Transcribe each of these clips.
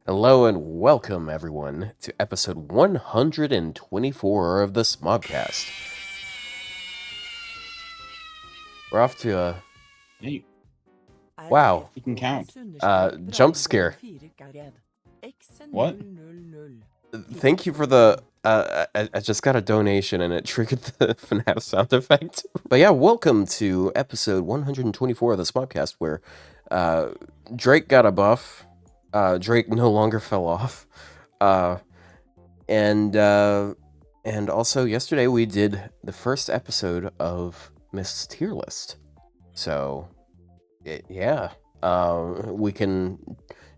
Hello and welcome, everyone, to episode 124 of the smobcast. We're off to a... Hey, Wow. you can count. Jump scare. What? Thank you for the... I just got a donation and it triggered the FNAF sound effect. But yeah, welcome to episode 124 of the smobcast, where Drake got a buff. Drake no longer fell off. And also yesterday we did the first episode of Myst's tier list. So, yeah, we can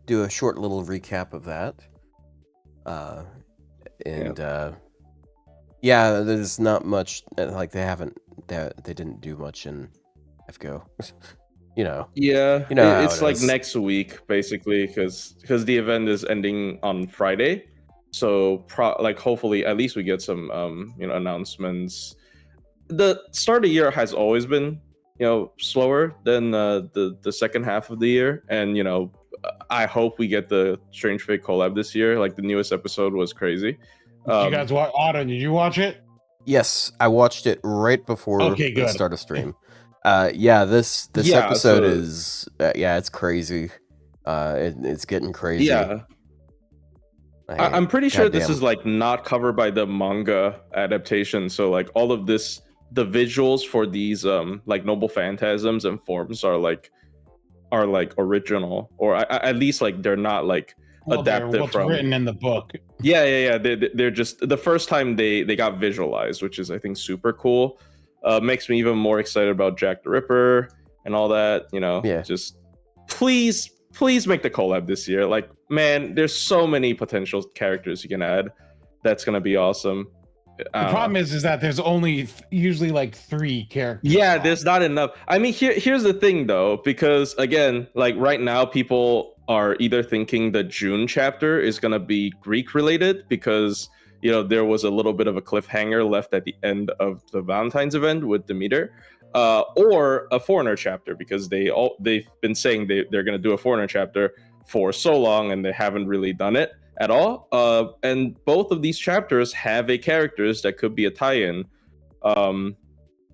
do a short little recap of that. Yeah, there's not much, like they didn't do much in FGO. Yeah, how it's it like is. next week basically, because the event is ending on Friday. So hopefully at least we get some announcements. The start of the year has always been slower than the second half of the year, and I hope we get the Strange Fate collab this year. Like the newest episode was crazy. Did you guys watch? Otto, did you watch it? Yes, I watched it right before the start of stream. This episode is it's crazy. It's getting crazy. Yeah. I'm pretty sure this is like not covered by the manga adaptation, so like all of this, the visuals for these like noble phantasms and forms are like original, or at least like they're not like adapted what's from written in the book. Yeah. They're just the first time they got visualized, which is I think super cool. Makes me even more excited about Jack the Ripper and all that. Just please make the collab this year. Like, man, there's so many potential characters you can add. That's gonna be awesome. The problem is that there's only usually like 3 characters. Yeah, there's not enough. I mean, here's the thing though, because again, like right now, people are either thinking the June chapter is gonna be Greek related because there was a little bit of a cliffhanger left at the end of the Valentine's event with Demeter, or a foreigner chapter because they've been saying they're gonna do a foreigner chapter for so long and they haven't really done it at all. And both of these chapters have a characters that could be a tie-in.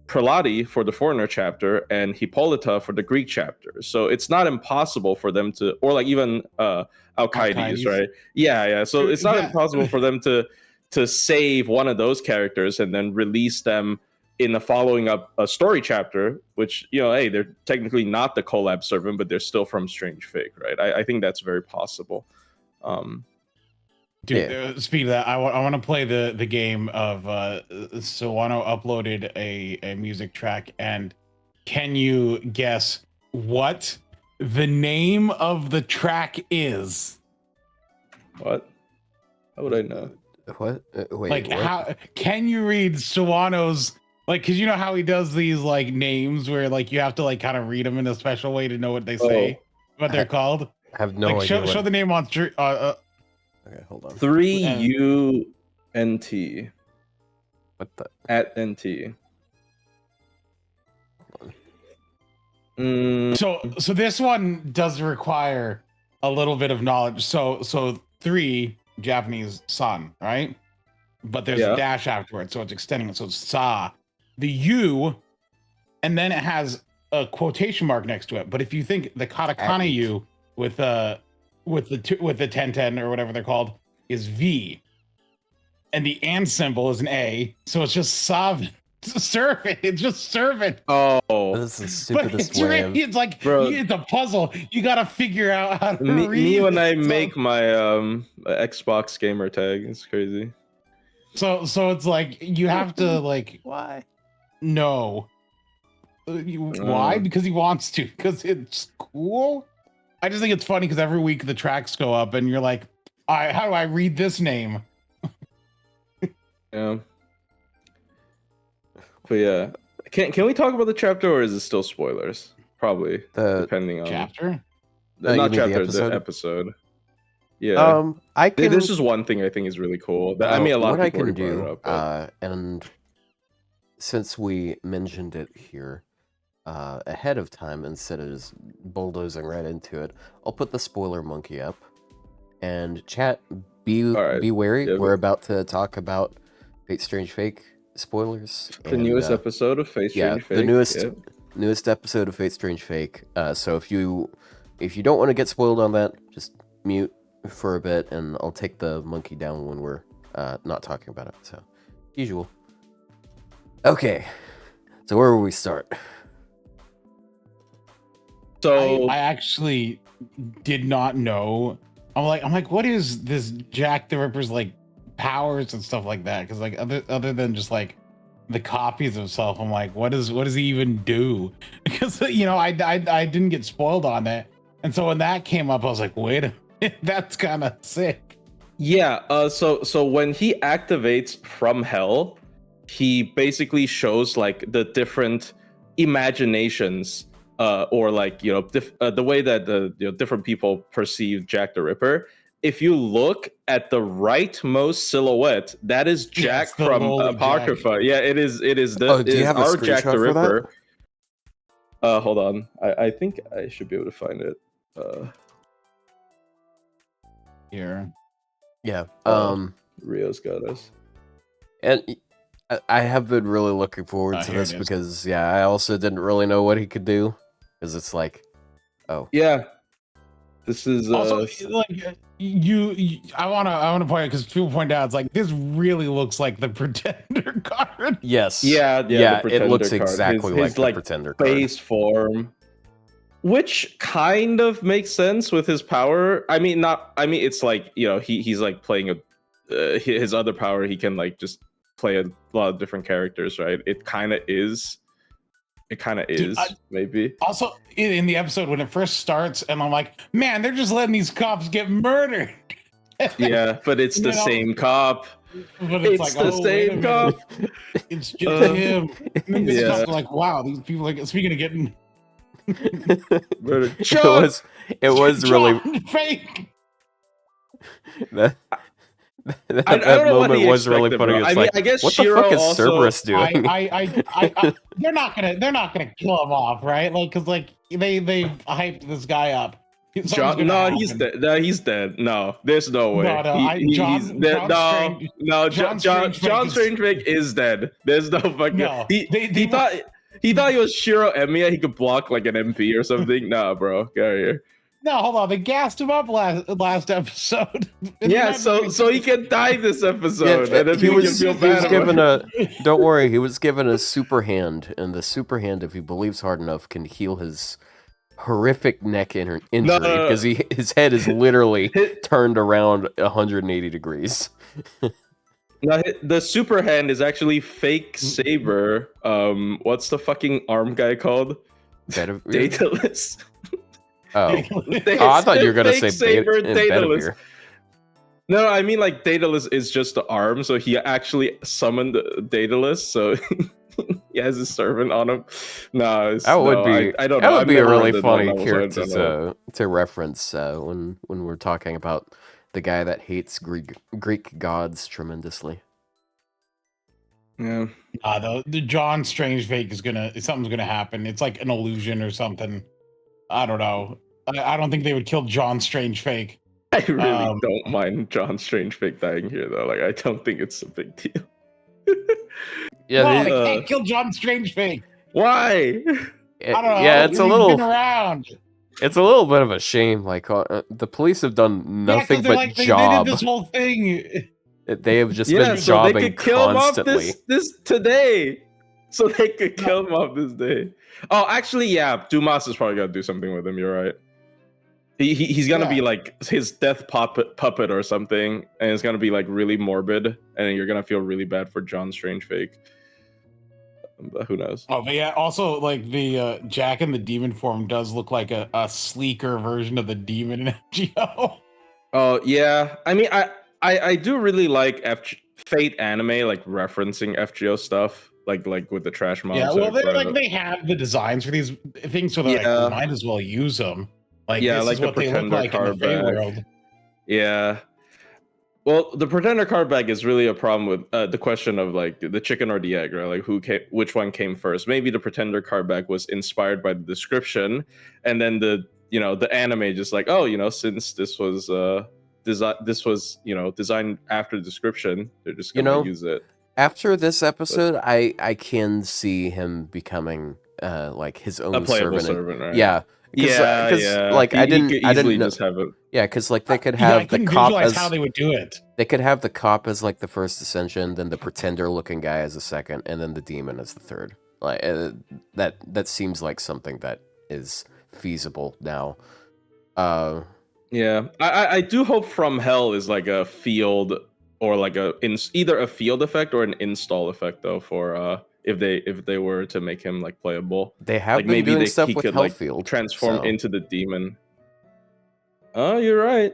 Prelati for the foreigner chapter and Hippolyta for the Greek chapter. So it's not impossible for them to, or like even Alcides, right? Yeah. So it's not impossible for them to save one of those characters and then release them in the following up a story chapter, which, hey, they're technically not the collab servant, but they're still from Strange Fate, right? I think that's very possible. Dude, speaking of that, I want to play the game of Sawano uploaded a music track, and can you guess what the name of the track is? What? How would I know? What? Wait, like, what? how can you read Sawano's, like, because you know how he does these like names where like you have to like kind of read them in a special way to know what they say, what they're called? I have no idea. Show the name on stream. Okay, hold on. 3UNT. What the? At NT. So this one does require a little bit of knowledge. So 3 Japanese san, right? But there's a dash afterwards, so it's extending it. So it's sa, the U, and then it has a quotation mark next to it. But if you think the katakana U with the 1010 or whatever they're called is V, and the and symbol is an A, so it's just servant. It's just servant. Oh, this is stupidest way. It's like, bro, it's a puzzle. You gotta figure out how to read. Me when I make my Xbox gamer tag, it's crazy. So it's like you have to like why? No. Why? Because he wants to. Because it's cool. I just think it's funny because every week the tracks go up and you're like, how do I read this name? Yeah. But yeah. Can we talk about the chapter, or is it still spoilers? Probably. Depending on chapter? Not chapter, the episode. Yeah. This is one thing I think is really cool. That, I mean, a lot of people already brought it up. And since we mentioned it here ahead of time instead of just bulldozing right into it, I'll put the spoiler monkey up. And chat, be right. wary. Yeah, We're about to talk about Fate Strange Fake spoilers. The newest episode of Fate Strange Fake. The newest episode of Fate Strange Fake. So if you don't want to get spoiled on that, just mute for a bit, and I'll take the monkey down when we're not talking about it. So, usual. Okay, so where will we start? So I actually did not know. I'm like, what is this Jack the Ripper's like powers and stuff like that? Because like other than just like the copies of himself, I'm like, what does he even do? Because I didn't get spoiled on that, and so when that came up, I was like, wait a minute, that's kind of sick. Yeah. So when he activates from hell, he basically shows like the different imaginations, or like the way that the different people perceive Jack the Ripper. If you look at the rightmost silhouette, that is Jack from Apocrypha. Jack. Yeah, it is. It is do you have our a Jack the Ripper. Hold on. I think I should be able to find it. Here. Yeah. Rio's got us. And I have been really looking forward to this because I also didn't really know what he could do, because it's like, yeah, this is also like I want to point out, because people point out it's like this really looks like the Pretender card. Yes. Yeah. It looks card. Exactly his like the Pretender card. Base form, which kind of makes sense with his power. I mean, it's like he's like playing his other power. He can like just play a lot of different characters, right? It kind of is. Dude, maybe. Also, in the episode when it first starts, and I'm like, man, they're just letting these cops get murdered. Yeah, but it's the same cop. But it's like, the same cop. It's just him. And then this cop's like, wow, these people like speaking of getting murdered. It was really fake. that moment was really funny. I guess what Shiro the fuck is also, Cerberus doing? they're not gonna kill him off, right? Like, because like they hyped this guy up. He's dead. No, he's dead. No, there's no way. John Strangewick is dead. There's no fucking. No, he thought he was Shiro Emiya. He could block like an MP or something. Nah, bro, get out of here. No, hold on. They gassed him up last episode. Yeah, so he can die this episode, and then he was given a. Don't worry, he was given a super hand, and the super hand, if he believes hard enough, can heal his horrific neck injury because his head is literally turned around 180 degrees. Now the super hand is actually fake Saber. What's the fucking arm guy called? Daedalus. I thought you were gonna say Saber Daedalus. No, I mean like Daedalus is just the arm, so he actually summoned Daedalus, so he has his servant on him. I don't know. That would be a really funny character to reference when we're talking about the guy that hates Greek gods tremendously. Yeah. The John Strange fake something's gonna happen. It's like an illusion or something. I don't know. I don't think they would kill John Strange fake. I really don't mind John Strange fake dying here though. Like I don't think it's a big deal. Yeah, they can't kill John Strange fake. Why? I don't know. Yeah, it's a little. Been around. It's a little bit of a shame. Like the police have done nothing but job. They did this whole thing. They have just been jobbing they could kill constantly. Him off this today. So they could kill him off this day. Oh, actually, yeah. Dumas is probably gonna do something with him. You're right. He's gonna be like his death puppet or something, and it's gonna be like really morbid, and you're gonna feel really bad for John Strange fake. But who knows? Oh, but yeah. Also, like the Jack in the demon form does look like a sleeker version of the demon in FGO. Oh yeah. I mean, I do really like Fate anime, like referencing FGO stuff. Like with the trash mobs. Yeah, well, they have the designs for these things, so they're like, we might as well use them. Like, yeah, this like is the what they look Pretender like card in the Fate world. Yeah. Well, the Pretender card bag is really a problem with the question of like the chicken or the egg, right? Like which one came first? Maybe the Pretender card bag was inspired by the description, and then the anime just like, since this was this was designed after the description. They're just gonna use it. After this episode, I can see him becoming like his own A playable servant. servant, right? Yeah, because like He I could didn't easily know. just have it. Yeah, because like they could I have the can cop visualize as how they would do it. they could have the cop as like the first ascension, then the pretender looking guy as the second, and then the demon as the third. Like that seems like something that is feasible now. Yeah, I do hope From Hell is like a field or like either a field effect or an install effect though for if they were to make him like playable. They have like been maybe doing stuff he with could like Hellfield, transform so. into the demon. Oh, you're right.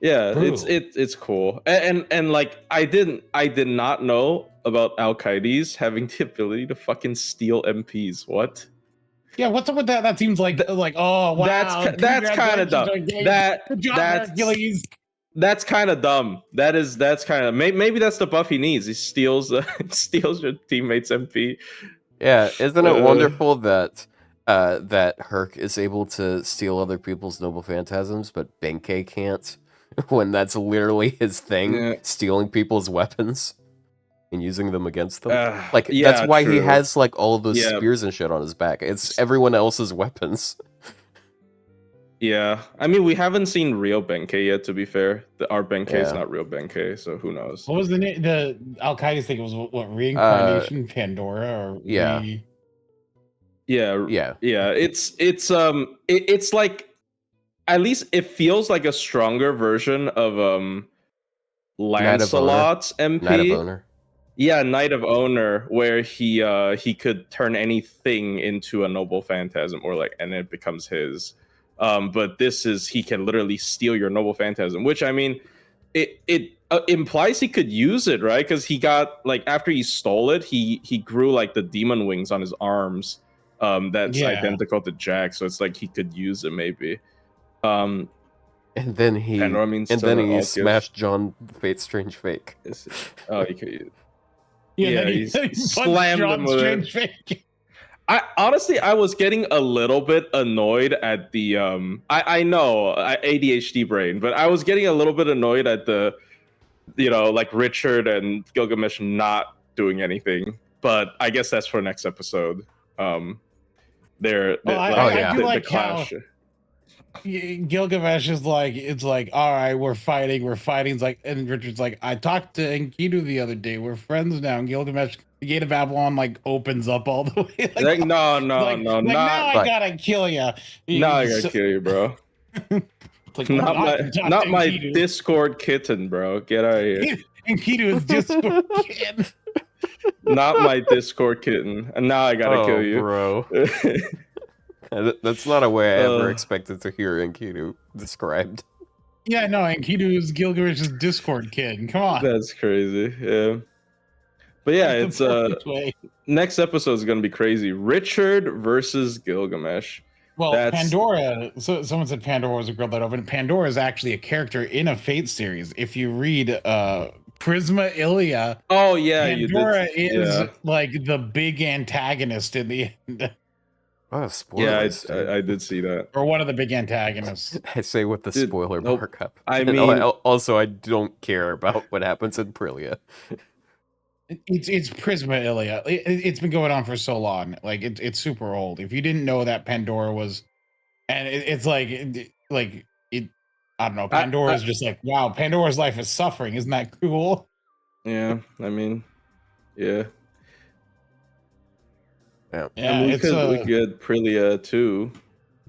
Yeah, it's cool. And like I did not know about Al-Qaeda's having the ability to fucking steal MPs. What? Yeah, what's up with that? That seems like oh wow. That's kind of dumb. Good job, Hercules. That's kind of dumb. That's kind of maybe that's the buff he needs. He steals steals your teammate's MP. Yeah, isn't it wonderful that that Herc is able to steal other people's noble phantasms, but Benkei can't? When that's literally his thing, stealing people's weapons and using them against them. That's why he has like all of those spears and shit on his back. It's everyone else's weapons. Yeah, I mean we haven't seen real Benkei yet. To be fair, our Benkei is not real Benkei, so who knows? What was the name? The Al-Qaeda's thing was what reincarnation Pandora or yeah. It's like at least it feels like a stronger version of Lancelot's MP. Knight of Owner. Yeah, Knight of Owner, where he could turn anything into a noble phantasm and it becomes his. But this is he can literally steal your noble phantasm, which I mean, it implies he could use it, right? Because he got like after he stole it, he grew like the demon wings on his arms. That's identical to Jack, so it's like he could use it maybe. And then he smashed John Fate Strange Fake. Oh, he could use. Yeah, he slammed him with Strange Fake. I honestly was getting a little bit annoyed at the I know ADHD brain, but I was getting a little bit annoyed at the like Richard and Gilgamesh not doing anything. But I guess that's for next episode. The clash. Gilgamesh is like, it's like, all right, we're fighting. It's like, and Richard's like, I talked to Enkidu the other day. We're friends now. And Gilgamesh, the Gate of Babylon, like opens up all the way. Like, no, now I gotta kill you. Now I gotta kill you, bro. Like, not my Discord kitten, bro. Get out of here. Enkidu is Discord kitten. Not my Discord kitten. And now I gotta kill you, bro. That's not a way I ever expected to hear Enkidu described. Yeah, no, Enkidu is Gilgamesh's Discord kid. Come on. That's crazy. Yeah. But yeah, it's next episode is gonna be crazy. Richard versus Gilgamesh. Well, Pandora. So someone said Pandora was a girl that opened. Pandora is actually a character in a Fate series. If you read Prisma Ilia. Oh yeah, Pandora is like the big antagonist in the end. Oh, spoilers. Yeah, I did see that. Or one of the big antagonists. I say with the spoiler markup. I mean, also I don't care about what happens in Prilia. It's Prisma Ilia. It's been going on for so long. Like it's super old. If you didn't know that Pandora was, and it's like it. I don't know. Pandora is just like, wow. Pandora's life is suffering. Isn't that cool? Yeah, I mean, yeah. Yeah, I mean, we could Prilia too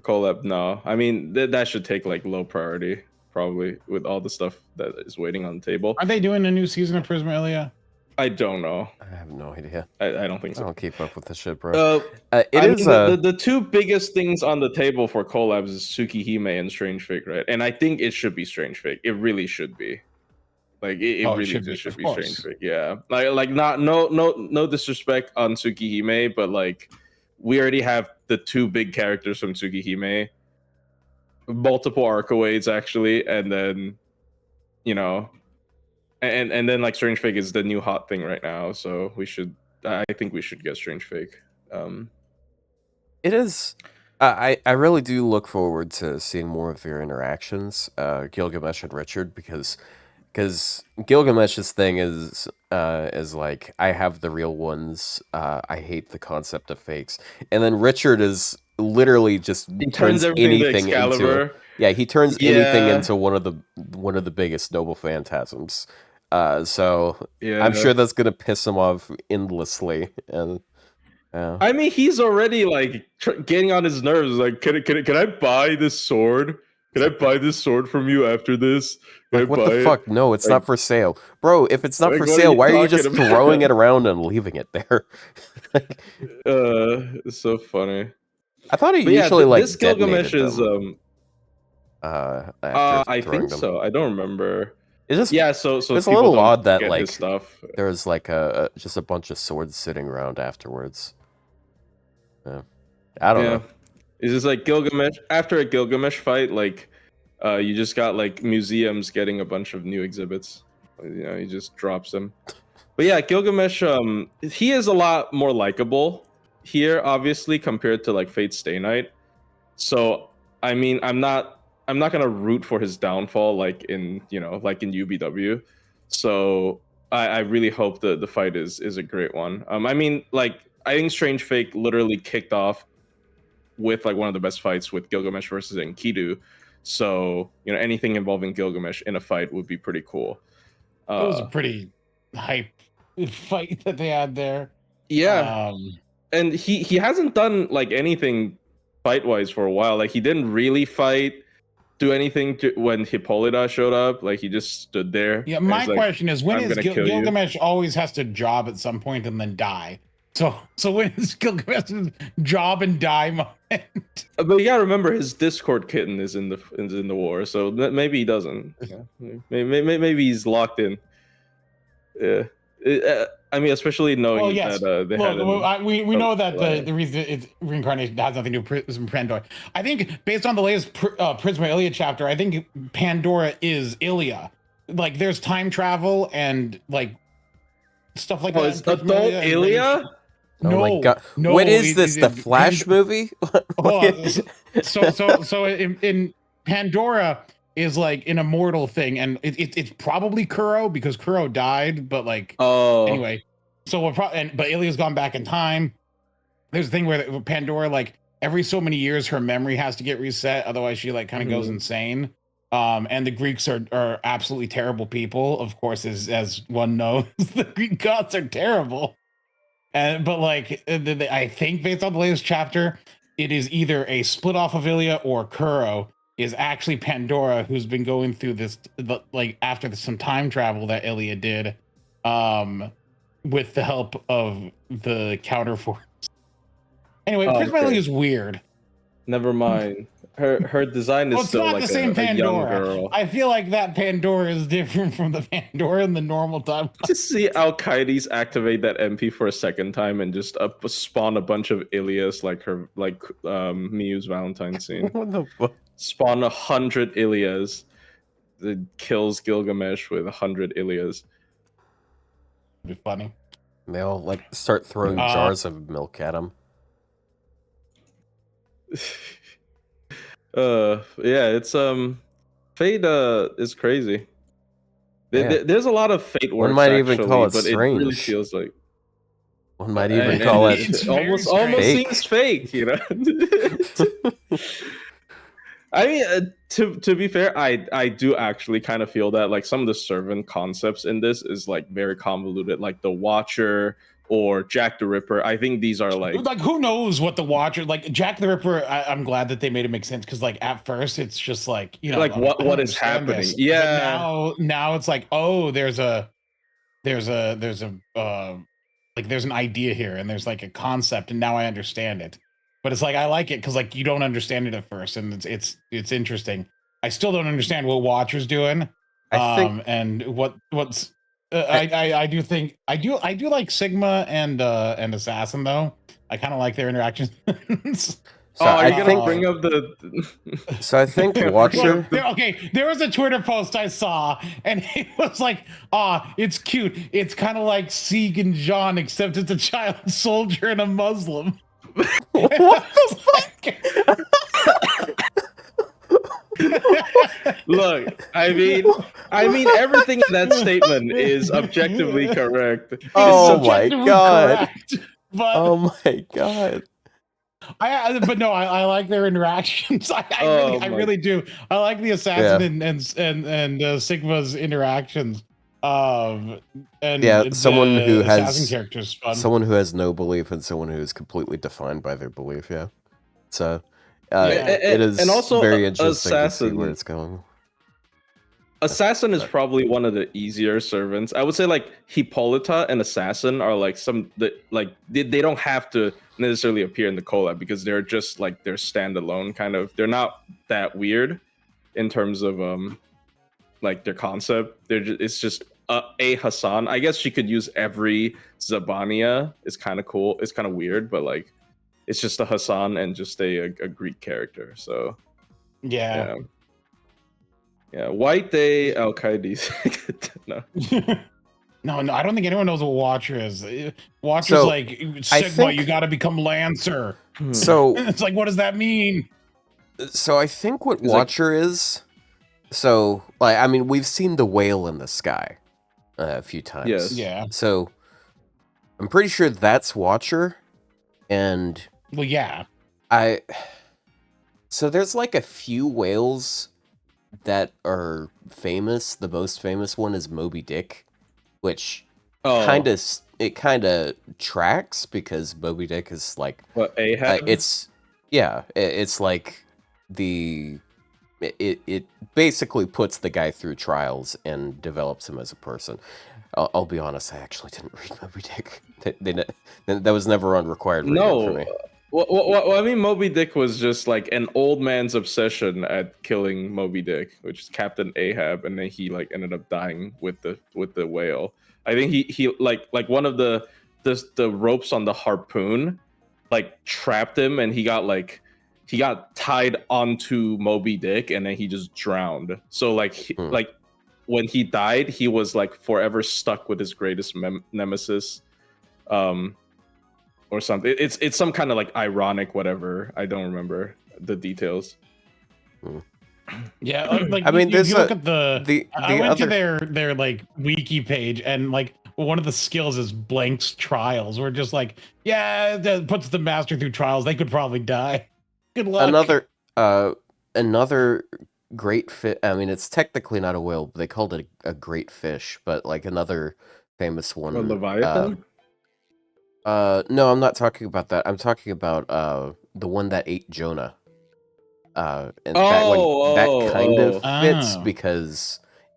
collab. No, I mean that should take like low priority probably with all the stuff that is waiting on the table. Are they doing a new season of Prisma Ilia? I don't know. I have no idea. I don't think so. I don't keep up with this shit, bro. The two biggest things on the table for collabs is Tsukihime and Strange Fake, right? And I think it should be Strange Fake. It really should be. Like it really should be Strange Fake. Yeah. Like no disrespect on Tsukihime, but like we already have the two big characters from Tsukihime, multiple Arcoades actually, and then and then like Strange Fake is the new hot thing right now, so I think we should get Strange Fake. It is I really do look forward to seeing more of their interactions, Gilgamesh and Richard, because Gilgamesh's thing is like, I have the real ones. I hate the concept of fakes, and then Richard is literally just He turns turns everything to anything into Excalibur. he turns anything Yeah, into one of the biggest noble phantasms. So I'm yeah. sure that's gonna piss him off endlessly, and I mean, he's already like getting on his nerves. Like, can I buy this sword? Can I buy this sword from you after this? Can I like, what the buy it? fuck? No, it's Like, not for sale, bro. If it's not for what are sale, you why are you talking just throwing it about? around and leaving it there? Like, It's so funny. I thought he But yeah, usually this like Gilgamesh detonated is them after I throwing think them. so. I don't remember. It's just Yeah, so it's a people little don't odd that get his like stuff. there was like just a bunch of swords sitting around afterwards. Yeah. I don't Yeah. know. It's just like Gilgamesh after a Gilgamesh fight, like you just got like museums getting a bunch of new exhibits. You know, he just drops them. But yeah, Gilgamesh, he is a lot more likable here, obviously, compared to like Fate Stay Night. So I mean, I'm not gonna root for his downfall like in like in UBW. So I really hope the fight is a great one. I mean, like I think Strange Fake literally kicked off with like one of the best fights with Gilgamesh versus Enkidu. So anything involving Gilgamesh in a fight would be pretty cool. It was a Uh, pretty hype fight that they had there. yeah, Um, and he hasn't done like anything fight wise for a while. Like he didn't really do anything when Hippolyta showed up. Like he just stood there. yeah, And my he's like, question is, when I'm is gonna kill you. Gilgamesh always has to job at some point and then die? So when is Gilgamesh's job and die moment? But you gotta remember, his Discord kitten is in the war, so maybe he doesn't. Maybe he's locked in. Yeah, I mean, especially knowing Well, yes. that they had We know that Alliance. the reason it's reincarnation has nothing to do with Pandora. I think based on the latest Prisma Ilia chapter, I think Pandora is Ilia. Like there's time travel and like stuff like Oh, that. it's adult Ilia? Oh my No, god. no. What is this? The Flash movie? Hold on. So in Pandora is like an immortal thing, and it's probably Kuro because Kuro died, but like anyway. So but Ilia's gone back in time. There's a thing where Pandora, like every so many years, her memory has to get reset, otherwise she like kind of goes insane. And the Greeks are absolutely terrible people, of course, as one knows. The Greek gods are terrible. But like I think based on the latest chapter, it is either a split off of Ilia or Kuro is actually Pandora, who's been going through this like after some time travel that Ilia did, with the help of the counterforce. Anyway, Prisma Ilia is weird. Never mind. Her design is still not like the same a young Pandora. girl. I feel like that Pandora is different from the Pandora in the normal time. Just see Alcides activate that MP for a second time and just spawn a bunch of Ilias like her Miyu's Valentine scene. What the fuck? Spawn 100 Ilias. That kills Gilgamesh with 100 Ilias. It'd be funny. They all like start throwing jars of milk at him. Yeah, it's Fate is crazy. There's a lot of Fate works. One might actually, even call it but strange. it really feels like one might even call it almost fake. seems fake, you know. I mean, to be fair, I do actually kind of feel that like some of the servant concepts in this is like very convoluted, like the Watcher or Jack the Ripper. I think these are like who knows what the Watcher, like Jack the Ripper. I'm glad that they made it make sense because like at first it's just like like what is happening. This. Yeah. But now it's like, oh, there's an idea here and there's like a concept and now I understand it. But it's like I like it because like you don't understand it at first and it's interesting. I still don't understand what Watcher's doing. I think and what's I do think I do like Sigma and Assassin though. I kind of like their interactions. So I think bring up the. So I think Watcher. There was a Twitter post I saw, and it was like, it's cute. It's kind of like Sieg and John, except it's a child soldier and a Muslim. What the fuck? Look, I mean, everything in that statement is objectively correct. Oh So, my Objectively god. correct, but Oh my god. but no, I like their interactions. I Oh really do. I like the assassin and Sigma's interactions. And Yeah, someone who the assassin has character's fun. someone who has no belief and someone who is completely defined by their belief. Yeah, so Yeah. it is and also very interesting to see where assassin. it's going. Assassin is probably one of the easier servants. I would say like Hippolyta and Assassin are like some that like they don't have to necessarily appear in the collab because they're just like they're standalone kind of. They're not that weird in terms of like their concept. They're just, it's just a Hassan. I guess she could use every Zabania. It's kind of cool. It's kind of weird, but like it's just a Hassan and just a Greek character. So Yeah. Yeah, White Day Al Qaeda. No. No, I don't think anyone knows what Watcher is. Watcher's So, like I Sigma. think- You got to become Lancer. So It's like, what does that mean? I think what It's like- Watcher is. So like I mean we've seen the whale in the sky a few times. Yes. Yeah. So I'm pretty sure that's Watcher, and Well, yeah. So there's like a few whales that are famous. The most famous one is Moby Dick, which Oh, kind of tracks because Moby Dick is like what Ahab? it's like it basically puts the guy through trials and develops him as a person. I'll be honest, I actually didn't read Moby Dick. That was never on required reading for No. me. Well, I mean, Moby Dick was just like an old man's obsession at killing Moby Dick, which is Captain Ahab, and then he like ended up dying with the whale. I think he like one of the ropes on the harpoon like trapped him, and he got tied onto Moby Dick, and then he just drowned. So like like when he died, he was like forever stuck with his greatest nemesis. Or something. It's some kind of like ironic whatever. I don't remember the details. Yeah, like I mean, you there's look at the I went to other- their like wiki page, and like one of the skills is Blank's trials. We're just like, yeah, that puts the master through trials. They could probably die. Good luck. Another great fish. I mean, it's technically not a whale, but they called it a great fish. But like another famous one, Leviathan? no, I'm not talking about that. I'm talking about the one that ate Jonah. And that kind of fits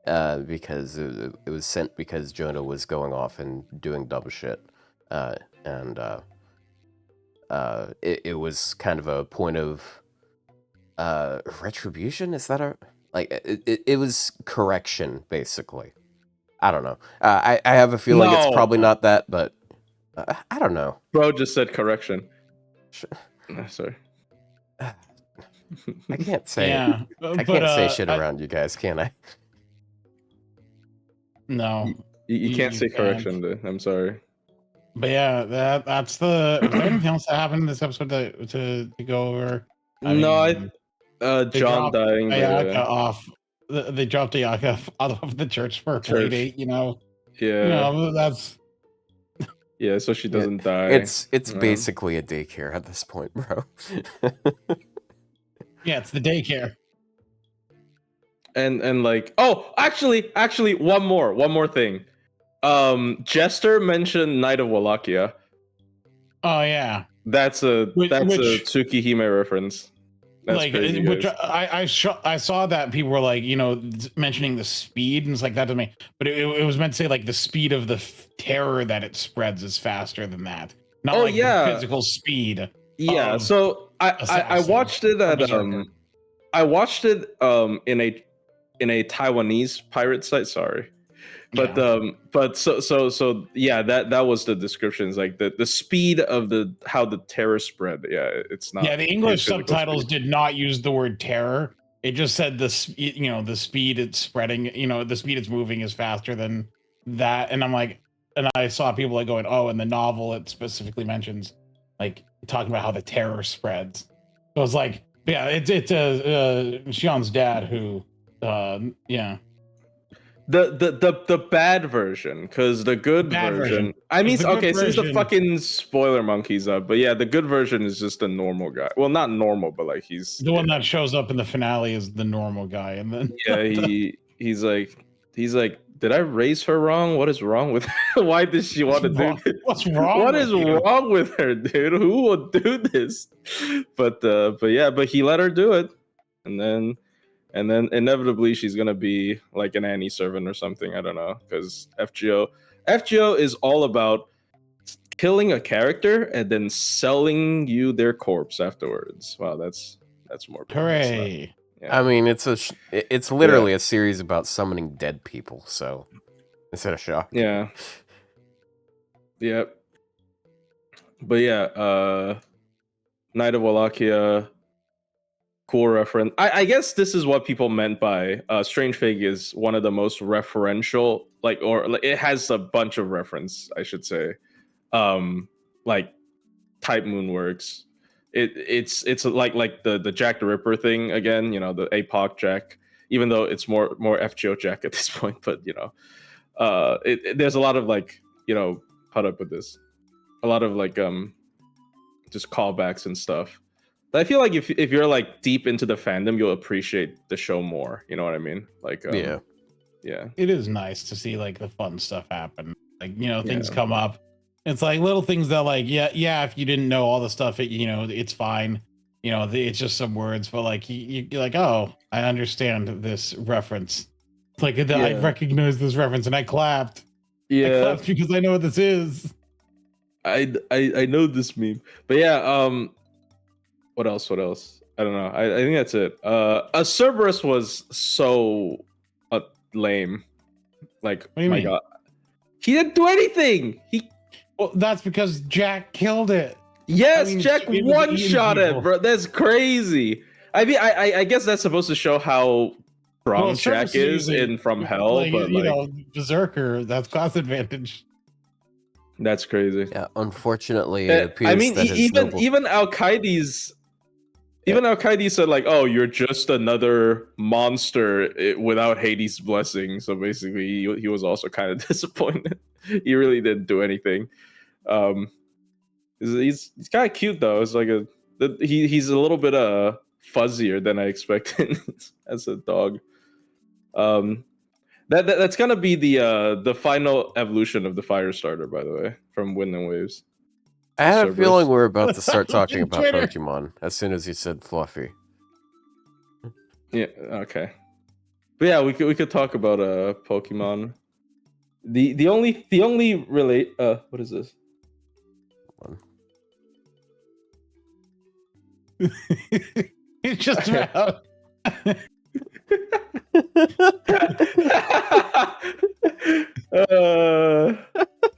Oh. because it was sent because Jonah was going off and doing dumb shit, and it was kind of a point of retribution. Is that it was correction basically. I don't know. I have a feeling it's No. probably not that, but I don't know. Bro just said correction. Sh- Sorry. I can't say Yeah, I can't say shit around you guys, can I? No, You can't You say can't. correction, dude. I'm sorry. but yeah, that's the. Was there anything else that happened in this episode to go over? No, mean, they John dropped dying. Ayaka off. They dropped Ayaka out of the church for a play date. You know, Yeah. that's Yeah, so she doesn't die. It's Yeah. basically a daycare at this point, bro. yeah, it's the daycare. And like actually one more thing. Jester mentioned Knight of Wallachia. Oh yeah, That's a Which- Tsukihime reference. That's like crazy, which guys. I saw that people were like, mentioning the speed, and it's like that to me, but it was meant to say like the speed of the terror that it spreads is faster than that, not Oh, like yeah. the physical speed. Yeah, of so I Assassin watched it at Berserker. I watched it in a Taiwanese pirate site, sorry. But Yeah. but so yeah, that was the descriptions, like the speed of how the terror spread. Yeah, it's not. Yeah, the English physical subtitles speed. did not use the word terror. It just said the speed it's spreading, the speed it's moving is faster than that. And I'm like, and I saw people like going, oh, in the novel it specifically mentions like talking about how the terror spreads. So it's like, yeah, it's Xian's dad who, yeah, The bad version, because the good bad version. I mean, The good okay, since the version, fucking spoiler monkey's up, but yeah, the good version is just a normal guy. Well, not normal, but like the one that shows up in the finale is the normal guy, and then yeah, he's like, did I raise her wrong? What is wrong with her? Why does she want to do this? What's wrong? What with is you? wrong with her, dude? Who will do this? But yeah, but he let her do it, and then inevitably she's gonna be like an Annie servant or something. I don't know, because FGO is all about killing a character and then selling you their corpse afterwards. Wow, that's more. Hooray! Yeah. I mean, it's literally a series about summoning dead people. So instead of shock. Yeah. Yep. But yeah, Knight of Wallachia. Cool reference. I guess this is what people meant by Strange Fig is one of the most referential, it has a bunch of reference, I should say. Like Type Moon works. It's like the Jack the Ripper thing again, the APOC Jack, even though it's more FGO Jack at this point, but there's a lot of how do I put this? A lot of just callbacks and stuff. But I feel like if you're like deep into the fandom, you'll appreciate the show more. You know what I mean? Yeah. It is nice to see like the fun stuff happen. Like things come up. It's like little things that like yeah. If you didn't know all the stuff, it's fine. It's just some words, but like you're like, oh, I understand this reference. It's like I recognize this reference, and I clapped. Yeah, I clapped because I know what this is. I know this meme, but yeah. What else? I don't know. I think that's it. Cerberus was so lame. Like, what do you mean? God, he didn't do anything. Well, that's because Jack killed it. Yes, Jack one-shot it, bro. That's crazy. I mean, I guess that's supposed to show how strong Jack is in From Hell, but Berserker, that's class advantage. That's crazy. Yeah, unfortunately, it appears I mean, that even Al-Qaeda's. Even Al-Qaeda said like, "Oh, you're just another monster without Hades' blessing." So basically, he was also kind of disappointed. He really didn't do anything. He's kind of cute though. It's like he's a little bit fuzzier than I expected as a dog. That's gonna be the final evolution of the Firestarter, by the way, from Wind and Waves. I had a feeling we're about to start talking about Pokemon as soon as you said Fluffy. Yeah, okay. But yeah, we could talk about Pokemon. The only relate what is this? It's just about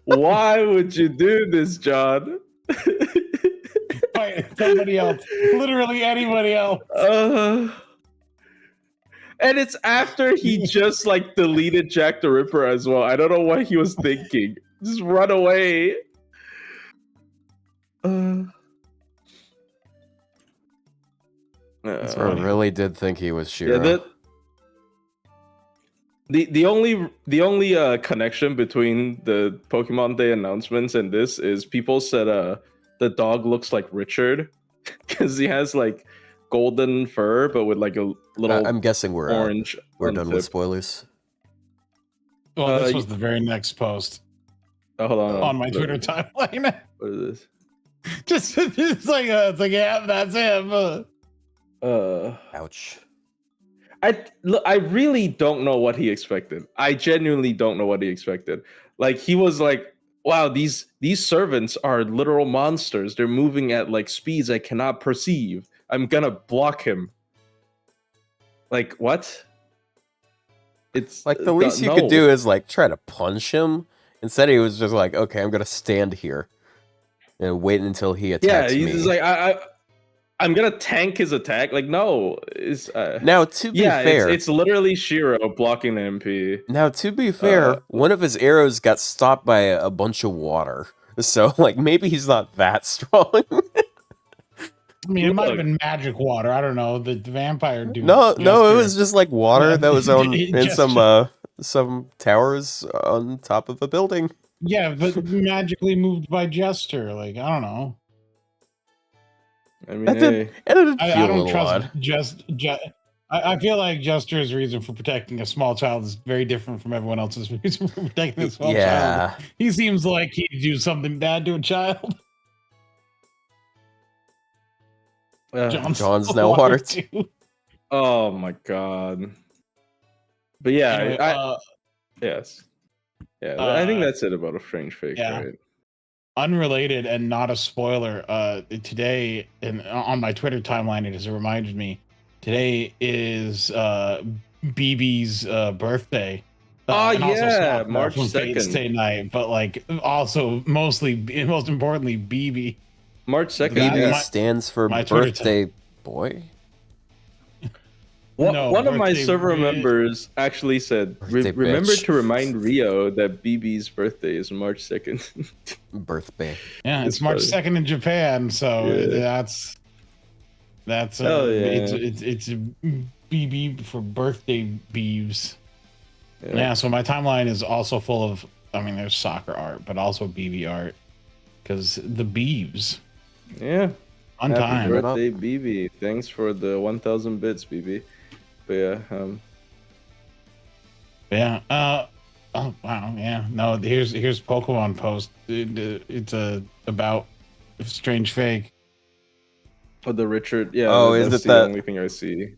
why would you do this, John? Somebody else, literally anybody else. And it's after he just like deleted Jack the Ripper as well. I don't know what he was thinking. Just run away. I really did think he was Shiro. Yeah, the only connection between the Pokemon Day announcements and this is people said the dog looks like Richard because he has like golden fur but with like a little I'm guessing we're orange we're done with spoilers. Well, this was the very next post. Hold on my Twitter timeline. What is this? Just it's like yeah, that's him. Ouch. I really don't know what he expected. I genuinely don't know what he expected. Like he was like, wow, these servants are literal monsters. They're moving at like speeds I cannot perceive. I'm gonna block him. Like what? It's like the least you could do is like try to punch him. Instead he was just like, okay, I'm gonna stand here and wait until he attacks me. Yeah, he's just like I'm gonna tank his attack. Like, no, now to be fair, it's literally Shiro blocking the MP. Now to be fair, one of his arrows got stopped by a bunch of water, so like maybe he's not that strong. I mean, it might have been magic water. I don't know. The vampire dude. No, Jester. it was just like water that was on in Jester. some towers on top of a building. Yeah, but magically moved by Jester. Like, I don't know. I mean, hey. It did feel I a don't little trust odd. I feel like Jester's reason for protecting a small child is very different from everyone else's reason for protecting a small child. He seems like he'd do something bad to a child. John's now water too. Oh my god. But yeah, anyway, yes. Yeah, I think that's it about a strange fake, right? Unrelated and not a spoiler. Today on my Twitter timeline, it has reminded me. Today is BB's birthday. March 2nd. Day night, but like also most importantly, BB. March 2nd. BB stands for birthday boy. One of my server members actually said, remember to remind Ryou that BB's birthday is March 2nd. Birthday. Yeah, it's March 2nd in Japan, so that's it's BB for birthday beeves. Yeah, so my timeline is also full of, I mean, there's soccer art, but also BB art, because the beeves. Yeah. On time. Happy birthday, BB. Thanks for the 1,000 bits, BB. But yeah. Oh wow. Yeah. No. Here's Pokemon post. It's about strange fake. Oh, the Richard. Yeah. Oh, is it the only thing I see?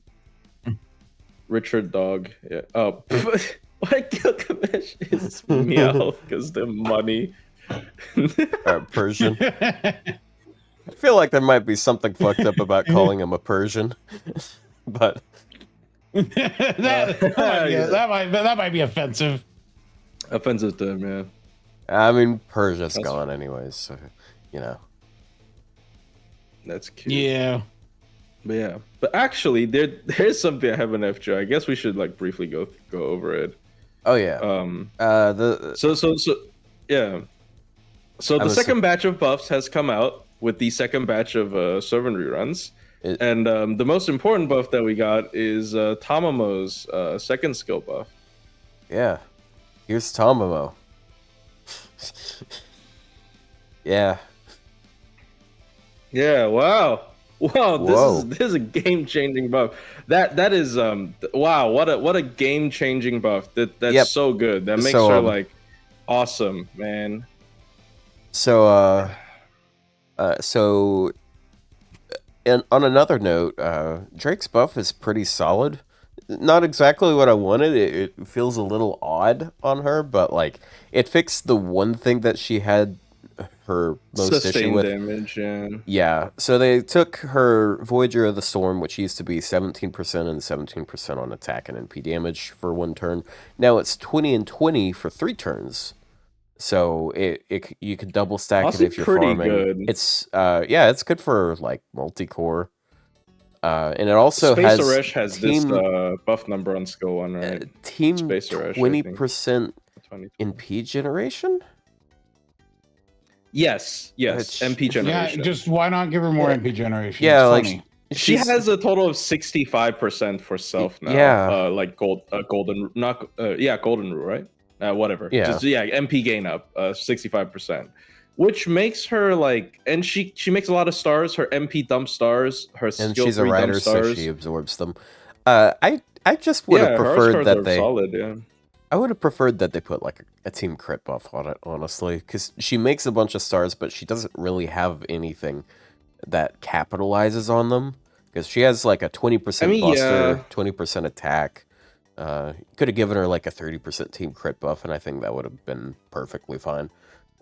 Richard dog. Yeah. Oh. Why Gilgamesh is meow because the money. Persian. I feel like there might be something fucked up about calling him a Persian, but that might be offensive. Offensive to him, yeah. I mean, Persia's gone anyways, so you know. That's cute. Yeah. But yeah. But actually, there's something I have an FJ. I guess we should like briefly go over it. Oh yeah. Yeah. So the second batch of buffs has come out with the second batch of servant reruns. And the most important buff that we got is Tamamo's second skill buff. Yeah. Here's Tamamo. Yeah. Yeah, wow. Wow, this is a game-changing buff. That is wow, what a game-changing buff. That's so good. That makes her like awesome, man. So and on another note, Drake's buff is pretty solid. Not exactly what I wanted. It feels a little odd on her, but like it fixed the one thing that she had her most issue with. Damage, yeah. So they took her Voyager of the Storm, which used to be 17% and 17% on attack and NP damage for one turn. Now it's 20 and 20 for 3 turns. So you could double stack it if you're farming. Good. It's it's good for like multi-core. And it also Space Aresh has this buff number on skill 1, right? Team 20% NP generation? Yes, MP generation. Yeah, just why not give her more MP generation? Yeah, it's like she has a total of 65% for self now. Yeah, like golden, not golden rule, right? Whatever. Yeah, just MP gain up 65%, which makes her like, and she makes a lot of stars. Her MP dump stars. Her skill, and she's a rider, so she absorbs them. I just would have preferred that they. Solid, yeah. I would have preferred that they put like a team crit buff on it, honestly, because she makes a bunch of stars, but she doesn't really have anything that capitalizes on them. Because she has like a 20% buster, 20% attack. Could have given her like a 30% team crit buff, and I think that would have been perfectly fine.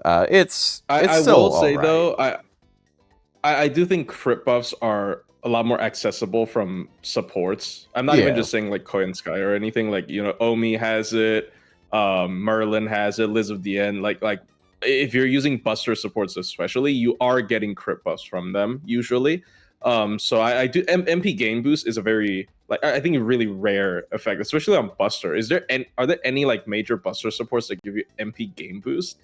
It's I still will say right. though, I do think crit buffs are a lot more accessible from supports. I'm not even just saying like Koi and Sky or anything. Like, you know, Omi has it, Merlin has it, Liz of the End. Like if you're using Buster supports especially, you are getting crit buffs from them usually. So I do MP gain boost is a very I think a really rare effect, especially on Buster. Are there any like major Buster supports that give you MP gain boost?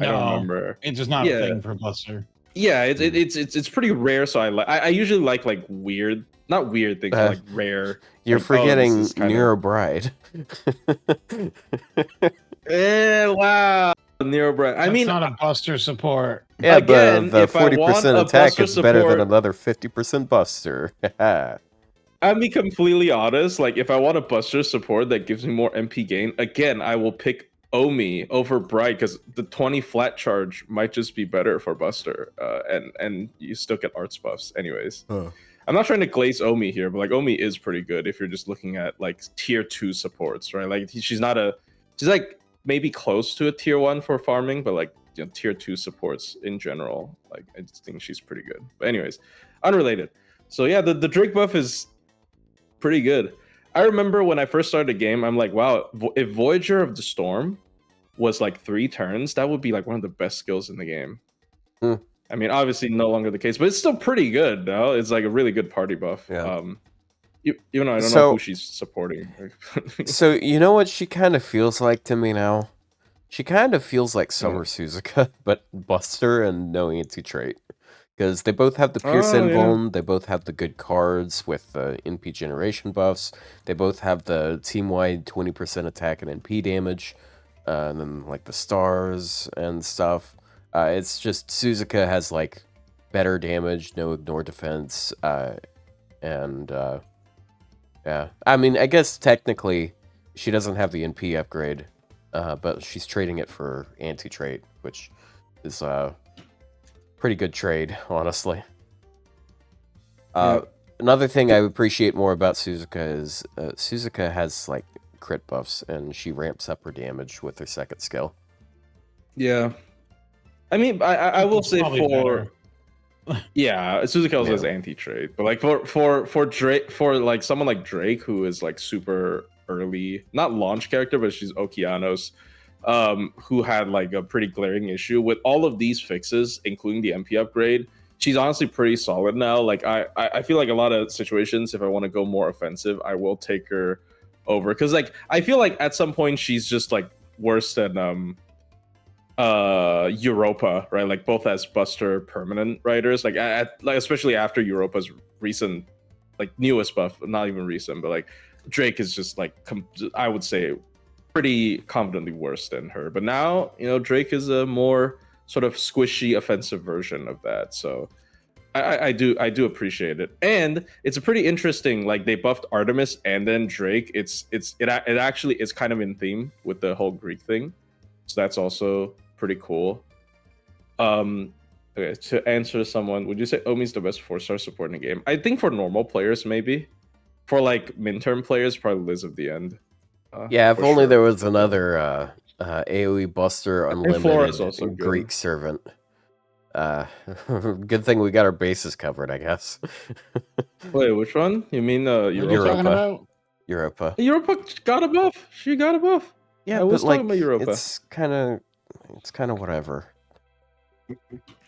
No, I don't remember. It's just not a thing for Buster. Yeah, it's pretty rare. So I usually like weird, not weird things, but like rare. You're like, oh, this forgetting is kind Nero Bride. wow, Nero Bride. I That's mean, not a Buster support. Yeah, again, the if I want 40% a attack Buster is better than support, another 50% Buster. I'll be completely honest. Like, if I want a Buster support that gives me more MP gain, again, I will pick Omi over Bright because the 20 flat charge might just be better for Buster. And you still get arts buffs, anyways. I'm not trying to glaze Omi here, but like Omi is pretty good if you're just looking at like tier 2 supports, right? Like she's like maybe close to a tier 1 for farming, but like tier 2 supports in general, like I just think she's pretty good. But anyways, unrelated. So yeah, the Drake buff is pretty good. I remember when I first started the game, I'm like, wow, if Voyager of the Storm was like 3 turns, that would be like one of the best skills in the game. I mean, obviously no longer the case, but it's still pretty good, though. It's like a really good party buff. Yeah. Even though I don't know who she's supporting. So, you know what she kind of feels like to me now? She kind of feels like Summer Suzuka, but Buster and no anti-trait. Because they both have the Pierce Invuln, they both have the good cards with the NP generation buffs, they both have the team-wide 20% attack and NP damage, and then like the stars and stuff. It's just Suzuka has like better damage, no ignore defense, and yeah. I mean, I guess technically she doesn't have the NP upgrade, but she's trading it for anti-trait, which is pretty good trade, honestly. Another thing I appreciate more about Suzuka is Suzuka has like crit buffs, and she ramps up her damage with her second skill. Yeah. I mean, I will say for yeah, Suzuka also has anti-trade, but like for Drake, for like someone like Drake who is like super early, not launch character, but she's Okeanos, who had like a pretty glaring issue with all of these fixes, including the MP upgrade. She's honestly pretty solid now. Like I feel like a lot of situations, if I want to go more offensive, I will take her over because like I feel like at some point she's just like worse than Europa, right? Like both as Buster permanent riders, like like especially after Europa's recent, like newest buff, not even recent, but like Drake is just like I would say pretty confidently worse than her. But now Drake is a more sort of squishy offensive version of that. So I do appreciate it, and it's a pretty interesting. Like they buffed Artemis and then Drake. It actually is kind of in theme with the whole Greek thing, so that's also pretty cool. Okay, to answer someone, would you say Omi's the best 4-star support in the game? I think for normal players, maybe. For like midterm players, probably Liz of the End. Yeah, if only there was another AoE Buster Unlimited Greek servant. Good thing we got our bases covered, I guess. Wait, which one? You mean Europa? Europa. Europa got a buff. She got a buff. Yeah, I was but like, talking about Europa. It's kind of whatever.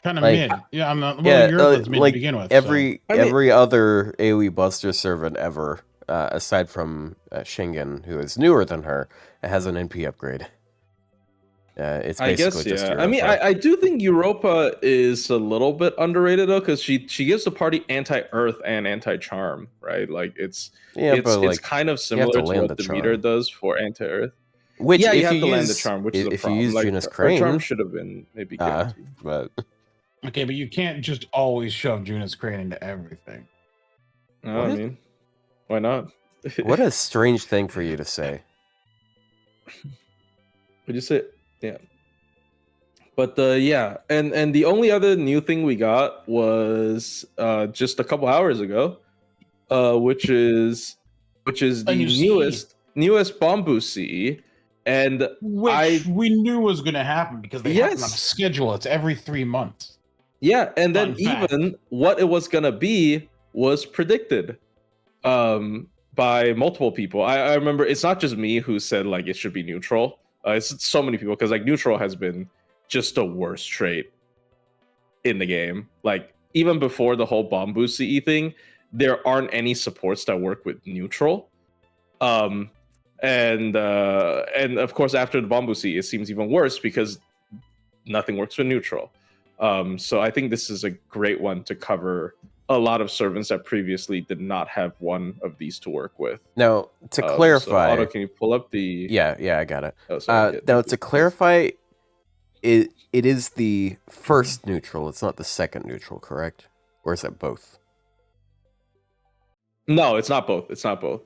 Kind of like, mid. Yeah, I'm not. Well, Europa's mid like to begin with. Every other AoE Buster servant ever, aside from Shingen, who is newer than her, has an NP upgrade. It's basically just Europa. I mean, I do think Europa is a little bit underrated though, because she gives the party anti-earth and anti-charm, right? Like it's kind of similar to what the meter does for anti-earth. Which you have to land the charm, which is a problem. If you use like, Junas Crane, her charm should have been maybe guaranteed. But okay, but you can't just always shove Junas Crane into everything. No, I mean, why not? What a strange thing for you to say. Would you say? Yeah. But yeah, and the only other new thing we got was just a couple hours ago, which is the newest bomb boost CE, and which we knew was going to happen because they have it on a schedule. It's every 3 months. Yeah, and then even what it was gonna be was predicted by multiple people. I remember it's not just me who said like it should be neutral. It's so many people because like neutral has been just the worst trait in the game. Like even before the whole bomb boost CE thing, there aren't any supports that work with neutral. And of course after the bomb boost CE, it seems even worse because nothing works with neutral. So I think this is a great one to cover a lot of servants that previously did not have one of these to work with. Now, to clarify, so Otto, can you pull up the? Yeah, I got it. Oh, sorry. Now, to clarify, it is the first neutral. It's not the second neutral, correct? Or is it both? No, it's not both. It's not both.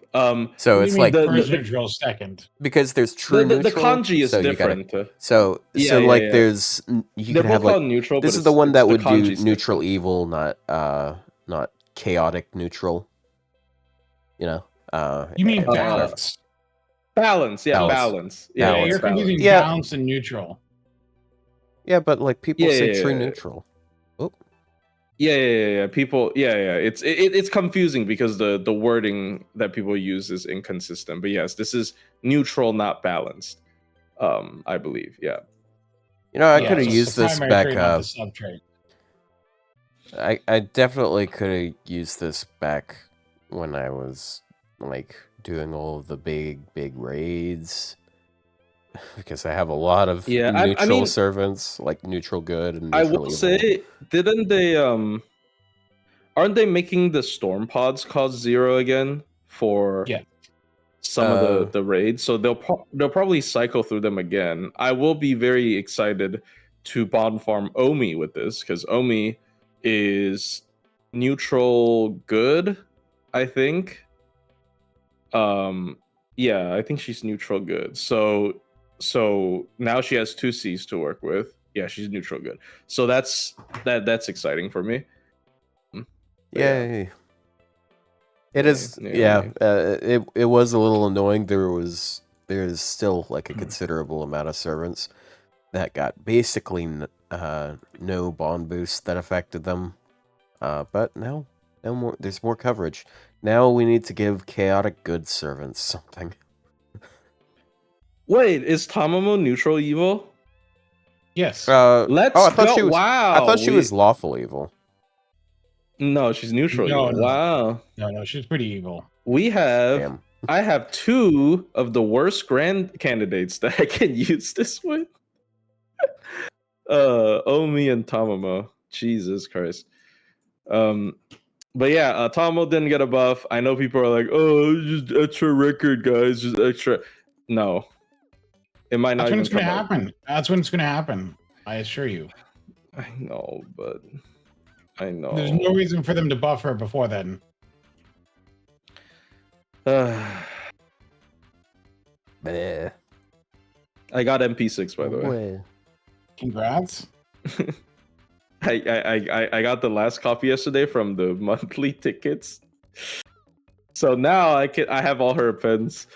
So it's like the first neutral, second. Because there's true neutral. The kanji is different. There's you They're could have both called like neutral. This but is the one that would do neutral different. evil, not chaotic neutral. You know. You mean balance? Balance, yeah, balance. Yeah, balance. You're confusing balance and neutral. Yeah, but like people say true neutral. Oh. Yeah. People, It's confusing because the wording that people use is inconsistent. But yes, this is neutral, not balanced. I believe. Yeah. You know, I could have used this back up. I definitely could have used this back when I was like doing all of the big raids. Because I have a lot of neutral servants, like neutral good and neutral I will say, didn't they aren't they making the storm pods cost 0 again for some of the raids? So they'll probably cycle through them again. I will be very excited to bond farm Omi with this, because Omi is neutral good, I think. Yeah, I think she's neutral good. So now she has 2 C's to work with. Yeah, she's neutral good. So that's exciting for me. Yay. It is. It was a little annoying. There's still like a considerable amount of servants that got basically no bond boost that affected them. But now more. There's more coverage. Now we need to give chaotic good servants something. Wait, is Tamamo neutral evil? Yes. Let's go. I thought she was lawful evil. No, she's neutral evil. Wow. No, she's pretty evil. We have... I have 2 of the worst grand candidates that I can use this with. Omi and Tamamo. Jesus Christ. But yeah, Tamamo didn't get a buff. I know people are like, oh, just extra record, guys. Just extra... No. It might not. That's when it's going to happen. That's when it's going to happen. I assure you. I know, but I know there's no reason for them to buff her before then. Bleh. I got MP6 by the way. Congrats. I got the last copy yesterday from the monthly tickets. So now I have all her pens.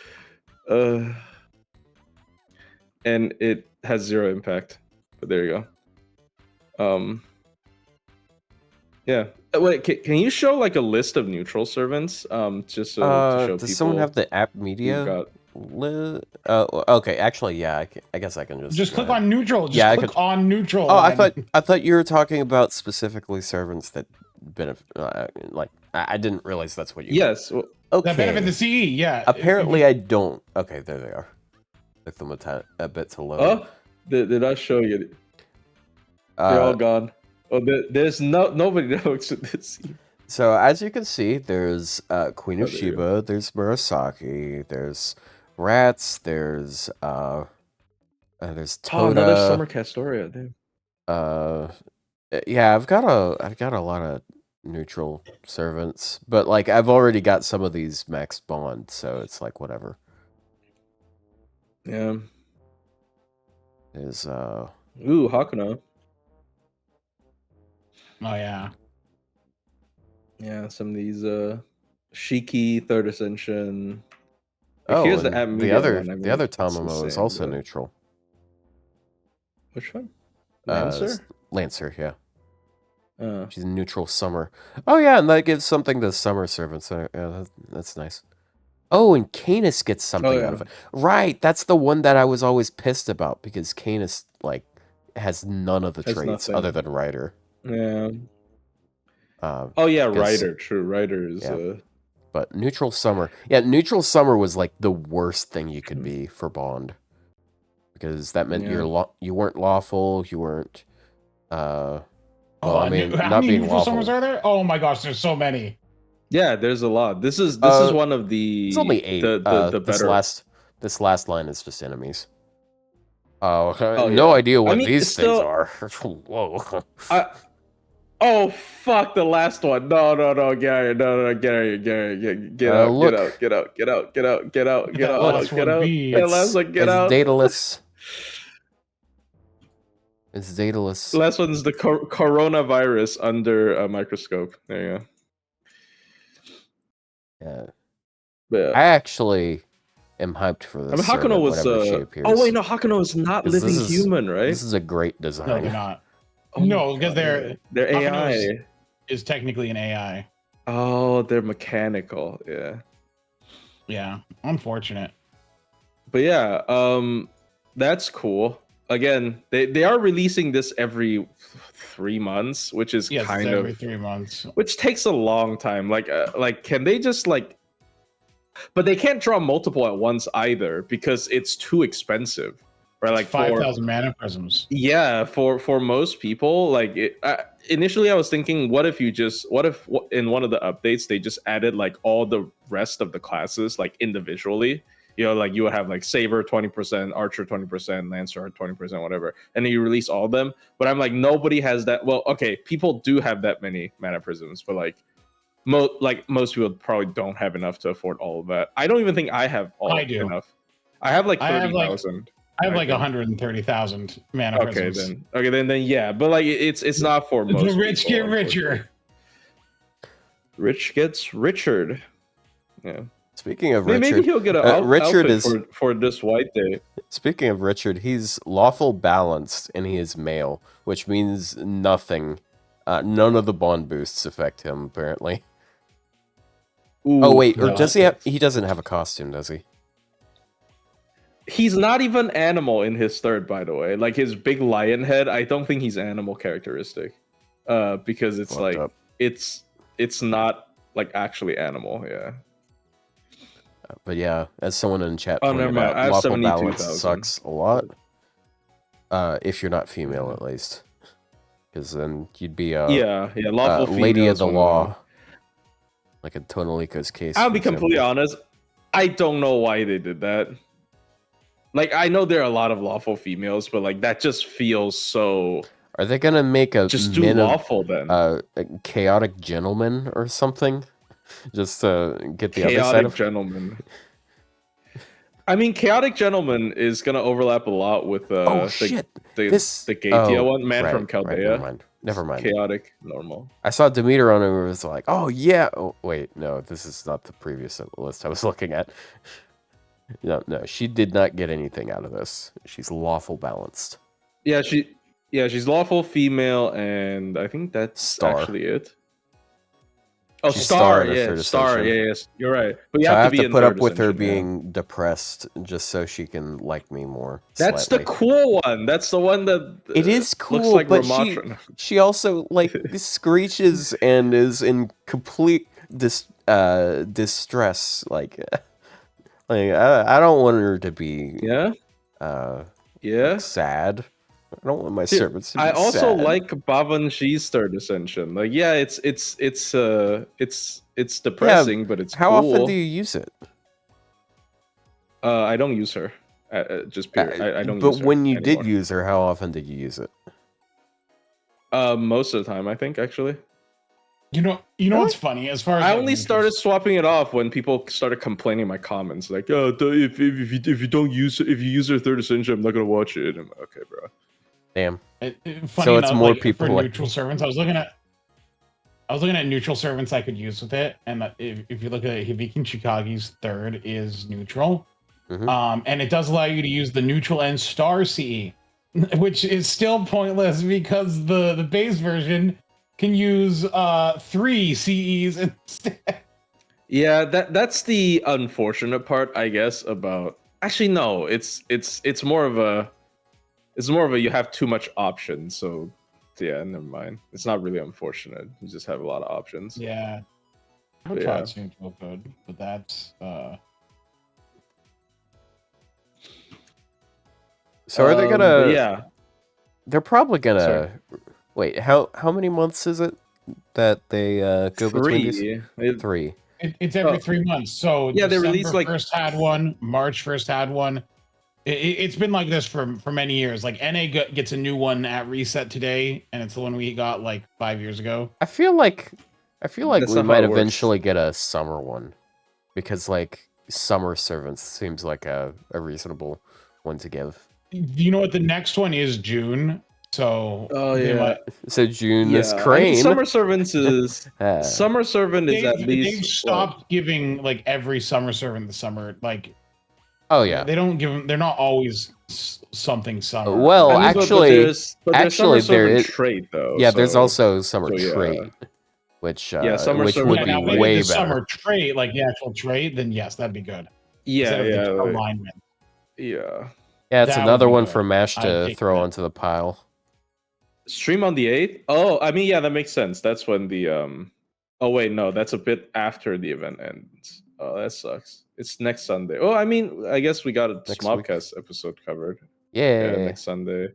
And it has 0 impact. But there you go. Yeah. Wait, can you show like a list of neutral servants? Just so to show people. Does someone have the app media? Okay. Actually, yeah. I guess I can just click on neutral. Click on neutral. Oh, I thought you were talking about specifically servants that benefit. Like I didn't realize that's what you. Yes. Well, okay. That benefit the CE. Yeah. Apparently, I don't. Okay, there they are. Took them a bit to load. Oh, did I show you? They're all gone. Oh, there's nobody that works with this. So as you can see, there's Queen of Sheba, there's Murasaki, there's Rats, there's Toda. Oh, another Summer Castoria, dude. Yeah, I've got a lot of neutral servants, but like I've already got some of these maxed bond, so it's like whatever. Yeah. There's ooh, Hakuno. Oh yeah. Yeah, some of these Shiki 3rd Ascension. Oh, here's the other Tamamo is also neutral. Which one? Lancer? Lancer, yeah. She's neutral summer. Oh yeah, and that gives something to summer servants. Yeah, that's nice. Oh, and Canis gets something out of it. Right, that's the one that I was always pissed about because Canis like has none of the traits other than Rider. Yeah. Oh yeah, Rider. True, Rider is. Yeah. But neutral summer, neutral summer was like the worst thing you could be for Bond, because that meant you weren't lawful, you weren't Well, I mean, how not many being neutral summers lawful. are there? Oh my gosh, there's so many. Yeah, there's a lot. This is one of the It's only 8. the better. This last line is just enemies. Oh, Oh no yeah. idea what I mean, these things still, are. Whoa. Oh fuck the last one! No, get out of here! No, get out of here! Get out of here! Get out! Look. Get out! Get out! Get out! Get out! Get out! Last Get one out! be. That last one, get it's out! Daedalus. It's Daedalus. Last one's the coronavirus under a microscope. There you Yeah. go. Yeah. I actually am hyped for this. I mean, Hakuno was. she appears. Oh wait, no, Hakuno is not living human, right? This is a great No, design. they're not. Oh No, because they're AI. is technically an AI. Oh, they're mechanical. Yeah. Yeah, unfortunate. But yeah, that's cool. Again, they are releasing this every 3 months, which is Yes, kind every of 3 months. which takes a long time. Like can they just like? But they can't draw multiple at once either because it's too expensive, right? Like 5,000 mana prisms. Yeah, for most people, like initially I was thinking, what if in one of the updates they just added like all the rest of the classes like individually, you know, like you would have like Saber 20%, Archer 20%, Lancer 20%, whatever, and then you release all of them. But I'm like, nobody has that. Well, okay, people do have that many mana prisms, but like most people probably don't have enough to afford all of that. I don't even think I have enough. I have like 30,000. I have like 130,000 mana prisms. Then yeah, but like it's not for most. The rich people, get richer. Rich gets Richard. Yeah. Speaking of Richard, maybe he'll get an Richard outfit is for this white day. Speaking of Richard, he's lawful balanced and he is male, which means nothing. None of the bond boosts affect him apparently. Ooh, oh wait, or no, does he have? He doesn't have a costume, does he? He's not even animal in his third, by the way. Like his big lion head, I don't think he's animal characteristic. Because it's Fucked like up. it's not like actually animal, yeah. But yeah, as someone in chat Oh, pointed never mind. out, I have lawful balance 72,000. sucks a lot. If you're not female, at least, because then you'd be lawful lady of females the when- law, like in Tonalika's case. I'll for be completely example. honest. I don't know why they did that. Like, I know there are a lot of lawful females, but like that just feels so. Are they gonna make a Just do lawful then? a chaotic gentleman or something, just to get the other side Chaotic of gentleman. I mean, chaotic gentleman is gonna overlap a lot with the Gatia one, man from Chaldea. Right, never mind. Chaotic normal. I saw Demeter on it and was like, oh yeah. Oh wait, no, this is not the previous list I was looking at. No, she did not get anything out of this. She's lawful balanced. Yeah, she's lawful female, and I think that's actually it. Oh, She's Star, in the yeah, third Star, ascension. yes, you're right. But you So I have have to in put third up with her ascension, yeah. being depressed just so she can like me more. That's slightly. the cool one. That's the one that It is cool, looks like but Ramatra. she also like screeches and is in complete distress. Like I don't want her to be sad. I don't want my servants to be I also sad. like Babanji's third ascension. Like, yeah, it's depressing, but it's how cool. often do you use it? I don't use her. Just period. I don't. But use her when you anymore. did use her, how often did you use it? Most of the time, I think actually. You know what's funny? As far as I only started swapping it off when people started complaining in my comments, like, "Oh, if you use her third ascension, I'm not gonna watch it." I'm like, okay, bro. Damn. Funny So it's enough, more like, people for like- neutral servants. I was looking at neutral servants I could use with it, and if you look at it, Hibikin Chikagi's third is neutral, and it does allow you to use the neutral and star CE, which is still pointless because the base version can use 3 CEs instead. Yeah, that's the unfortunate part, I guess. About actually, no, it's more of a you have too much options. So yeah, never mind. It's not really unfortunate. You just have a lot of options. Yeah, I would try neutral code, but that's So are they gonna? Yeah, They're probably gonna Wait, how many months is it that they go between these? 3. 3. It's Oh, every 3 months. So yeah, they December released like 1st had one, March 1st had one. It's been like this for many years. Like NA gets a new one at reset today, and it's the one we got like 5 years ago. I feel like that's we not how might it works. eventually get a summer one because like summer servants seems like a reasonable one to give. You know what? The next one is June, so Oh they yeah. might. So June is Yeah, I mean, Crane. Summer Servant is at They've least what? stopped giving like every summer servant the summer. Like Oh yeah. they don't give them. They're not always something summer. Well, I Like mean, but actually, there's Summer there Servant is. trait though, Yeah, there's so also summer yeah, trait, which Summer which would Servant yeah, be now if they did like the way better. summer trait, like the actual trait, then yes, that'd be good. yeah, Instead of the yeah, alignment, yeah. Yeah, it's that would another be one good. for Mash I'd to take throw that. onto the pile. Stream on the 8th. Oh, I mean, yeah, that makes sense. That's when the Oh wait, no, that's a bit after the event ends. Oh, that sucks. It's next Sunday. Oh, I mean, I guess we got a Next week. smobcast episode covered. Yeah, Yeah. next Sunday.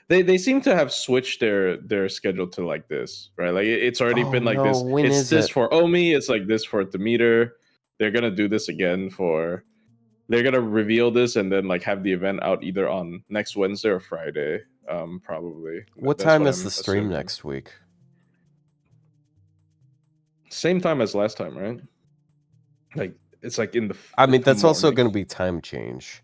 They seem to have switched their schedule to like this, right? Like it's already Oh been like no, this. when It's is this it? for Omi. It's like this for Demeter. They're gonna do this again for. They're gonna reveal this and then like have the event out either on next Wednesday or Friday. Probably. What That's time what is the I'm stream assuming. next week? Same time as last time, right? Like it's like in the I mean, that's also morning. going to be time change.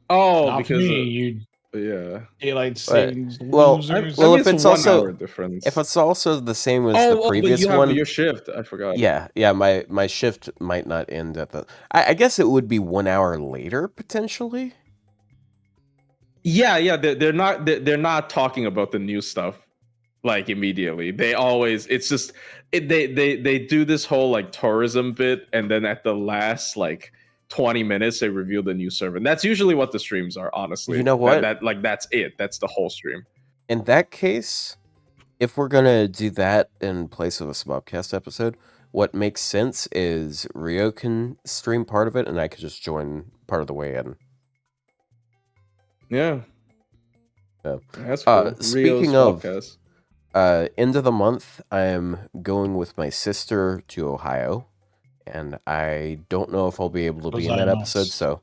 Oh, Not for because me. You yeah. daylight But, savings well, losers. I mean, if it's it's 1 hour also difference. the same as the Oh, but previous you have one, your shift. I forgot. yeah, my shift might not end at the. I guess it would be 1 hour later potentially. Yeah, they're not talking about the new stuff like immediately. They always it's just they do this whole like tourism bit and then at the last like 20 minutes they reveal the new server. And that's usually what the streams are, honestly. You know what? That's it. That's the whole stream. In that case, if we're gonna do that in place of a smobcast episode, what makes sense is Ryou can stream part of it, and I could just join part of the way in. Yeah. Yeah. That's cool. Rio's Speaking of, podcast. end of the month, I'm going with my sister to Ohio, and I don't know if I'll be able to be in that episode. So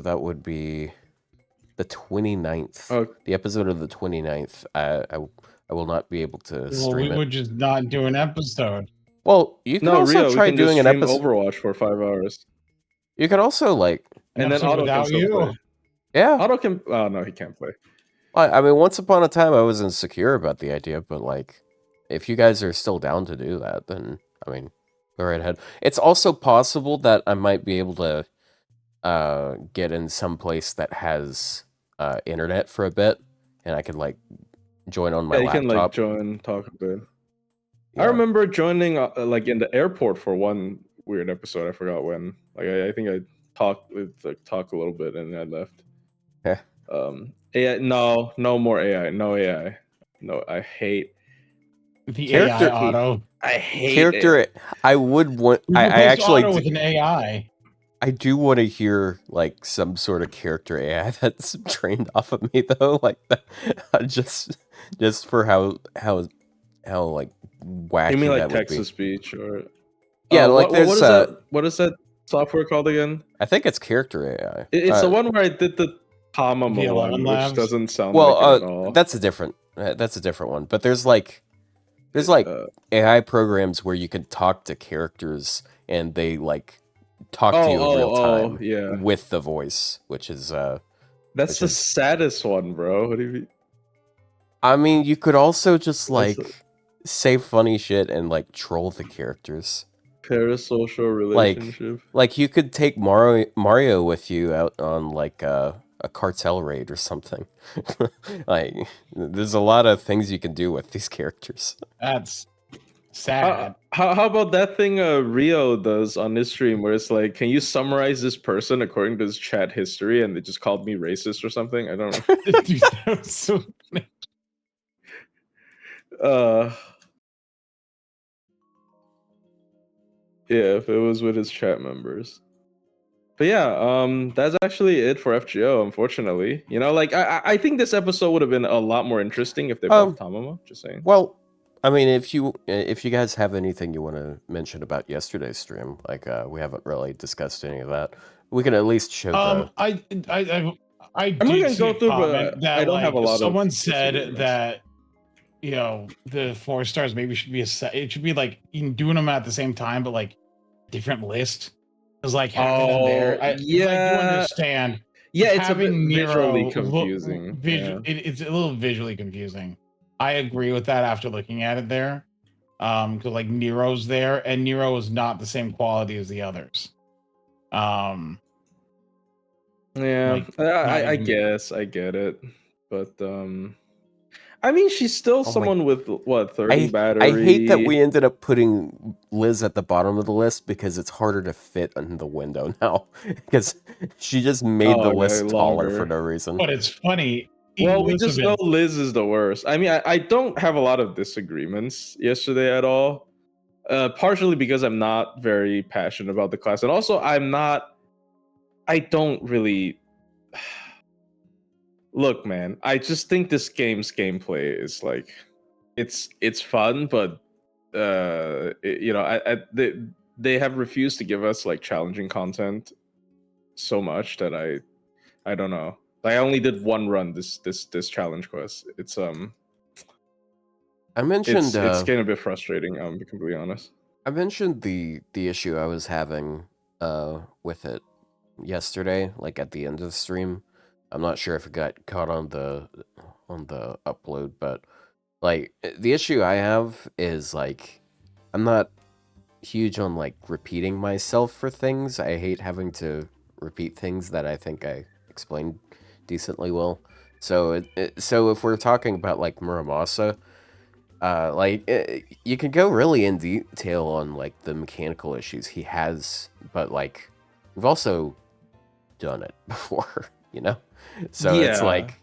that would be the 29th. Oh, The episode of the 29th. I will not be able to Well, stream we it. would just not do an episode. Well, you can no, also Rio, we try can just doing an stream episode. Overwatch for 5 hours. You can also like, An And then episode Otto can without still you. play. yeah. Otto can oh no, he can't play. I mean, once upon a time, I was insecure about the idea, but like, if you guys are still down to do that, then I mean, go right ahead. It's also possible that I might be able to get in some place that has internet for a bit, and I could like join on my Yeah, you can like laptop. join, talk a bit. Yeah. I remember joining like in the airport for one weird episode. I forgot when. Like I think I talked a little bit and I left. Yeah. AI, no more AI. No AI. No, I hate. The Character- AI auto. I hate Character, it. I would want. We I replaced actually auto with an AI. I do want to hear like some sort of character AI that's trained off of me though, like that, just for how like wacky You mean like that would text be. to speech or? Yeah, like what there's is that? What is that software called again? I think it's character AI. It's the one where I did the Tamama The 11 one, which Labs? doesn't sound Well, like it at all. that's a different one. But there's like AI programs where you can talk to characters and they like talk to you in real time yeah. with the voice, which is That's which the is- saddest one, bro. What do you mean? I mean, you could also just That's like say funny shit and like troll the characters. Parasocial relationship. Like you could take Mario with you out on like a cartel raid or something. Like there's a lot of things you can do with these characters. That's sad. How about that thing Rio does on his stream where it's like, can you summarize this person according to his chat history? And they just called me racist or something. I don't know. Dude, that was so funny. Yeah, if it was with his chat members. But yeah, that's actually it for FGO. Unfortunately, like I think this episode would have been a lot more interesting if they buffed Tamamo. Just saying. Well, I mean, if you guys have anything you want to mention about yesterday's stream, like we haven't really discussed any of that, we can at least show the. I I'm not did gonna see go a through, comment but that I don't have a lot someone of said that the 4 stars maybe should be it should be like doing them at the same time, but like different list. Because like having them there, I do understand. Yeah, it's having a bit visually Nero confusing. it's a little visually confusing. I agree with that after looking at it there. Because like Nero's there, and Nero is not the same quality as the others. Yeah, I guess I get it, but I mean, she's still someone with what 30 battery. I hate that we ended up putting Liz at the bottom of the list because it's harder to fit in the window now because she just made the list taller for no reason. But it's funny. Well, we just know Liz is the worst. I mean, I don't have a lot of disagreements yesterday at all. Partially because I'm not very passionate about the class, and also I don't really look, man. I just think this game's gameplay is like, it's fun, but they have refused to give us like challenging content so much that I don't know. Like, I only did one run this challenge quest. It's I mentioned it's getting a bit frustrating. To be completely honest. I mentioned the issue I was having with it yesterday, like at the end of the stream. I'm not sure if it got caught on the upload, but like the issue I have is like I'm not huge on like repeating myself for things. I hate having to repeat things that I think I explained decently well. So so if we're talking about like Muramasa, you can go really in detail on like the mechanical issues he has, but like we've also done it before, So it's like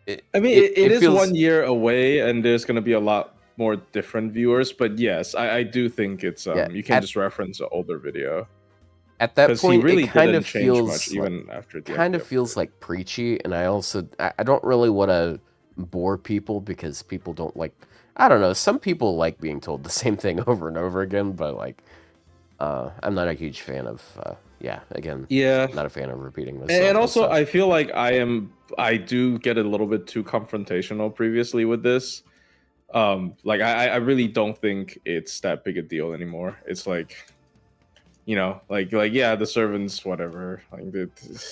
it is feels... 1 year away, and there's going to be a lot more different viewers. But yes, I do think it's you can just reference an older video. At that point, really it kind of change feels much, even after the kind of feels like preachy, and I don't really want to bore people because people don't like. I don't know. Some people like being told the same thing over and over again, but like, I'm not a huge fan of. Not a fan of repeating myself. And also, I feel like I do get a little bit too confrontational previously with this. Like I really don't think it's that big a deal anymore. It's like, like yeah, the servants, whatever. Like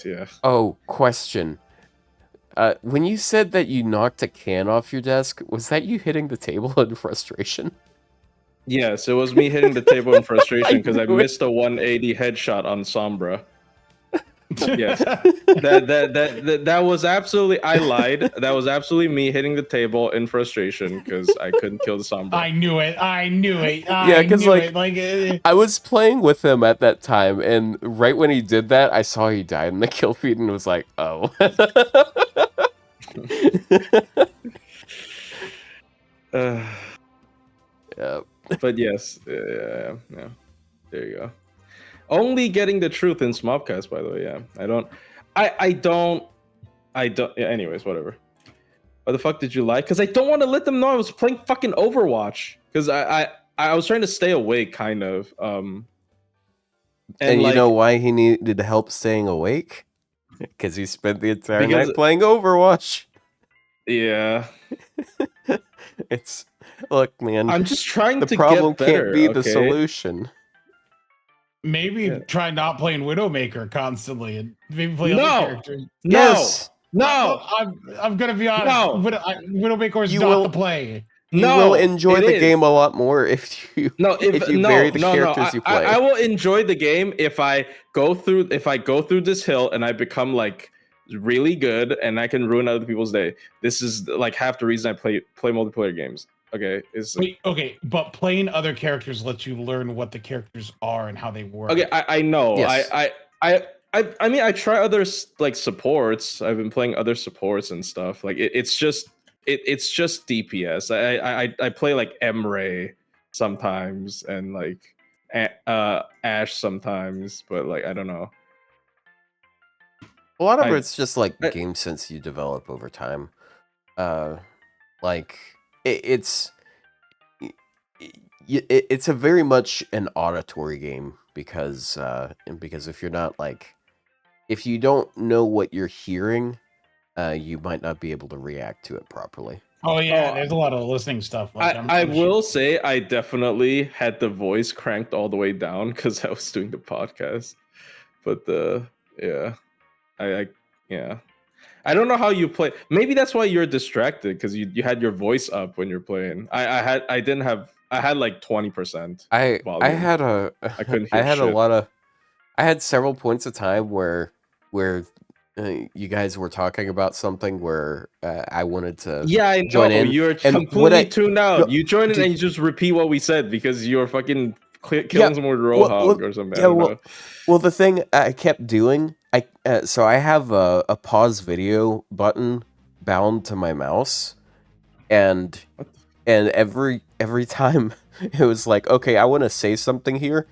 yeah. Oh, question. When you said that you knocked a can off your desk, was that you hitting the table in frustration? Yes, it was me hitting the table in frustration because I missed a 180 headshot on Sombra. Yes, that was absolutely. I lied. That was absolutely me hitting the table in frustration because I couldn't kill the Sombra. I knew it. Yeah, because I was playing with him at that time, and right when he did that, I saw he died in the kill feed, and was like, oh. Yeah. But yes, yeah. There you go. Only getting the truth in smobcast, by the way. Yeah, I don't. Yeah. Anyways, whatever. Why the fuck did you lie? Because I don't want to let them know I was playing fucking Overwatch. Because I was trying to stay awake, kind of. And you know why he needed help staying awake? Because he spent the entire night playing Overwatch. Yeah. Look, man. I'm just trying to get better. The problem can't be the solution. Maybe try not playing Widowmaker constantly and maybe play other characters. No. I'm gonna be honest. Widowmaker is not the play. You will enjoy the game a lot more if you vary the characters you play. I will enjoy the game if I go through this hill and I become like really good and I can ruin other people's day. This is like half the reason I play multiplayer games. Okay, but playing other characters lets you learn what the characters are and how they work. Okay, I know. Yes. I mean, I try other like supports. I've been playing other supports and stuff. Like it's just DPS. I play like Emray sometimes and like Ash sometimes, but like I don't know. A lot of it's just like game sense you develop over time. Like it's it's a very much an auditory game because if you're not like if you don't know what you're hearing, you might not be able to react to it properly. Oh yeah, there's a lot of listening stuff. Like, I will say I definitely had the voice cranked all the way down because I was doing the podcast. But yeah, yeah. I don't know how you play. Maybe that's why you're distracted because you had your voice up when you're playing. I didn't have. I had like 20%. I had I couldn't hear I had shit. a lot of I had several points of time where you guys were talking about something where I wanted to I know. join in. You're completely tuned out. You join in and you just repeat what we said because you're fucking killing some more Roadhog or something. Well, the thing I kept doing, so I have a pause video button bound to my mouse, and every time it was like, okay, I want to say something here,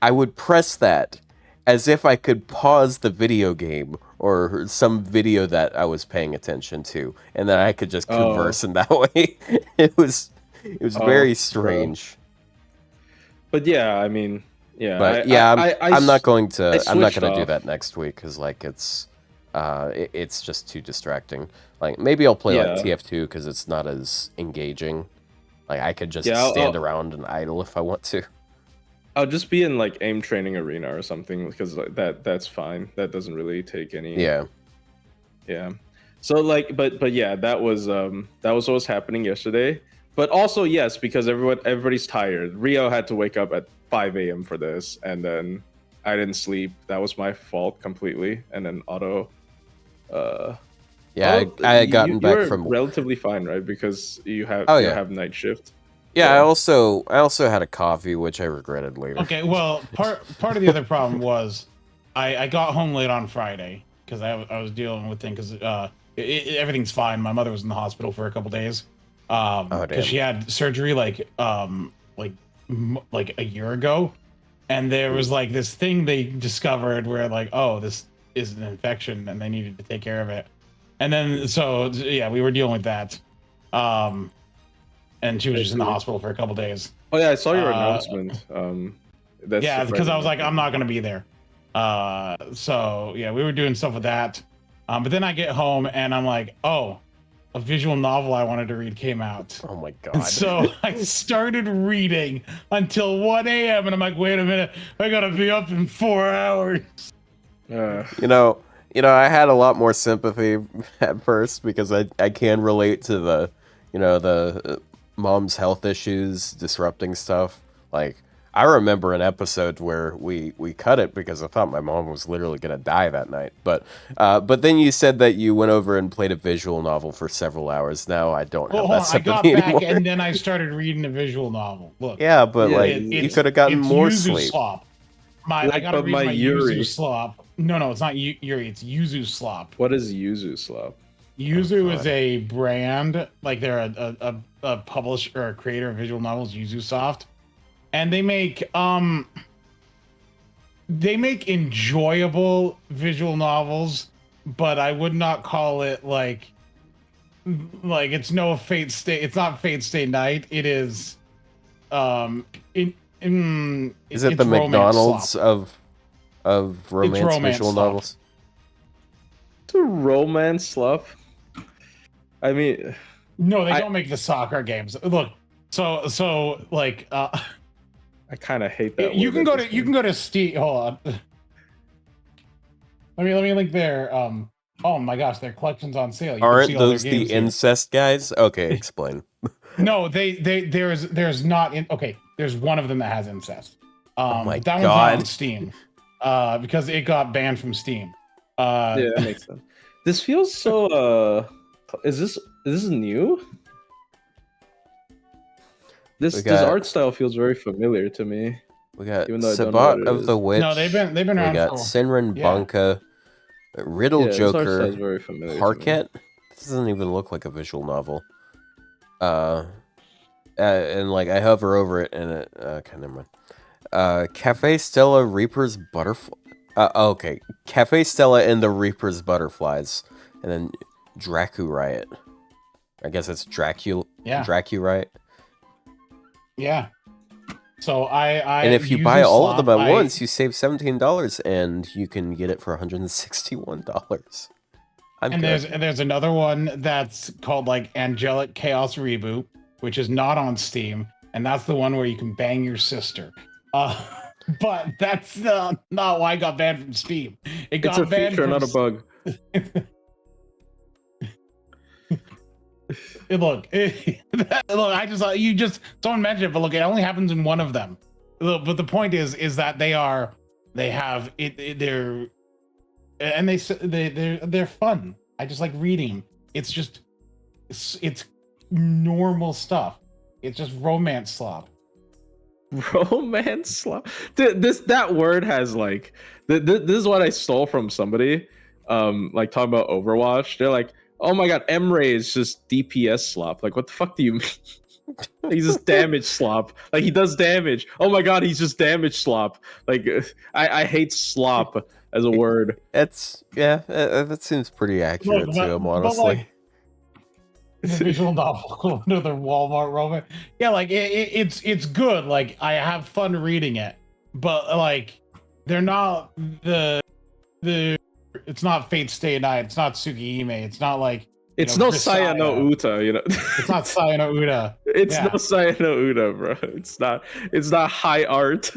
I would press that as if I could pause the video game or some video that I was paying attention to, and then I could just converse in that way. It was very strange. Bro. But yeah, I mean, yeah. But I'm not going to do that next week because like it's just too distracting. Like maybe I'll play like TF2 because it's not as engaging. Like I could just stand around and idle if I want to. I'll just be in like aim training arena or something because like, that's fine. That doesn't really take any. Yeah. So like, but yeah, that was what was happening yesterday. But also yes, because everybody's tired. Ryou had to wake up at 5 a.m. for this, and then I didn't sleep. That was my fault completely. And then Otto. Yeah, I had gotten back from relatively fine, right? Because you have night shift. Yeah, I also had a coffee, which I regretted later. Okay, well, part of the other problem was I got home late on Friday because I was dealing with things because everything's fine. My mother was in the hospital for a couple days because she had surgery like a year ago, and there was like this thing they discovered where like, oh, this is an infection and they needed to take care of it, and then so yeah, we were dealing with that. And she was just in the hospital for a couple days. Oh yeah, I saw your announcement. Because I was like, I'm not gonna be there. So yeah, we were doing stuff with that. But then I get home and I'm like, oh, a visual novel I wanted to read came out. Oh my god! And so I started reading until 1 a.m. and I'm like, wait a minute, I gotta be up in 4 hours. You know, I had a lot more sympathy at first because I can relate to the, the mom's health issues disrupting stuff. Like I remember an episode where we cut it because I thought my mom was literally gonna die that night. But then you said that you went over and played a visual novel for several hours. Now I don't have that sympathy anymore. I got back and then I started reading a visual novel. Look. Yeah, but you could have gotten more sleep. Slop. I gotta read my Yuzu slop. No, it's not Yuri. It's Yuzu slop. What is Yuzu slop? Yuzu is a brand, like they're a publisher or a creator of visual novels, Yuzu Soft, and they make enjoyable visual novels, but I would not call it like it's no Fate Stay. It's not Fate Stay Night. It is is it the McDonald's slop. of romance visual slop. novels? It's a romance slop. I mean, no, they don't make the soccer games. Look, so like I kind of hate that. You can go to Steam. Hold on. Let me link their oh my gosh, their collection's on sale. Aren't those the incest guys? Okay, explain. No, there's not in. Okay, there's one of them that has incest. Oh my that god. one's not on Steam. Because it got banned from Steam. Yeah, that makes sense. This feels so is this new? This art style feels very familiar to me. We got Sabat of the Witch. No, they've been around. We got Senran Banka, Riddle Joker, very familiar Parquet. This doesn't even look like a visual novel. And like I hover over it and it never mind. Cafe Stella Reaper's Butterfly. Okay. Cafe Stella and the Reaper's Butterflies. And then Dracu Riot. I guess it's Dracu Riot. Yeah. So I and if you use buy a all of them slop, at once, you save $17 and you can get it for $161. There's another one that's called like Angelic Chaos Reboot, which is not on Steam, and that's the one where you can bang your sister. But that's not why I got banned from Steam. It's a feature, not a bug. Look, I just you just someone mentioned it, but look, it only happens in one of them. But the point is that they're fun. I just like reading. It's normal stuff. It's just romance slop. Romance slop. That word has like this is what I stole from somebody. Like talking about Overwatch. They're like, oh my god, Emre is just DPS slop. Like, what the fuck do you mean? He's just damage slop. Like, he does damage. Oh my god, he's just damage slop. Like, I hate slop as a word. That seems pretty accurate to him, honestly. Like, the visual novel under the Walmart romance. Yeah, like it's good. Like, I have fun reading it, but like they're not it's not Fate Stay Night. It's not Tsukihime. It's not like it's no Saya no Uta, you know. It's not Saya no Uta. It's no Saya no Uta, bro. It's not high art.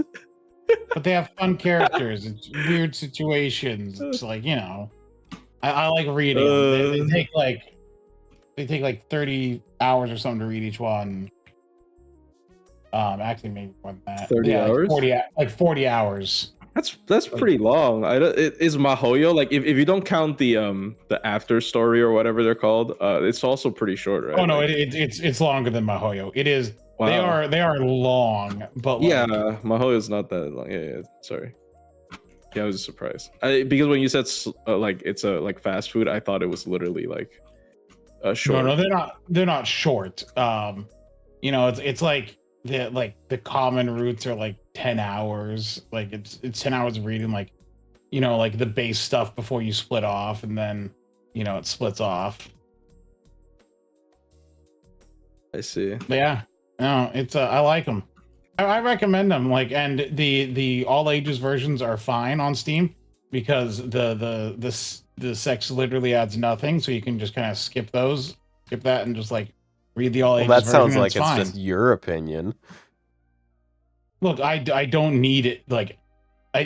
But they have fun characters. It's weird situations. It's like, you know, I like reading. They take like 30 hours or something to read each one. Actually, maybe more than that. 30 hours? Like 40 hours. That's pretty long. Is Mahoyo, like, if you don't count the after story or whatever they're called, it's also pretty short, right? Oh no, it's longer than Mahoyo. It is. Wow. They are long, but yeah, Mahoyo's not that long. Yeah, sorry. Yeah, I was surprised. Because when you said like it's a like fast food, I thought it was literally like short. No, they're not short. You know, it's like the common routes are like 10 hours. Like it's 10 hours of reading, like, you know, like the base stuff before you split off, and then, you know, it splits off. I see. But yeah, no, it's I like them. I recommend them. Like, and the all ages versions are fine on Steam because the sex literally adds nothing, so you can just kind of skip that, and just like read the all ages version. That sounds like it's just your opinion. Look, I don't need it. Like,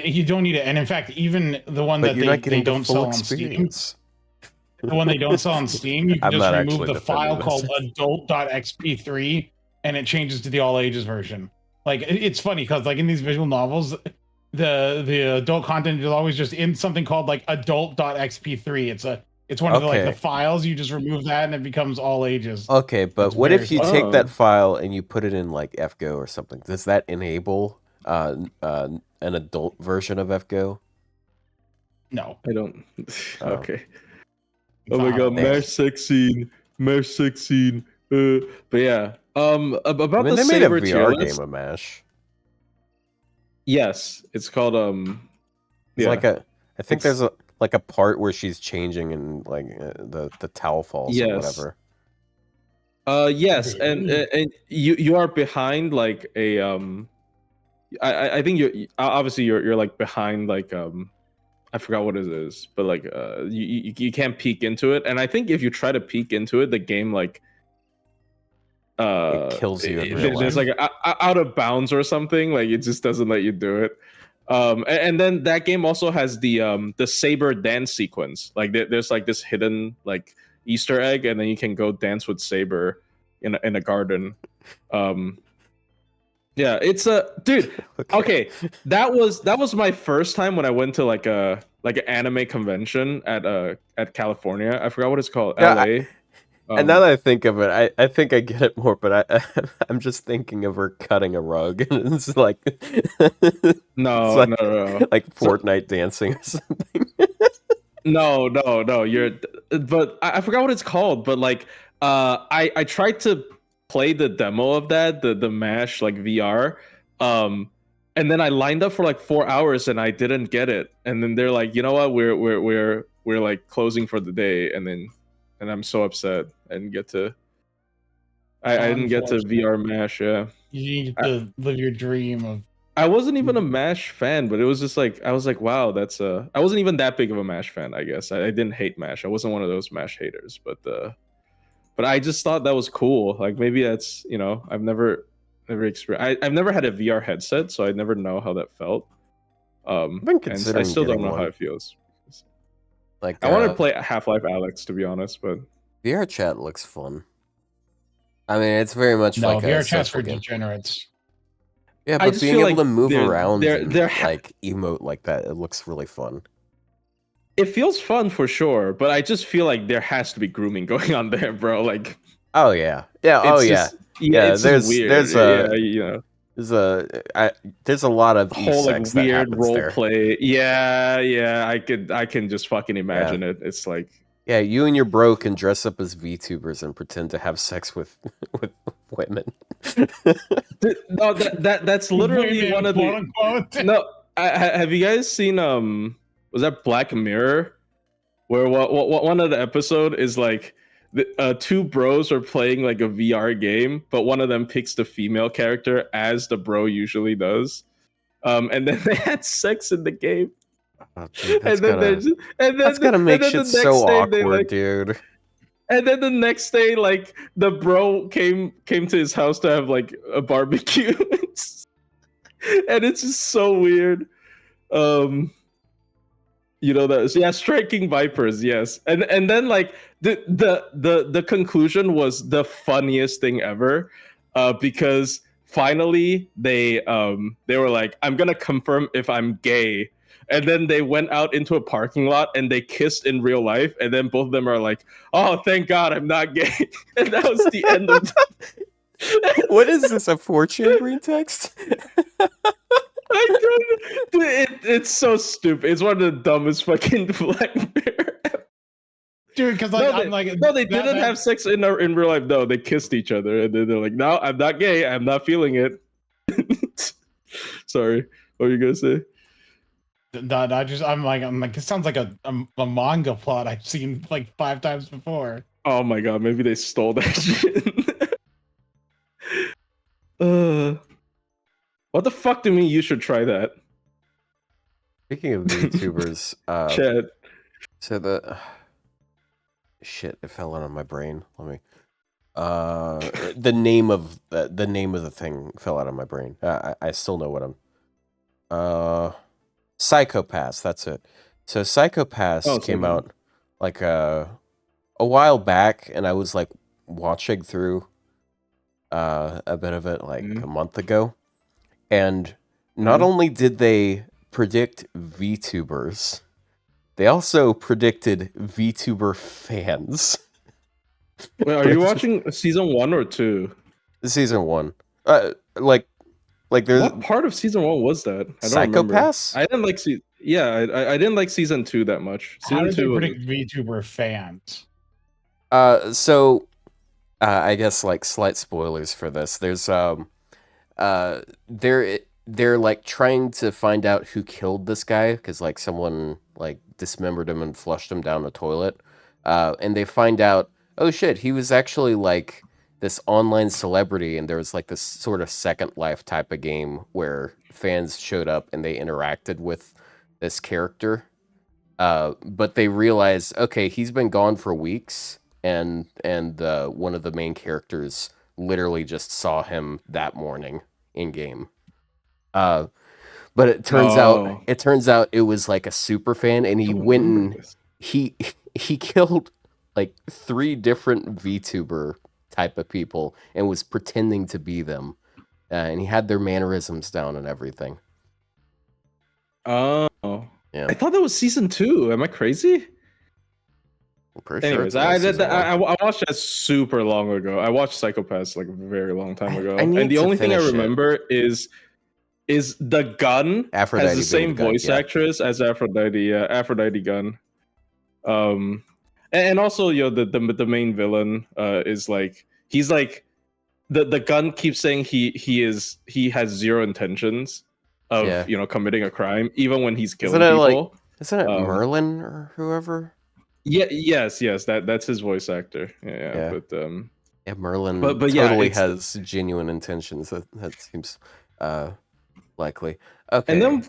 you don't need it. And in fact, even the one that they don't sell on Steam, the one they don't sell on Steam, you can just remove the file called adult.xp3 and it changes to the all ages version. Like, it's funny because like in these visual novels, the adult content is always just in something called like adult.xp3. It's one of the like the files. You just remove that and it becomes all ages. Okay, but what if you take that file and you put it in like FGO or something? Does that enable an adult version of FGO? No, I don't. Okay. Oh my god, Mesh 16. But yeah. About they the made a Saber VR game of Mesh. Yes, it's called It's like I think there's a part where she's changing and like the towel falls or whatever. Yes, and you are behind like a I think you're like behind like I forgot what it is, but like you can't peek into it, and I think if you try to peek into it, the game like it kills you. There's like out of bounds or something. Like it just doesn't let you do it. And then that game also has the Saber dance sequence. Like there's like this hidden like Easter egg, and then you can go dance with Saber in a garden. Yeah, it's a dude. Okay, that was my first time when I went to like an anime convention at California. I forgot what it's called. LA. And now that I think of it, I think I get it more, but I'm just thinking of her cutting a rug, and it's like no, like Fortnite dancing or something. No, but I forgot what it's called. But like, I tried to play the demo of that, the Mash like VR, and then I lined up for like 4 hours and I didn't get it. And then they're like, you know what, we're like closing for the day, and I'm so upset. I didn't get to. I didn't get to VR Mash. Yeah, you need to live your dream of. I wasn't even a Mash fan, but it was just like I was like, wow, that's I wasn't even that big of a Mash fan, I guess. I didn't hate Mash. I wasn't one of those Mash haters, but I just thought that was cool. Like maybe that's I've never experienced. I've never had a VR headset, so I never know how that felt. I've been And considering I still don't getting know how one. it feels. Like I want to play Half-Life Alyx, to be honest, but VR chat looks fun. I mean, it's very much No, like VR a chat's social for game. degenerates. Yeah, I but just being feel able to like move around and they're like emote like that, it looks really fun. it feels fun for sure, but I just feel like there has to be grooming going on there, bro. Like, Oh yeah, yeah, oh it's yeah, just yeah, it's just weird. there's Yeah, there's a lot of whole like e-sex that weird happens role there. play. Yeah, I can just fucking imagine Yeah. it. It's like Yeah, you and your bro can dress up as VTubers and pretend to have sex with with women. no, that's literally one of the no. Have you guys seen was that Black Mirror, where what one of the episode is like two bros are playing like a VR game, but one of them picks the female character as the bro usually does, and then they had sex in the game. Oh, dude, And then that's gotta make shit the so next day they awkward, like, dude. and then the next day like the bro came to his house to have like a barbecue, and it's just so weird. That striking vipers, yes, and then like the conclusion was the funniest thing ever, because finally they were like, I'm gonna confirm if I'm gay, and then they went out into a parking lot and they kissed in real life, and then both of them are like, oh thank god I'm not gay. And that was the end of What is this, a 4chan green text? It's so stupid. It's one of the dumbest fucking Black Mirror. Dude, because they didn't have sex in real life. No, they kissed each other, and then they're like, "No, I'm not gay. I'm not feeling it." Sorry, what were you gonna say? No, I'm like, it sounds like a manga plot I've seen like 5 times before. Oh my god, maybe they stole that shit. What the fuck do you mean you should try that? Speaking of VTubers, Chad. so shit, it fell out of my brain. Let me. The name of the thing fell out of my brain. I still know what I'm. Psychopaths. That's it. So Psychopaths came out like a while back, and I was like watching through a bit of it like a month ago, and not only did they predict VTubers, they also predicted VTuber fans. Wait, are you watching season 1 or 2? Season 1. Like there's what part of season 1 was that? I don't Psychopaths? remember. I didn't like I didn't like season 2 that much. How did they predict VTuber fans? So I guess like slight spoilers for this. There's they're like trying to find out who killed this guy, because like someone like dismembered him and flushed him down the toilet, and they find out, oh shit, he was actually like this online celebrity, and there was like this sort of Second Life type of game where fans showed up and they interacted with this character, but they realized, okay, he's been gone for weeks, and one of the main characters literally just saw him that morning in game. But it turns out it was like a super fan, and he went and he killed like 3 different VTuber type of people and was pretending to be them, and he had their mannerisms down and everything. Oh, yeah. I thought that was season 2. Am I crazy? I'm pretty Anyways, sure I watched that super long ago. I watched Psychopaths like a very long time ago, and the only thing I remember is the gun Aphrodite has the same gun, voice actress as Aphrodite. Aphrodite gun. And also the main villain is like, he's like, the gun keeps saying he has zero intentions, of committing a crime, even when he's killing Isn't it people. Isn't it Merlin or whoever? Yes. That's his voice actor. Yeah. But Merlin but totally has genuine intentions. That seems likely. Okay. And then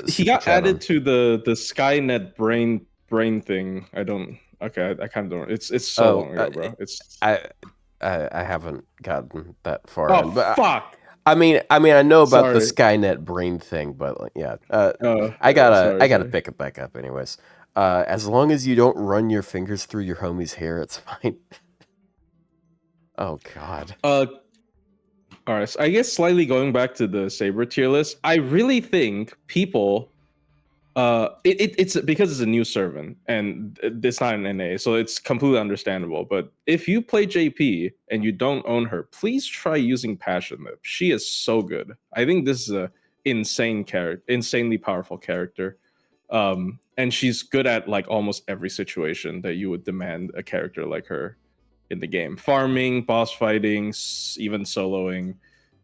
he got added to the Skynet brain thing. I kind of don't. It's so long ago, bro. I haven't gotten that far. Oh, but fuck. I know about the Skynet brain thing, but I gotta pick it back up anyways. As long as you don't run your fingers through your homie's hair, it's fine. Oh God. All right. So I guess slightly going back to the Saber tier list, I really think people. It's because it's a new servant and it's not an NA, so it's completely understandable. But if you play JP and you don't own her, please try using Passion Lip. She is so good. I think this is a insanely powerful character, and she's good at like almost every situation that you would demand a character like her in the game: farming, boss fighting, even soloing,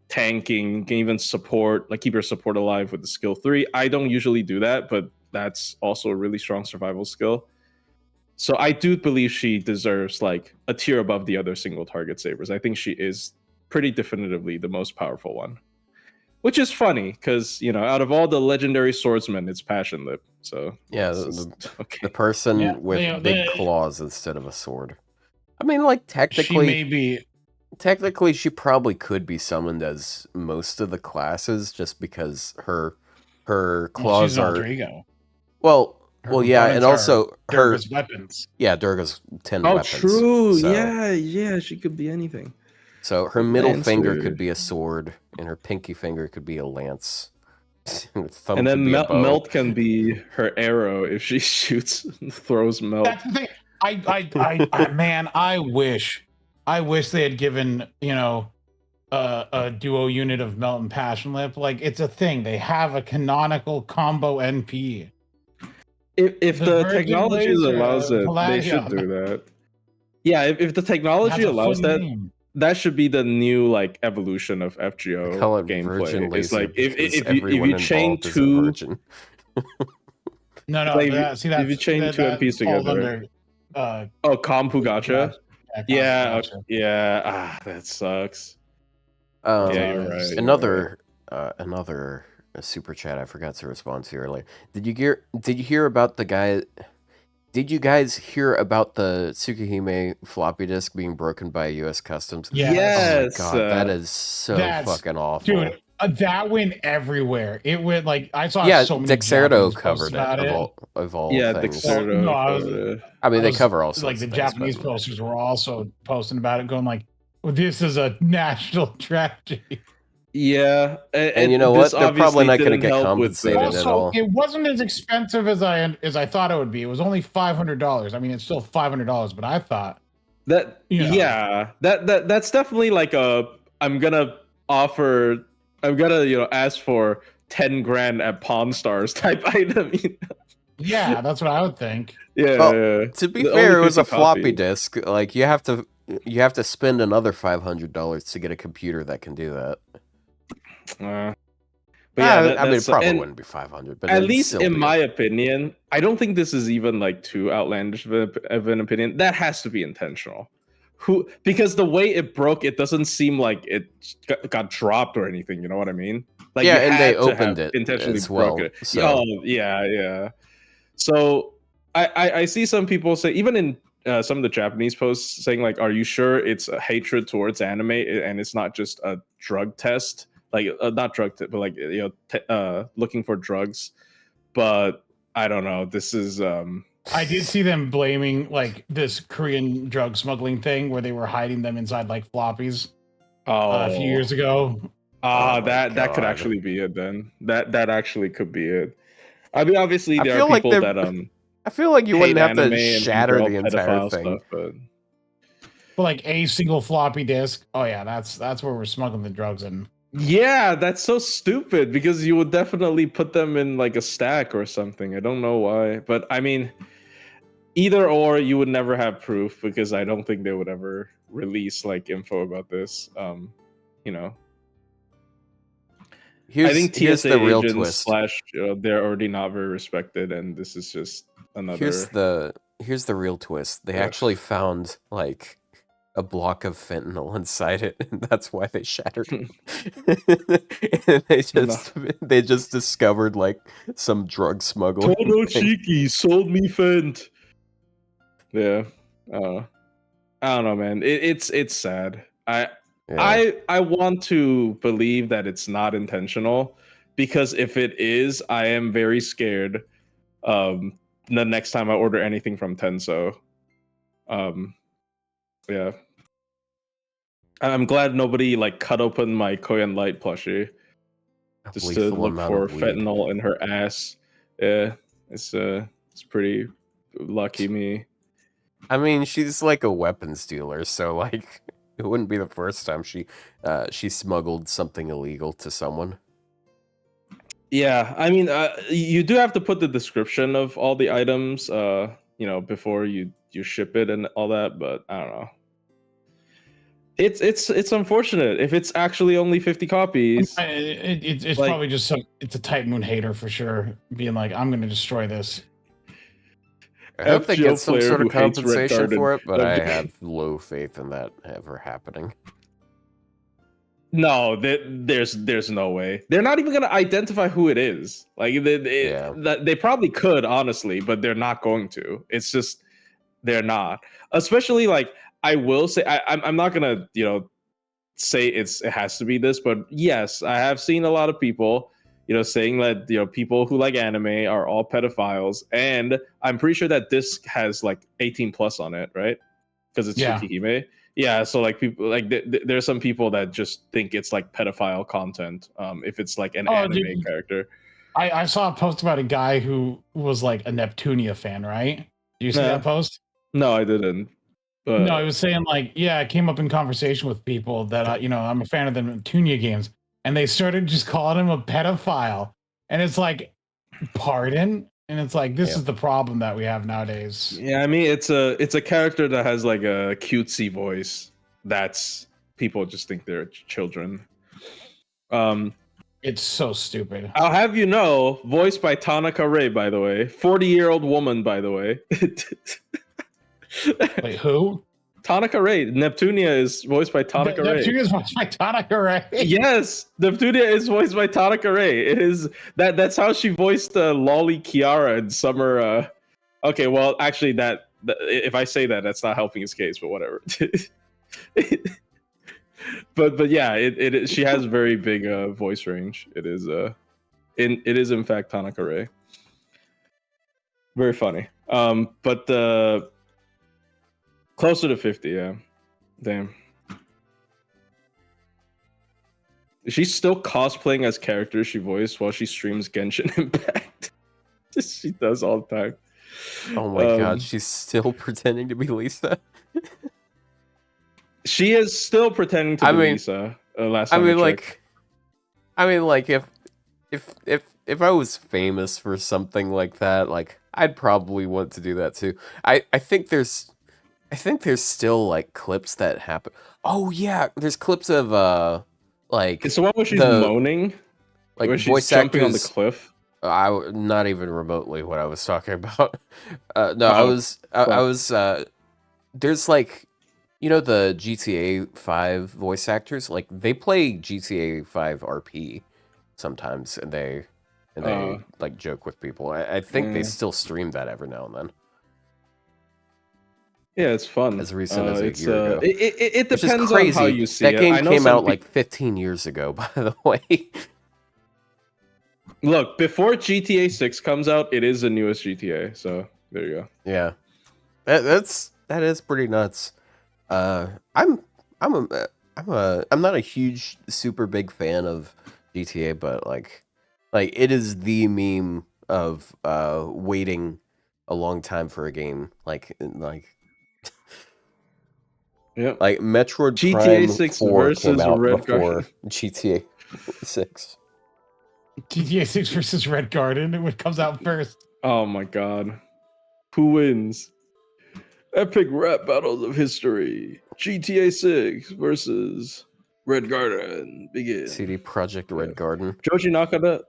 tanking, can even support, like keep your support alive with the skill 3. I don't usually do that, but that's also a really strong survival skill. So I do believe she deserves like a tier above the other single target sabers. I think she is pretty definitively the most powerful one, which is funny because out of all the legendary swordsmen, it's Passion Lip. So yeah, the person with big claws instead of a sword. I mean, like technically, she probably could be summoned as most of the classes, just because her claws are. Alter ego. Well, yeah, and also Durga's weapons. Yeah, Durga's 10 weapons. Oh, true. So, yeah, she could be anything. So her middle finger could be a sword, and her pinky finger could be a lance. And then melt can be her arrow if she throws melt. That's the thing. I wish they had given a duo unit of Melt and Passion Lip. Like, it's a thing. They have a canonical combo NP. If the technology allows it, they should do that. Yeah, if the technology allows that, that should be the new like evolution of FGO gameplay. It's like if you chain two. No, like, if you chain two MPs together. Kompu Gacha. Yeah. That sucks. Yeah, you're right. Another super chat I forgot to respond to earlier. Did you hear about the guy? Did you guys hear about the Tsukihime floppy disk being broken by U.S. Customs? Yes. Oh my God, that is so fucking awful. Dude, that went everywhere. It went like I saw so many Dexerto covered it. Of all things. Dexerto. I mean, they cover all sorts like the of Japanese posters were also posting about it, going like, well, "This is a national tragedy." Yeah, and you know what? They're probably not going to get compensated at all. It wasn't as expensive as I thought it would be. It was only $500. I mean, it's still $500, but I thought that that's definitely like I'm gonna ask for 10 grand at Pawn Stars type item. Yeah, that's what I would think. Yeah. To be fair, it was a floppy disk. Like you have to spend another $500 to get a computer that can do that. But yeah, I mean, it probably wouldn't be 500, but at least in my opinion, I don't think this is even like too outlandish of an opinion. That has to be intentional. Because the way it broke, it doesn't seem like it got dropped or anything. You know what I mean? Like, yeah, and they opened it intentionally as well. Broke it. So. Oh, yeah. So I see some people say, even in some of the Japanese posts, saying like, "Are you sure it's a hatred towards anime and it's not just a drug test?" Like not drug test, but like looking for drugs. But I don't know. This is. I did see them blaming like this Korean drug smuggling thing where they were hiding them inside like floppies. A few years ago. That could actually be it. Then that actually could be it. I mean, obviously there are people that I feel like you wouldn't have to shatter the entire thing. Stuff, but like a single floppy disk. Oh yeah, that's where we're smuggling the drugs in. Yeah, that's so stupid because you would definitely put them in like a stack or something. I don't know why, but I mean, either or, you would never have proof because I don't think they would ever release like info about this. TSA the real agents twist. they're already not very respected, and this is just another. Here's the real twist. They actually found like a block of fentanyl inside it, and that's why they shattered. And they just discovered like some drug smuggling Todo thing. Shiki sold me fent. Yeah. I don't know, man. It's sad. I want to believe that it's not intentional, because if it is, I am very scared. The next time I order anything from Tenso. Yeah. I'm glad nobody like cut open my Koyan Light plushie just to look for fentanyl in her ass. Yeah, it's pretty lucky me. I mean, she's like a weapons dealer, so like it wouldn't be the first time she smuggled something illegal to someone. Yeah, I mean, you do have to put the description of all the items, before you ship it and all that. But I don't know. It's unfortunate if it's actually only 50 copies. It's like, probably just it's a Type Moon hater for sure, being like, I'm going to destroy this. I hope they get some sort of compensation for it, but I have low faith in that ever happening. No, there's no way. They're not even gonna identify who it is. Like they probably could, honestly, but they're not going to. It's just they're not. Especially like I will say, I'm not gonna say it has to be this, but yes, I have seen a lot of people saying that people who like anime are all pedophiles, and I'm pretty sure that this has like 18 plus on it, right? Because it's Shikihime. Yeah, so like people like there's some people that just think it's like pedophile content if it's like an anime character. I saw a post about a guy who was like a Neptunia fan, right? Do you see that post? No, I didn't. But... No, I was saying like, yeah, I came up in conversation with people that I'm a fan of the Neptunia games, and they started just calling him a pedophile, and it's like, pardon? And it's like, this is the problem that we have nowadays. Yeah, I mean, it's a character that has like a cutesy voice. That's people just think they're children. It's so stupid. I'll have you know, voiced by Tanaka Rei, by the way, 40-year-old woman, by the way. Wait, who? Tanaka Rei. Neptunia is voiced by Tanaka Rei. Neptunia is voiced by Tanaka Rei. Yes, Neptunia is voiced by Tanaka Rei. It is that's how she voiced Lolly Kiara in Summer. Okay, well, actually, that if I say that, that's not helping his case, but whatever. but yeah, it she has very big voice range. It is it is in fact Tanaka Rei. Very funny. But closer to 50, yeah. Damn. She's still cosplaying as characters she voiced while she streams Genshin Impact. She does all the time. Oh my god, she's still pretending to be Lisa. She is still pretending to be Lisa. Last time I mean, like if I was famous for something like that, like I'd probably want to do that too. I think there's still like clips that happen. Oh yeah, there's clips of like it's the one where she's moaning, like where she's jumping on the cliff. Not even remotely what I was talking about. No, I was there's like the GTA 5 voice actors, like they play GTA 5 RP sometimes, and they like joke with people. I think they still stream that every now and then. Yeah, it's fun. As recent as a year ago. It depends on how you see it. That game came out like 15 years ago, by the way. Look, before GTA 6 comes out, it is the newest GTA. So there you go. Yeah, that is pretty nuts. I'm not a huge, super big fan of GTA, but like it is the meme of waiting a long time for a game, like. Yeah, like Metroid GTA Prime 6 4 versus came out Red before Garden. GTA 6. GTA 6 versus Red Garden. It comes out first. Oh my god, who wins? Epic rap battles of history. GTA 6 versus Red Garden, begin. CD Project Red Garden. Joji Nakata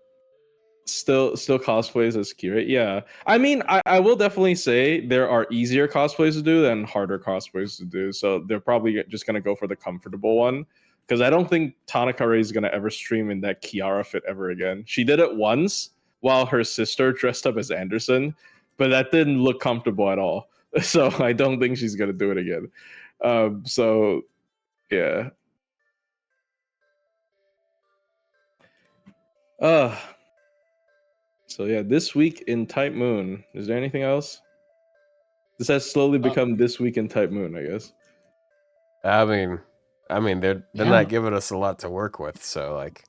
still cosplays as Kira. Yeah, I mean, I will definitely say there are easier cosplays to do than harder cosplays to do. So they're probably just gonna go for the comfortable one, because I don't think Tanaka Rei is gonna ever stream in that Kiara fit ever again. She did it once while her sister dressed up as Anderson, but that didn't look comfortable at all. So I don't think she's gonna do it again. So yeah. So yeah, this week in Type Moon. Is there anything else? This has slowly become this week in Type Moon, I guess. I mean, they're not giving us a lot to work with, so like,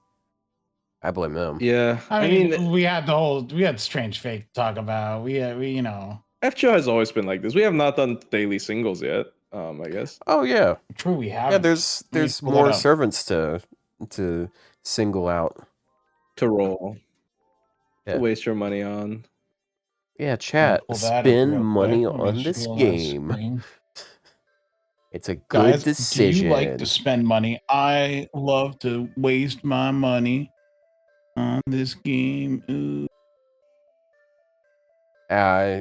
I blame them. Yeah, I mean, we had Strange Fate to talk about. We you know. FGO has always been like this. We have not done daily singles yet. I guess. Oh yeah. True, we have. Yeah, there's more servants to single out. To roll. Yeah. To waste your money on. Yeah, chat. Spend money on this game. It's a good decision. Do you like to spend money? I love to waste my money on this game. Ooh. I'm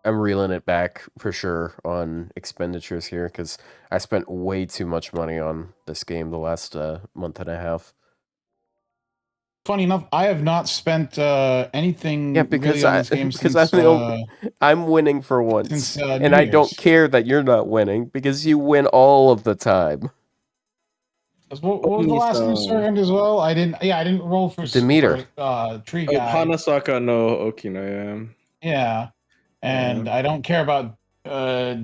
reeling it back for sure on expenditures here, because I spent way too much money on this game the last month and a half. Funny enough, I have not spent anything. Yeah, because really on this game since, I'm winning for once, since, and I don't care that you're not winning because you win all of the time. What was the last servant as well? I didn't roll for Demeter. Tree guy. Hanasaka no Okina. Yeah, and I don't care about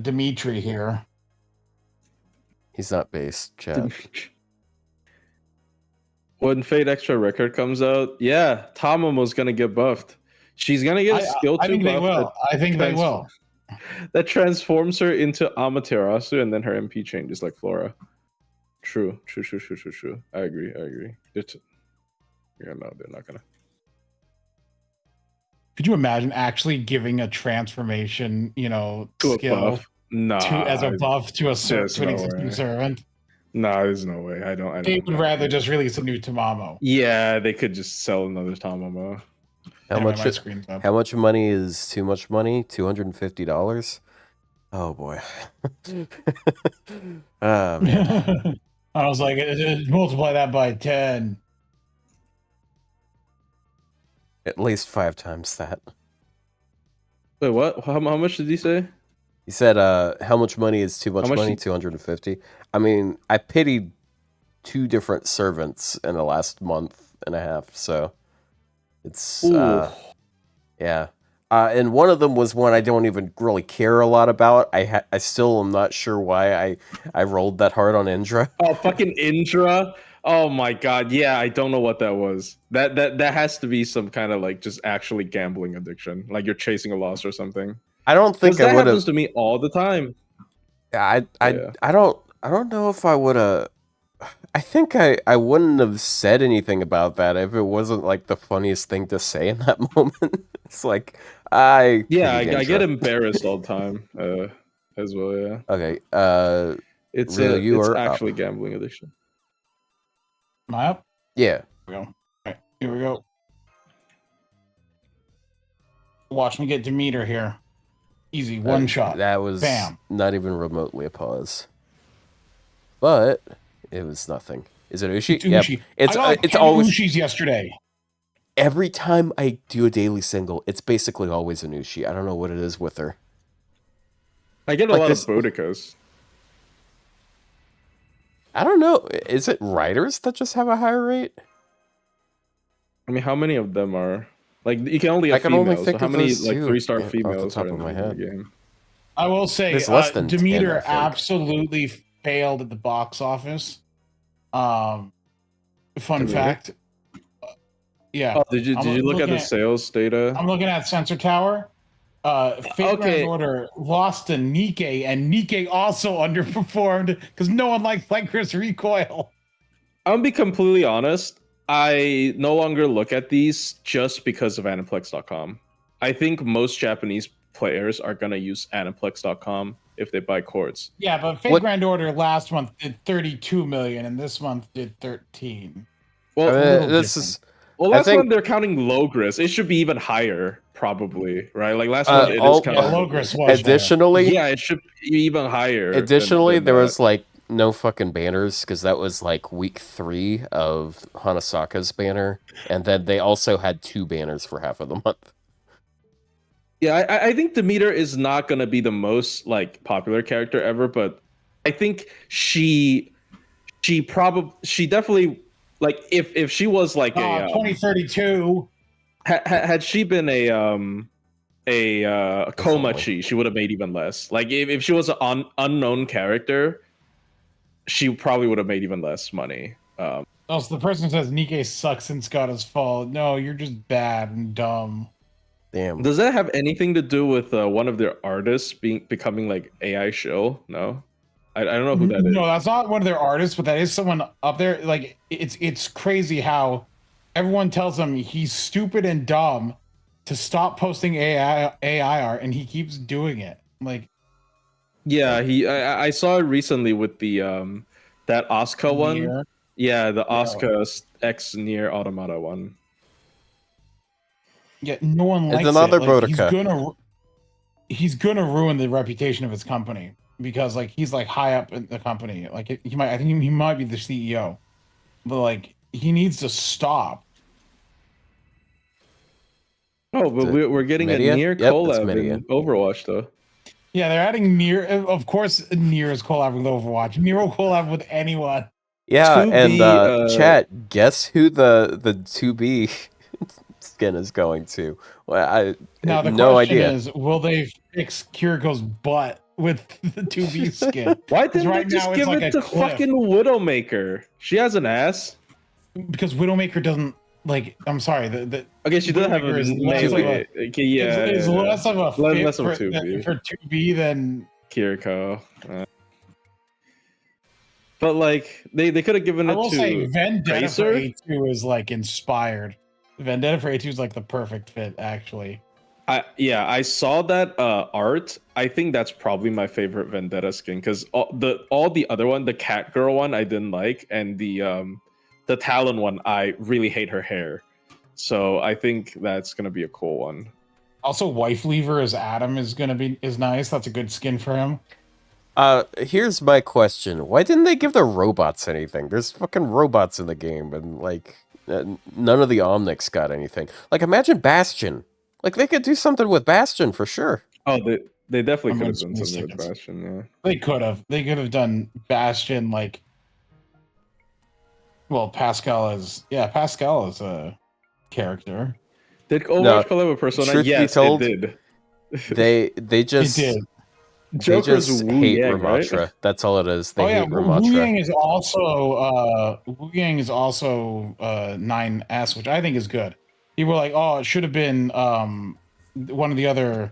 Dimitri here. He's not based, chat. When Fate Extra Record comes out, yeah, Tamamo's gonna get buffed. She's gonna get a skill 2 I think buff. they will. I think they will. That transforms her into Amaterasu, and then her MP changes like Flora. True. I agree. Yeah, no, they're not gonna. Could you imagine actually giving a transformation, to skill as a buff to an existing servant? Nah, there's no way. I don't. They would rather just release a new Tamamo. Yeah, they could just sell another Tamamo. How much money is too much money? $250? Oh boy. Man. I was like, multiply that by 10. At least 5 times that. Wait, what? How much did he say? He said, how much money is too much money? 250. I mean, I pitied 2 different servants in the last month and a half, so it's yeah. And one of them was one I don't even really care a lot about. I still am not sure why I rolled that hard on Indra. Oh, fucking Indra! Oh my god, yeah, I don't know what that was. That has to be some kind of like just actually gambling addiction, like you're chasing a loss or something. I don't think I would have. That happens to me all the time. I don't know if I would have. I think I wouldn't have said anything about that if it wasn't like the funniest thing to say in that moment. It's like I get embarrassed all the time as well. Yeah. Okay. It's Ryou, actually gambling addiction. Am I up? Yeah. Here we go. All right, here we go. Watch me get Demeter here. Easy, one shot. That was not even remotely a pause. But it was nothing. Is it Ushi? It's Ushi. Yep. It's always Ushi's yesterday. Every time I do a daily single, it's basically always an Ushi. I don't know what it is with her. I get a lot of Boudikas. I don't know. Is it writers that just have a higher rate? I mean, how many of them are? Like, you can only have females. So how many like 3-star females are in the game? I will say, Demeter absolutely failed at the box office. Fun fact. Yeah. Oh, did you look at the sales data? I'm looking at Sensor Tower. Fate Grand Order lost to Nikkei, and Nikkei also underperformed because no one likes Lycra's Recoil. I'll be completely honest. I no longer look at these just because of Aniplex.com. I think most Japanese players are going to use Aniplex.com if they buy quartz. Yeah, but Fate Grand Order last month did 32 million, and this month did 13. Well, this is. Well, last month they're counting Logris. It should be even higher, probably, right? Like last month, it is counting Logris was additionally. There. Yeah, it should be even higher. Additionally, there was like no fucking banners because that was like week 3 of Hanasaka's banner, and then they also had 2 banners for half of the month. Yeah, I think Demeter is not gonna be the most like popular character ever, but I think she definitely like if she was like a 2032 had she been a Komachi, she would have made even less. Like if she was an unknown character, she probably would have made even less money. So the person says Nikkei sucks since God has fallen. No, you're just bad and dumb. Damn. Does that have anything to do with one of their artists becoming like AI shill? No, I don't know who that is. No, that's not one of their artists, but that is someone up there. Like it's crazy how everyone tells him he's stupid and dumb to stop posting AI art, and he keeps doing it. Like, yeah, I saw it recently with the that Asuka one. Yeah, the Asuka X Nier Automata one. Yeah, no one likes another it. Like, he's gonna ruin the reputation of his company because like he's like high up in the company. Like I think he might be the CEO, but like he needs to stop. Oh, but we're getting a Nier collab in Overwatch though. Yeah, they're adding Nier. Of course, Nier is collabing with Overwatch. Nier will collab with anyone. Yeah, and chat, guess who the 2B skin is going to? Well, now the question is, will they fix Kiriko's butt with the 2B skin? Why didn't they just give it to fucking Widowmaker? She has an ass. Because Widowmaker doesn't like. I'm sorry. Okay, she doesn't have a melee. Is less of a fit for 2B than Kiriko. But like they could have given it to. I will say Vendetta for A2 is like inspired. Vendetta for A2 is like the perfect fit, actually. I saw that art. I think that's probably my favorite Vendetta skin because all the other one, the cat girl one, I didn't like, and the Talon one, I really hate her hair. So I think that's gonna be a cool one. Also, Wife Lever as Adam is nice. That's a good skin for him. Here's my question: why didn't they give the robots anything? There's fucking robots in the game, and like none of the Omnics got anything. Like, imagine Bastion. Like, they could do something with Bastion for sure. Oh, they definitely could have done something with Bastion. Yeah, they could have. They could have done Bastion like. Well, Pascal is a character. Did Overwatch collab with Persona? Yes, it did. They just. It did. They just hate Ramatra. Right? That's all it is. They hate Ramatra. Wu Yang is also 9S, which I think is good. People were like, oh, it should have been one of the other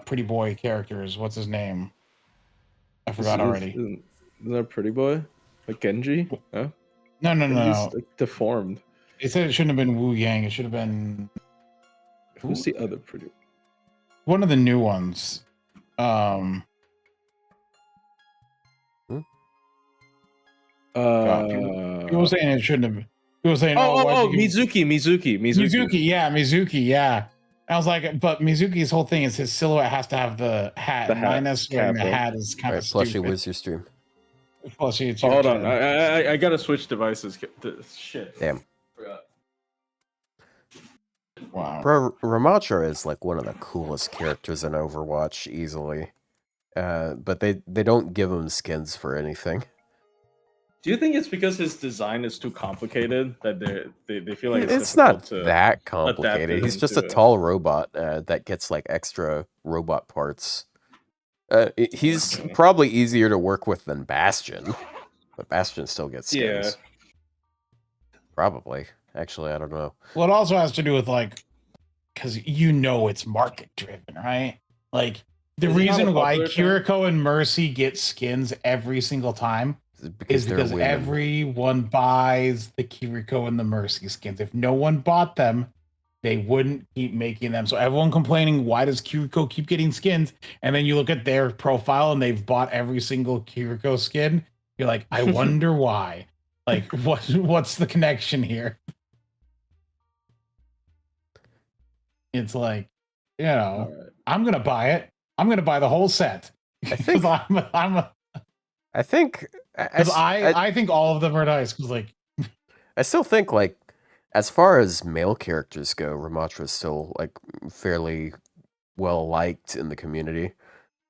pretty boy characters. What's his name? I forgot already. Isn't that Pretty Boy? Like Genji? No. No. He's like deformed. They said it shouldn't have been Wu Yang. It should have been. Who's the other pretty? One of the new ones. People saying it shouldn't have. People saying, Mizuki. Yeah, Mizuki. Yeah. I was like, but Mizuki's whole thing is his silhouette has to have the hat. Minus wearing the hat is kind of stupid. Plushie, where's your stream? Plushie, hold on, I gotta switch devices. Shit. Damn. Forgot. Wow. Bro, Ramatra is like one of the coolest characters in Overwatch, easily. But they don't give him skins for anything. Do you think it's because his design is too complicated that they feel like it's not that complicated? He's just a tall robot that gets like extra robot parts. He's probably easier to work with than Bastion, but Bastion still gets skins. Yeah. Probably. Actually, I don't know. Well, it also has to do with like, because it's market driven, right? Like the reason why Kiriko and Mercy get skins every single time is because everyone buys the Kiriko and the Mercy skins. If no one bought them, they wouldn't keep making them. So everyone complaining, why does Kiriko keep getting skins? And then you look at their profile and they've bought every single Kiriko skin. You're like, I wonder why. Like, what's the connection here? It's like, right. I'm gonna buy it. I'm gonna buy the whole set. I think I think I think all of them are nice. Because like, I still think like as far as male characters go, Ramatra is still like fairly well liked in the community.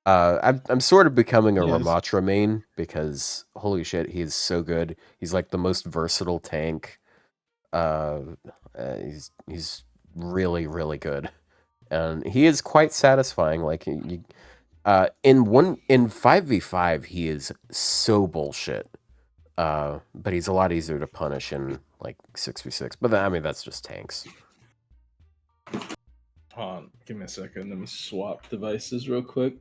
I'm sort of becoming a Ramatra main because holy shit, he's so good. He's like the most versatile tank. He's really really good, and he is quite satisfying. Like in 5v5, he is so bullshit. But he's a lot easier to punish in like 6v6. But I mean, that's just tanks. Hold on, give me a second. Let me swap devices real quick.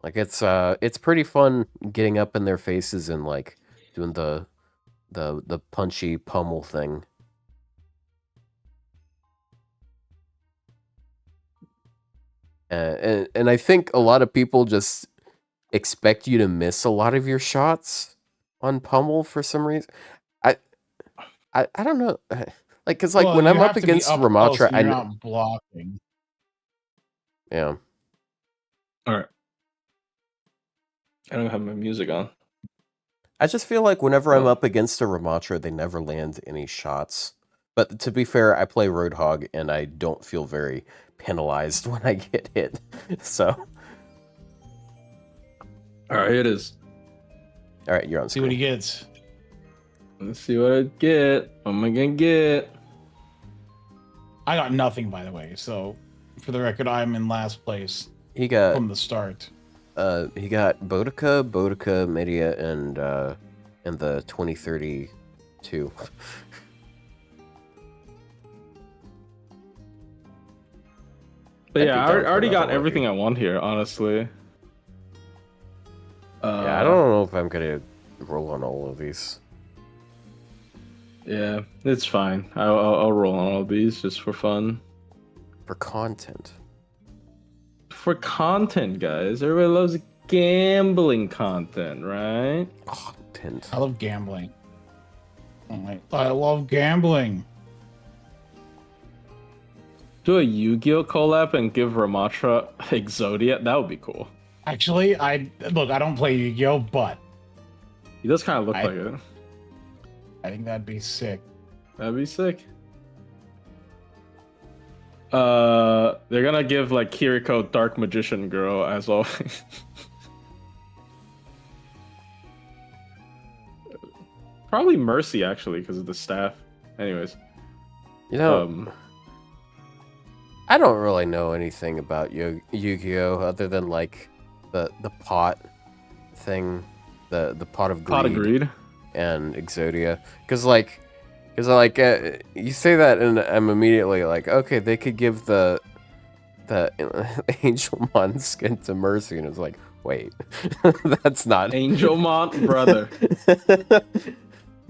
Like it's pretty fun getting up in their faces and like doing the punchy pummel thing. And I think a lot of people just expect you to miss a lot of your shots on pummel for some reason. I don't know. Like, cause like when I'm up against Ramatra, I'm not blocking. Yeah. All right. I don't have my music on. I just feel like whenever I'm up against a Ramatra, they never land any shots. But to be fair, I play Roadhog, and I don't feel very penalized when I get hit. So. All right, it is. All right, you're on screen. See what he gets. Let's see what I get. What am I gonna get? I got nothing, by the way. So, for the record, I'm in last place. He got from the start. He got Boudica, Media, and the 2032. But yeah, I already got everything I want here, honestly. Yeah, I don't know if I'm gonna roll on all of these. Yeah, it's fine. I'll roll on all of these just for fun. For content. For content, guys. Everybody loves gambling content, right? Content. I love gambling. I love gambling. Do a Yu-Gi-Oh collab and give Ramatra Exodia. That would be cool. Actually, I don't play Yu-Gi-Oh, but he does kind of look like it. I think that'd be sick. That'd be sick. They're gonna give like Kiriko Dark Magician Girl as always. Probably Mercy actually because of the staff. Anyways, you know, I don't really know anything about Yu-Gi-Oh other than like the pot thing, the pot of greed, and Exodia. Because you say that and I'm immediately like, okay, they could give the Angelmon skin to Mercy, and it's like, wait, that's not Angelmon, brother.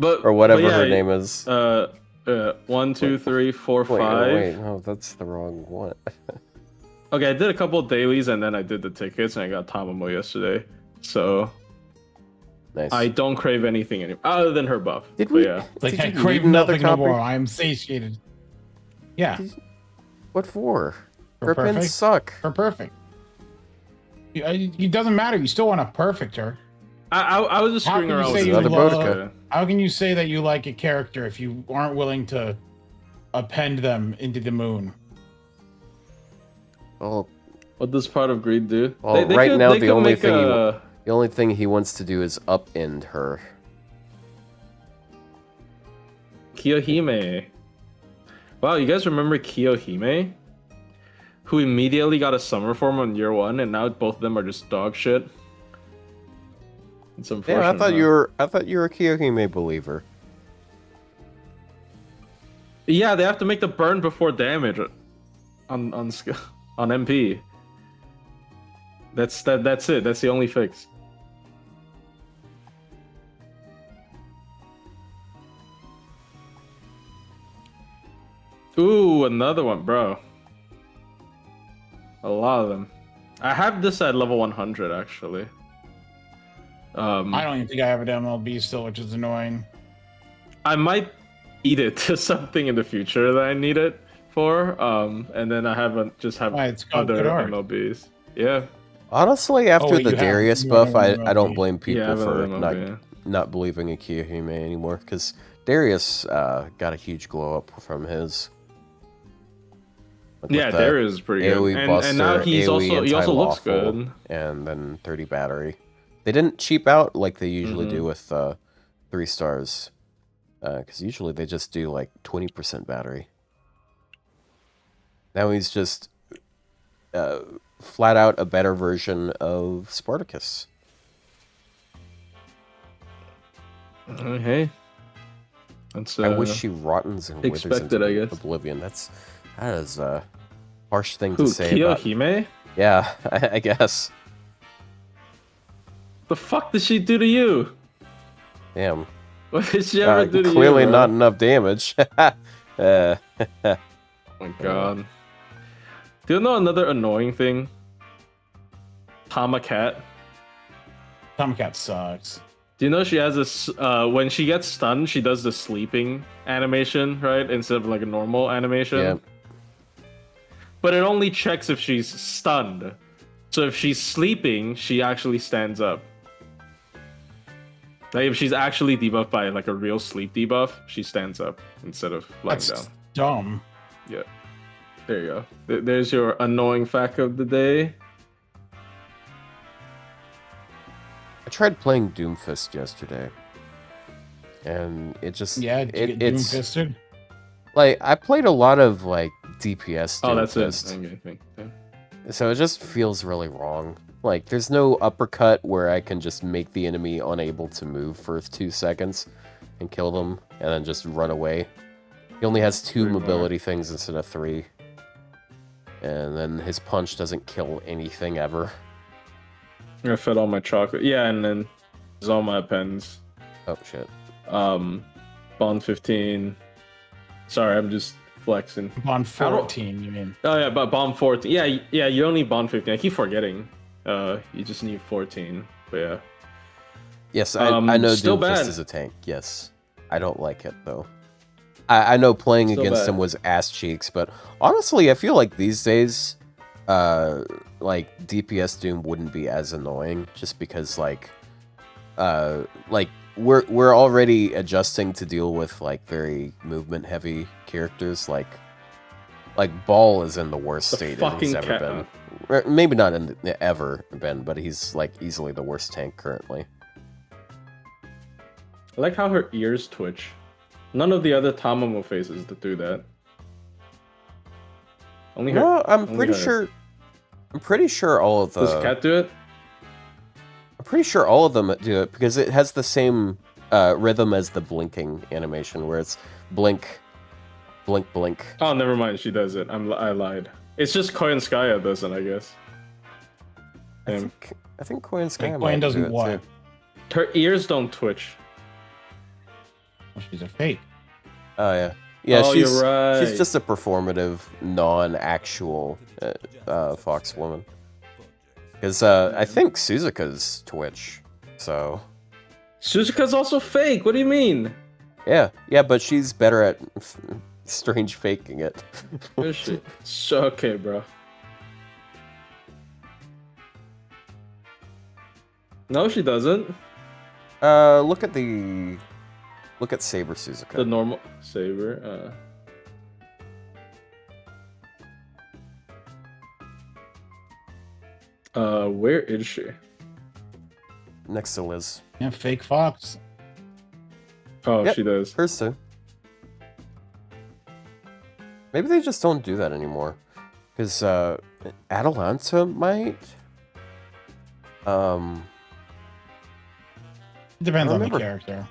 Or whatever her name is. 1, 2, 3, 4, 5. Wait, no, that's the wrong one. Okay, I did a couple of dailies and then I did the tickets and I got Tamamo yesterday. So nice. I don't crave anything anymore other than her buff. Did we? Yeah. Like I crave nothing no more. I'm satiated. Yeah. What for? Her pins suck. Her perfect. It doesn't matter. You still want to perfect her. I was just screwing around with another Boudica. How can you say that you like a character if you aren't willing to append them into the moon? Oh, what does Pot of Greed do? Well, the only thing he wants to do is upend her. Kiyohime. Wow, you guys remember Kiyohime? Who immediately got a summer form on year 1, and now both of them are just dog shit. It's unfortunate. Yeah, I thought you were a Kiyohime believer. Yeah, they have to make the burn before damage on MP. That's it. That's the only fix. Ooh, another one, bro. A lot of them. I have this at level 100 actually. I don't even think I have an MLB still, which is annoying. I might eat it to something in the future that I need it for. And then I haven't just have other MLBs. Yeah. Honestly, after the you Darius you buff, have I don't blame Yeah, I people have for another MLB. not believing in Kiyohime anymore, because Darius got a huge glow up from his. Like Yeah, Darius is pretty AoE good. Buster, And now he also looks good. And then 30 battery. They didn't cheap out like they usually do with 3 stars. Because usually they just do like 20% battery. Now he's just flat out a better version of Spartacus. Hey. That's, I wish she rottens and withers expected, into I guess. oblivion. That is a harsh thing to Who, say about... Kiyohime? Yeah, I guess. The fuck did she do to you? Damn. What did she ever do to you, clearly bro? not enough damage. Oh my god. Do you know another annoying thing? Tamacat. Tamacat sucks. Do you know she has this, when she gets stunned, she does the sleeping animation, right? Instead of like a normal animation. Yeah. But it only checks if she's stunned. So if she's sleeping, she actually stands up. Like if she's actually debuffed by like a real sleep debuff, she stands up instead of lying down. That's dumb. Yeah. There you go. There's your annoying fact of the day. I tried playing Doomfist yesterday. And it just... Yeah, did you get Doomfisted? Like, I played a lot of, like, DPS Doomfist. Oh, that's it. Okay, yeah. So it just feels really wrong. Like, there's no uppercut where I can just make the enemy unable to move for 2 seconds and kill them, and then just run away. He only has 2 mobility things instead of 3. And then his punch doesn't kill anything ever. I fed all my chocolate. Yeah, and then there's all my pens. Oh, shit. Bond 15. Sorry, I'm just flexing. Bond 14, you mean? Oh yeah, but Bomb 14. Yeah, you don't need Bond 15. I keep forgetting. You just need 14. But yeah. Yes, I know Doomfist is a tank. Yes. I don't like it, though. I know playing against him was ass cheeks, but honestly, I feel like these days, like, DPS Doom wouldn't be as annoying, just because, like, we're already adjusting to deal with, like, very movement-heavy characters, like Ball is in the worst state he's ever been. Or maybe not ever been, but he's, like, easily the worst tank currently. I like how her ears twitch. None of the other Tamamo faces do that. Only her. No, I'm pretty sure all of the... Does Cat do it? I'm pretty sure all of them do it, because it has the same rhythm as the blinking animation, where it's blink, blink, blink. Oh, never mind. She does it. I lied. It's just Koyanskaya doesn't, I guess. I think Koyanskaya Koyan doesn't what? Her ears don't twitch. Well, she's a fake. Oh, yeah. Yeah, you're right. She's just a performative, non-actual Fox woman. Because I think Suzuka's Twitch, so... Suzuka's also fake, what do you mean? Yeah, but she's better at strange faking it. Is she? So, okay, bro. No, she doesn't. Look at Saber Suzuka. The normal Saber. Where is she? Next to Liz. Yeah, fake Fox. Oh, yep, she does. Hers too. Maybe they just don't do that anymore. Because Atalanta might. Depends on the character.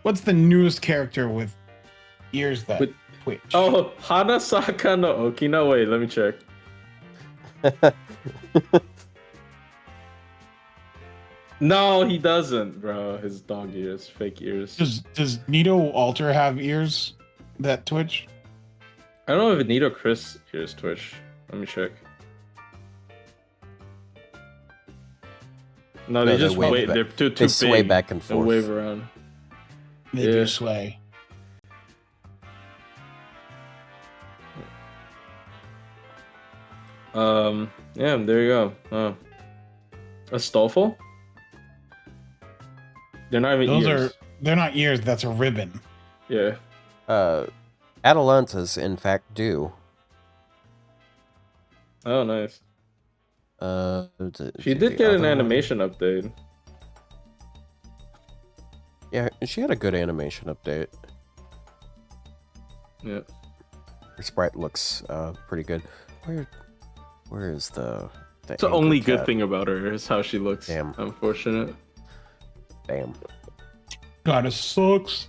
What's the newest character with ears that twitch? Oh, Hanasaka no Okina. Wait, let me check. No, he doesn't, bro. His dog ears, fake ears. Does Nito Alter have ears that twitch? I don't know if Nito Chris ears twitch. Let me check. No, they just wave. They're too they sway big. back and They forth. wave around. They do sway. Yeah, there you go. A Stoffel? They're not even ears. They're not ears, that's a ribbon. Yeah. Atalantas, in fact, do. Oh, nice. She The did get an other one? animation update. Yeah, she had a good animation update. Yeah. Her sprite looks pretty good. Where is the It's the only good thing about her is how she looks. Damn. Unfortunate. Damn. God, it sucks.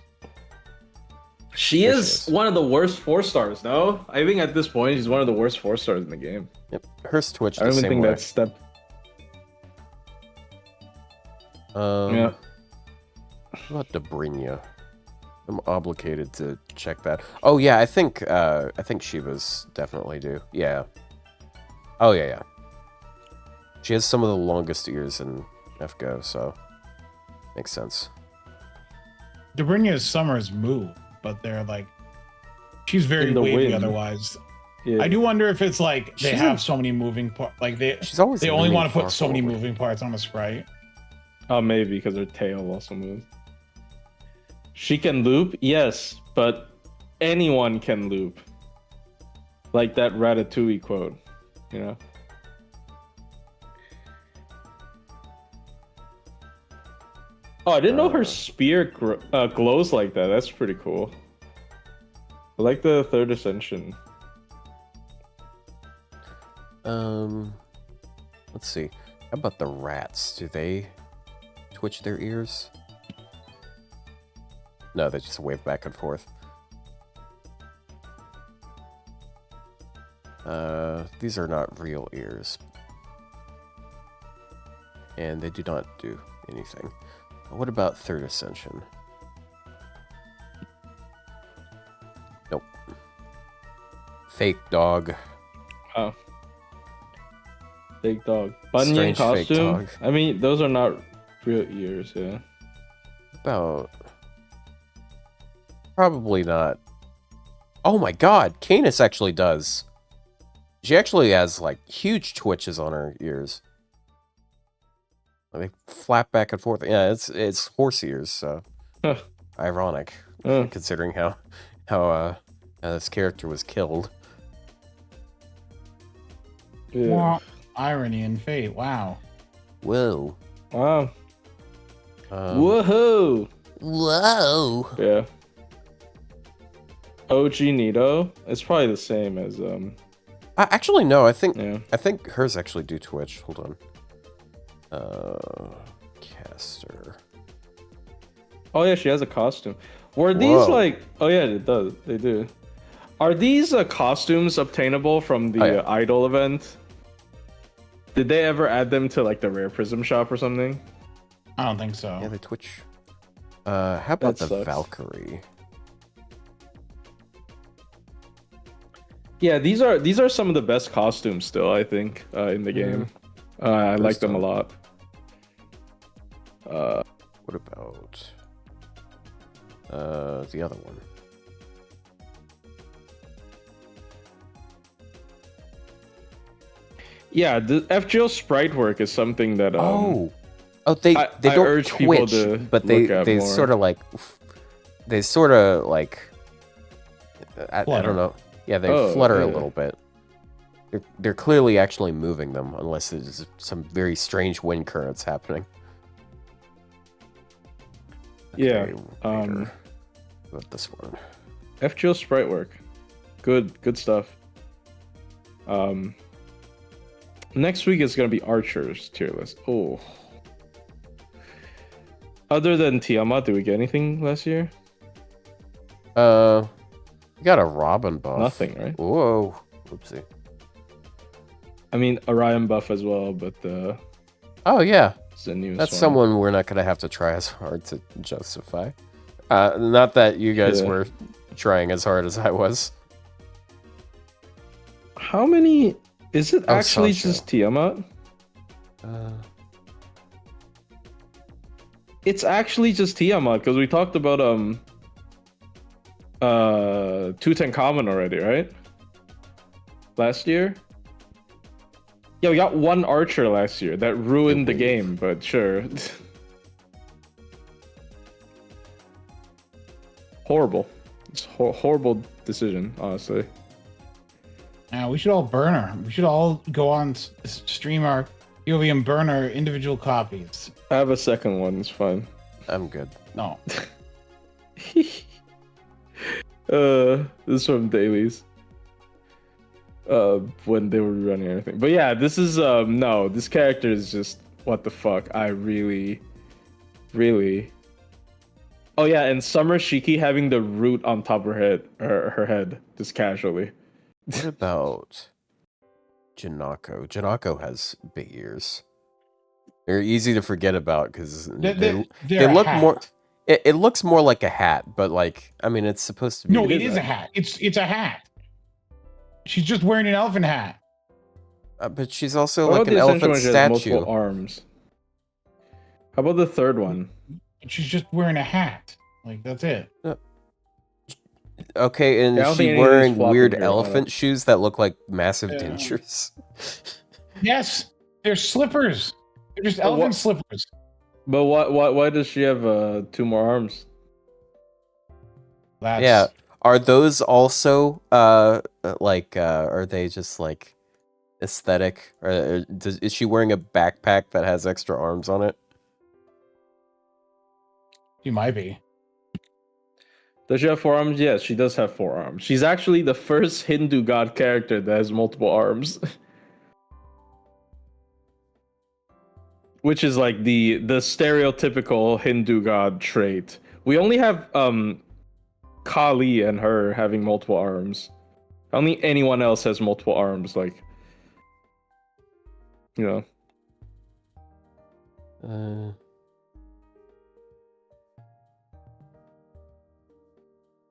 She is one of the worst 4-stars, no? I think at this point she's one of the worst 4-stars in the game. Yep. Hers twitched I the don't even same think way. that's step. Yeah. What about Debrinya? I'm obligated to check that. Oh yeah, I think Shiva's definitely do. Yeah. Oh yeah. She has some of the longest ears in FGO, so makes sense. Dobrinya's Summer's move, but they're like, she's very wavy wind. Otherwise. Yeah. I do wonder if it's like they have so many moving parts. Like they only want to put so many moving parts on the sprite. Oh, maybe because her tail also moves. She can loop, yes, but anyone can loop. Like that Ratatouille quote, you know. Oh, I didn't know her spear glows like that. That's pretty cool. I like the third ascension. Let's see. How about the rats? Do they twitch their ears? No, they just wave back and forth. These are not real ears. And they do not do anything. What about third ascension? Nope. Fake dog. Oh. Fake dog. Bunyan Strange fake costume? dog. I mean, those are not real ears, yeah. About... Probably not. Oh my god, Canis actually does. She actually has, like, huge twitches on her ears. They flap back and forth. Yeah, it's horse ears, so... Ironic, considering how this character was killed. Yeah. Well, irony and fate, wow. Whoa. Wow. Woohoo! Whoa! Yeah. OG Nito. It's probably the same as Actually, no. I think yeah. I think hers actually do Twitch. Hold on. Caster. Oh yeah, she has a costume. Were these like? Oh yeah, it does. They do. Are these costumes obtainable from the Idol event? Did they ever add them to like the Rare Prism shop or something? I don't think so. Yeah, they Twitch. How about That the sucks. Valkyrie? Yeah, these are some of the best costumes still, I think, in the game. I like them a lot. What about the other one? Yeah, the FGO sprite work is something that they I don't urge people Twitch, to but look at they more. sort of like I don't know. Yeah, they flutter a little bit. They're clearly actually moving them, unless there's some very strange wind currents happening. Yeah. What about this one? FGO sprite work, good stuff. Next week is gonna be Archer's tier list. Oh. Other than Tiamat, did we get anything last year? We got a Robin buff. Nothing, right? Whoa. Oopsie. I mean, Orion buff as well, but Oh yeah. It's the newest That's one. someone we're not gonna have to try as hard to justify. Not that you guys were trying as hard as I was. How many? Is it actually Sancho. just Tiamat? It's actually just Tiamat because we talked about Tutankhamun already, right? Last year. Yeah, we got one archer last year that ruined the game, but sure. Horrible. It's horrible decision, honestly. We should all burn her. We should all go on stream our POV and burn our individual copies. I have a second one. It's fine. I'm good. No. This is from dailies. When they were running everything. But yeah, this is no, this character is just what the fuck. I really. Oh yeah, and Summer Shiki having the root on top of her head, just casually. What about Janako? Janako has big ears. They're easy to forget about because they look more. It looks more like a hat, but like I mean, it's supposed to be. No, it is a hat. It's a hat. She's just wearing an elephant hat. But she's also like an elephant statue. Multiple arms. How about the third one? She's just wearing a hat. Like that's it. Okay, and is she wearing weird elephant shoes that look like massive dentures? Yes, they're slippers. They're just elephant slippers. But why does she have 2 more arms? Yeah. Are those also are they just like aesthetic? Or is she wearing a backpack that has extra arms on it? She might be. Does she have 4 arms? Yes, she does have 4 arms. She's actually the first Hindu god character that has multiple arms. Which is like the stereotypical Hindu god trait. We only have Kali and her having multiple arms. Only anyone else has multiple arms, like, you know.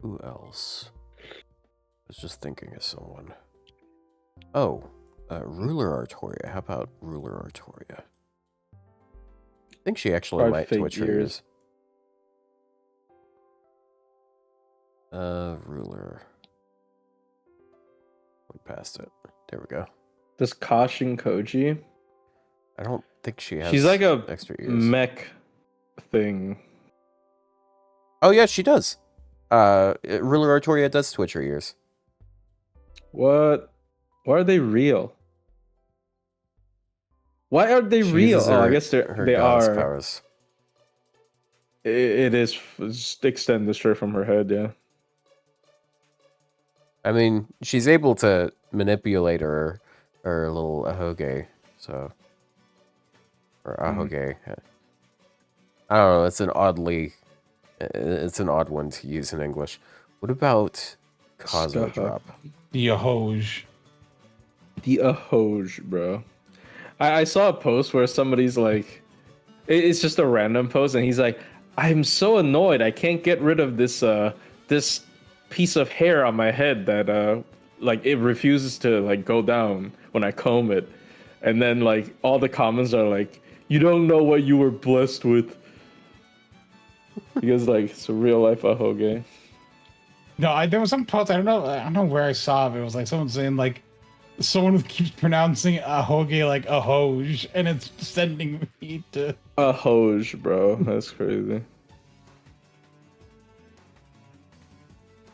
Who else? I was just thinking of someone. Oh, Ruler Artoria. How about Ruler Artoria? I think she actually might twitch her ears. Ruler. Went past it. There we go. This Kashin Koji? I don't think she has. She's like a extra ears. Mech thing. Oh yeah, she does. Ruler Artoria does twitch her ears. What? Why are they real? Why are they real? I guess they are. Powers. It is extended straight from her head, yeah. I mean, she's able to manipulate her little ahoge, so or ahoge. I don't know. It's an odd one to use in English. What about Cosmo Drop? The ahoge. The ahoge, bro. I saw a post where somebody's like, it's just a random post, and he's like, I'm so annoyed. I can't get rid of this this piece of hair on my head that like it refuses to like go down when I comb it. And then like all the comments are like, you don't know what you were blessed with. Because like it's a real life ahoge. No, there was some post. I don't know where I saw it. It was like someone saying like someone keeps pronouncing ahoge like ahoge, and it's sending me to ahoge, bro. That's crazy.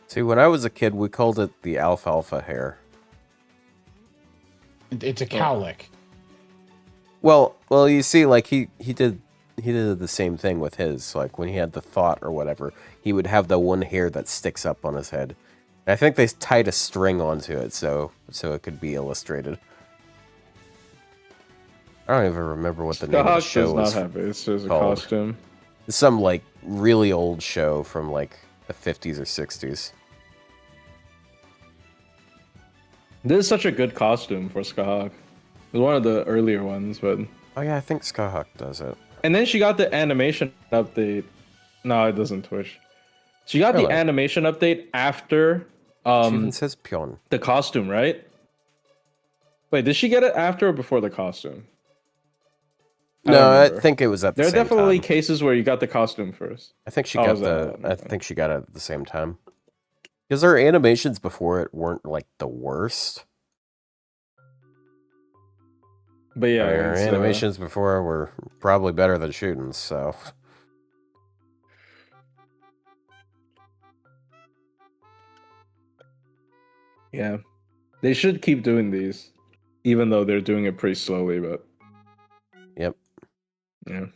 See, when I was a kid, we called it the alfalfa hair. It's a cowlick. Well, you see, like he did the same thing with his. Like when he had the thought or whatever, he would have the one hair that sticks up on his head. And I think they tied a string onto it so it could be illustrated. I don't even remember what the name of the show was. It's just a costume. It's some like really old show from like the 50s or 60s. This is such a good costume for Skahawk. It was one of the earlier ones, but oh yeah, I think Skahawk does it. And then she got the animation update. No, it doesn't twitch. She got the animation update after she even says Pion. the costume, right? Wait, did she get it after or before the costume? No, I think it was at the same time. There are definitely cases where you got the costume first. I think she got I think she got it at the same time. Because her animations before it weren't like the worst. But yeah, her animations before were probably better than shooting, so. Yeah. They should keep doing these. Even though they're doing it pretty slowly, but. Yep. Yeah.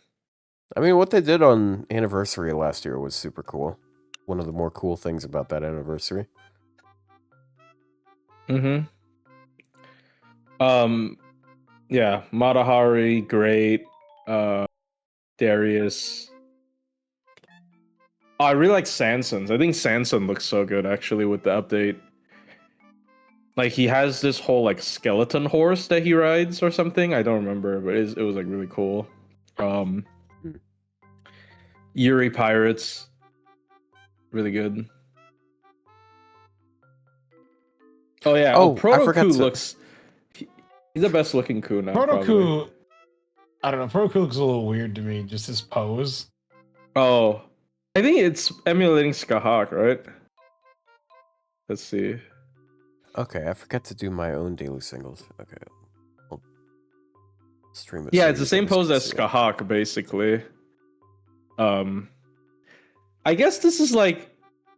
I mean, what they did on Anniversary last year was super cool. One of the more cool things about that anniversary. Mm-hmm. Yeah, Matahari, great. Darius. Oh, I really like Sanson's. I think Sanson looks so good actually with the update. Like he has this whole like skeleton horse that he rides or something. I don't remember, but it was like really cool. Yuri Pirates, really good. Oh yeah, Proto Ku looks. He's the best looking Ku now. Proto Ku, I don't know. Proto Ku looks a little weird to me. Just his pose. Oh, I think it's emulating Skahak, right? Let's see. Okay, I forgot to do my own daily singles. Okay, I'll stream it. Yeah, it's the same pose as Skahak, basically. I guess this is like,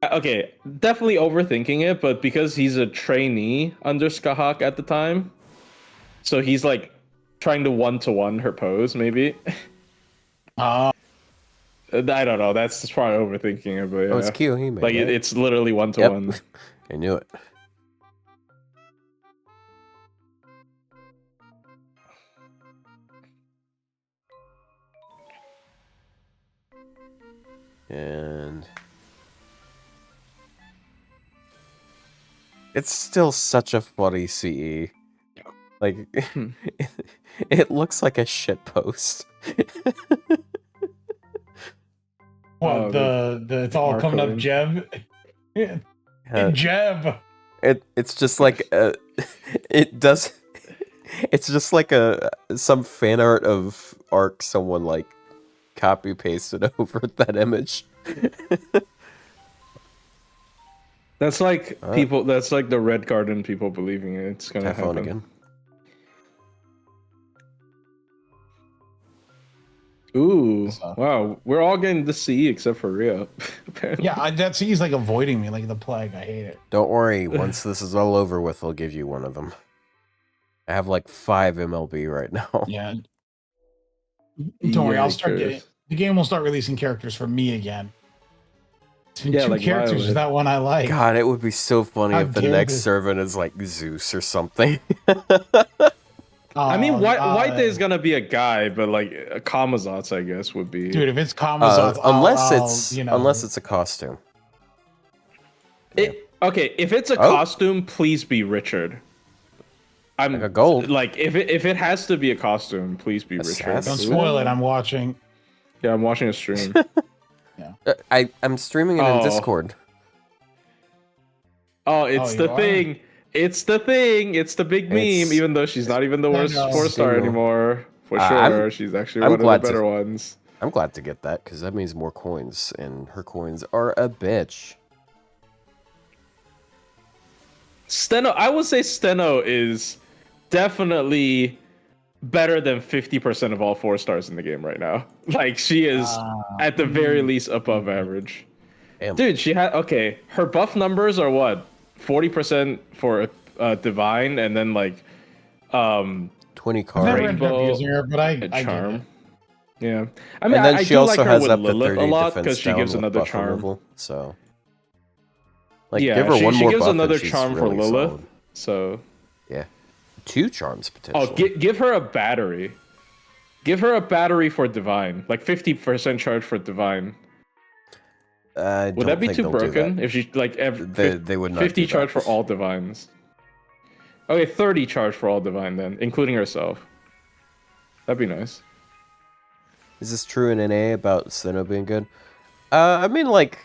okay, definitely overthinking it, but because he's a trainee under Skahak at the time, so he's like trying to one-to-one her pose, maybe. I don't know. That's just probably overthinking it, but yeah. Oh, it's Kiyohime. Like right? it's literally one-to-one. Yep. I knew it. And it's still such a funny CE. Like, it looks like a shit post. What, it's all coming up Jeb? Jeb! It's just like, it's just like some fan art of Ark someone like copy pasted over that image. That's like people. That's like the Red Garden people believing it's gonna happen again. Ooh! Wow, we're all getting the CE except for Ryou. Yeah, that CE's like avoiding me like the plague. I hate it. Don't worry. Once this is all over with, I'll give you one of them. I have like 5 MLB right now. Yeah. Don't worry, I'll start getting the game will start releasing characters for me again. Yeah, two like characters is that one I like. God, it would be so funny if the next servant is like Zeus or something. I mean, White Day is gonna be a guy, but like a Kamazotz, I guess, would be. Dude, if it's Kamazotz, unless it's a costume. Okay, if it's a costume, please be Richard. I'm like a gold. Like if it has to be a costume, please be Richard. Don't spoil it. I'm watching. Yeah, I'm watching a stream. Yeah, I'm streaming it in Discord. Oh, it's the thing. It's the thing. It's the big meme. Even though she's not even the worst 4-star anymore, for sure. She's actually one of the better ones. I'm glad to get that because that means more coins, and her coins are a bitch. Steno, I would say Steno is definitely better than 50% of all 4-stars in the game right now. Like she is at the very least above average. Damn. Dude, she had her buff numbers are what? 40% for divine, and then like 20 card. Never ended up using her, but I charm. get it. Yeah, I mean, and then I she do also like her has with up to Lilith 30 a lot defense because she gives another charm. Removal, so like yeah, give her one she more gives buff another and she's charm really for Lilith. solid. So yeah, 2 charms potentially. Oh, give her a battery. Give her a battery for divine, like 50% charge for divine. Would that be too broken if she like they would not 50 charge for all divines? Okay, 30 charge for all divine then, including herself. That'd be nice. Is this true in NA about Sinnoh being good? I mean, like,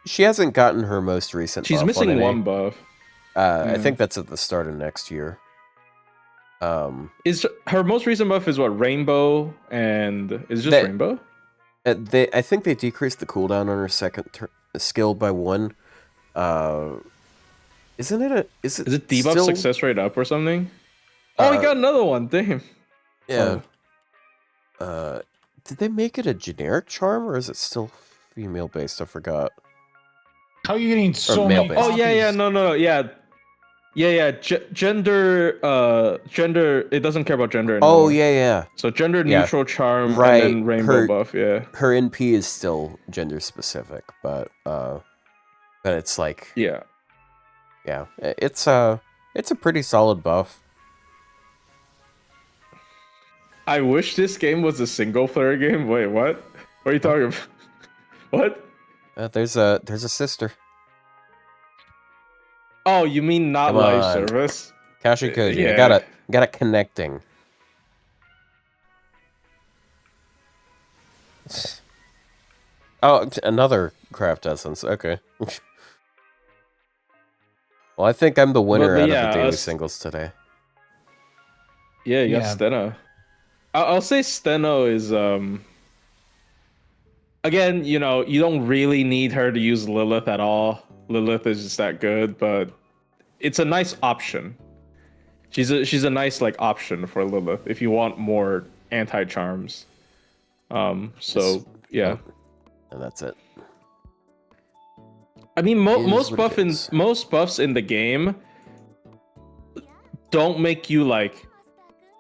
she hasn't gotten her most recent She's buff missing on NA. one buff. I think that's at the start of next year. Is her most recent buff is what, Rainbow, and is it just Rainbow? I think they decreased the cooldown on her second skill by 1. Isn't it is it debuff still... success rate up or something? Oh, I got another one. Damn. Yeah. Did they make it a generic charm, or is it still female based? I forgot. How are you getting so many copies? Oh yeah, no, yeah. Gender, it doesn't care about gender anymore. Oh, yeah. So gender neutral charm, right. and then rainbow buff, yeah. Her NP is still gender specific, but it's like... Yeah, it's a pretty solid buff. I wish this game was a single player game. Wait, what? What are you talking about? What? There's a sister. Oh, you mean not live service? Kashi Koji, yeah. I got it connecting. Oh, another craft essence. Okay. Well, I think I'm the winner out of the daily singles today. Yeah, you got Steno. I'll say Steno is again, you know, you don't really need her to use Lilith at all. Lilith is just that good, but it's a nice option. She's a nice like option for Lilith if you want more anti-charms. So yeah. And that's it. I mean, most buffs in the game don't make you like...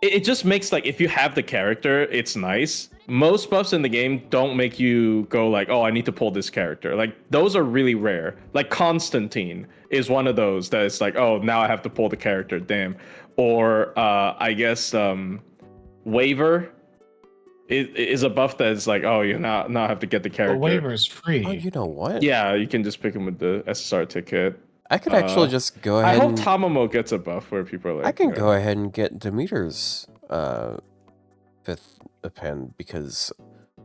It just makes like, if you have the character, it's nice. Most buffs in the game don't make you go like, oh, I need to pull this character. Like, those are really rare. Like Constantine is one of those that it's like, oh, now I have to pull the character, damn. Or I guess Waver is a buff that is like, oh, you now have to get the character. But Waver is free. Oh, you know what? Yeah, you can just pick him with the SSR ticket. I could actually just go ahead. I hope Tamamo gets a buff where people are like... I can go ahead and get Demeter's 5th append because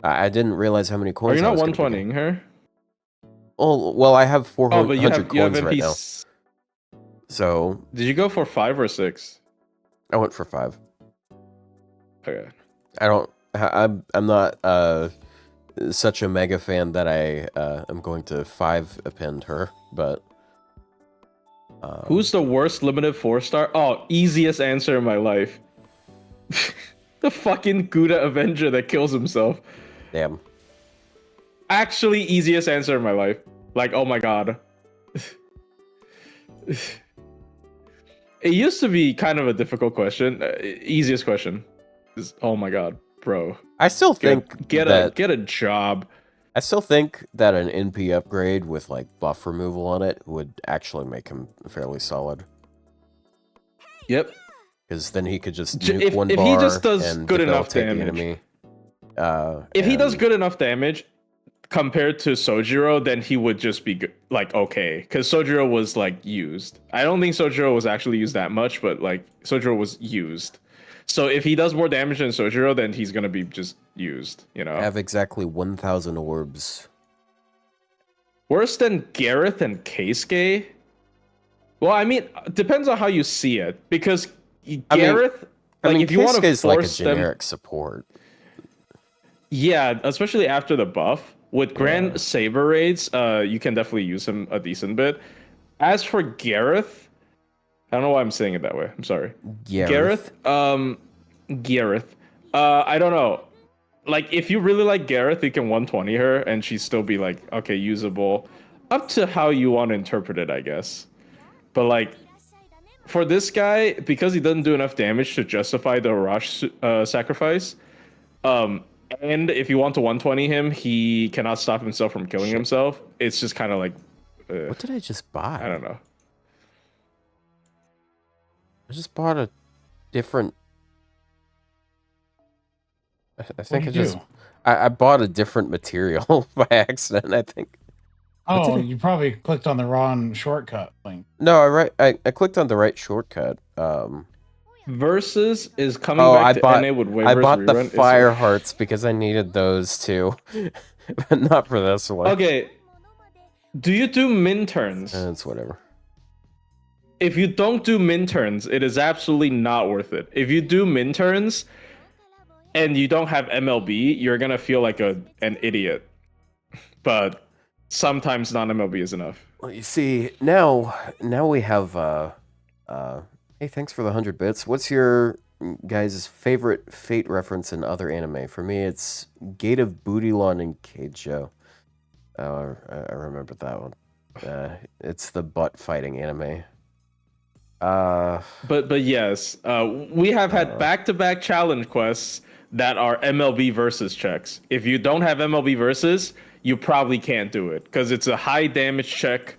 I didn't realize how many coins. Are you not 120ing her? Oh, well, I have 400 but you have coins right now. So... Did you go for 5 or 6? I went for 5. Okay. I'm not such a mega fan that I am going to 5 append her, but... Who's the worst limited 4-star? Oh, easiest answer in my life. The fucking Gouda Avenger that kills himself. Damn. Actually, easiest answer in my life. Like, oh my god. It used to be kind of a difficult question. Easiest question. Oh my god, bro. I still think get a job. I still think that an NP upgrade with like buff removal on it would actually make him fairly solid. Yep. Because then he could just nuke one bar and he just does good enough damage. Enemy. If he does good enough damage compared to Sojiro, then he would just be like okay. Because Sojiro was like used. I don't think Sojiro was actually used that much, but like Sojiro was used. So if he does more damage than Sojiro, then he's gonna be just used, you know. I have exactly 1,000 orbs. Worse than Gareth and Keisuke? Well, I mean, depends on how you see it. Because Gareth, if you want to force like a generic support. Yeah, especially after the buff. With Grand Saber raids, you can definitely use him a decent bit. As for Gareth, I don't know why I'm saying it that way. I'm sorry. Gareth. Gareth. I don't know. Like, if you really like Gareth, you can 120 her, and she'd still be like, okay, usable. Up to how you want to interpret it, I guess. But like, for this guy, because he doesn't do enough damage to justify the rush sacrifice, and if you want to 120 him, he cannot stop himself from killing himself. It's just kind of like... what did I just buy? I don't know. I just bought a different... I think I bought a different material by accident, I think. Oh, you probably clicked on the wrong shortcut link. No, I clicked on the right shortcut. Versus is coming Oh, back to NA with I waivers bought the rerun. fire hearts because I needed those too, but not for this one. Okay. Do you do min turns? It's whatever. If you don't do min turns, it is absolutely not worth it. If you do min turns and you don't have MLB, you're gonna feel like an idiot. But sometimes non-MLB is enough. Well, you see, now we have hey, thanks for the 100 bits. What's your guys' favorite Fate reference in other anime? For me, it's Gate of Bootylon and Keijo. Oh, I remember that one. It's the butt fighting anime. But yes, we have had back-to-back challenge quests that are MLB versus checks. If you don't have MLB versus, you probably can't do it because it's a high damage check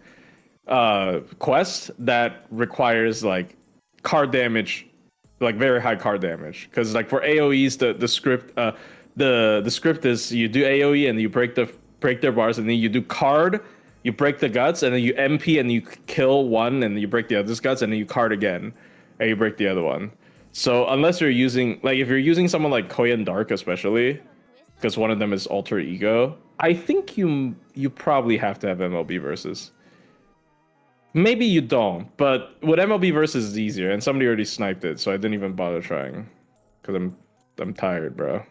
quest that requires like card damage, like very high card damage. Because like for AOE's, the script the script is you do AOE and you break their bars, and then you do card, you break the guts, and then you MP and you kill one, and you break the other's guts, and then you card again, and you break the other one. So unless you're using, like, if you're using someone like Koyan Dark, especially, because one of them is alter ego, I think you probably have to have MLB versus. Maybe you don't, but with MLB versus is easier, and somebody already sniped it, so I didn't even bother trying, because I'm tired, bro.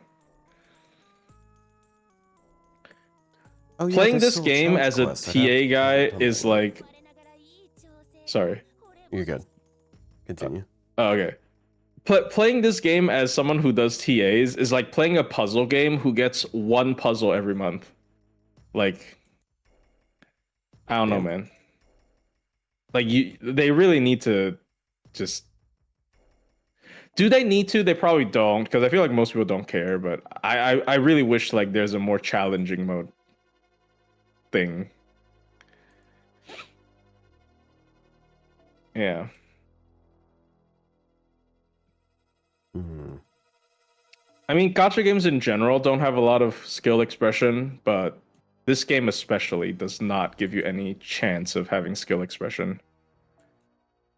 Oh, yeah, playing this game as a TA guy is like... Sorry. You're good. Continue. Okay. Playing this game as someone who does TAs is like playing a puzzle game who gets one puzzle every month. Like, I don't know, man. Like, they really need to just... Do they need to? They probably don't, because I feel like most people don't care, but I really wish like there's a more challenging mode thing. Yeah. I mean, gacha games in general don't have a lot of skill expression, but this game especially does not give you any chance of having skill expression.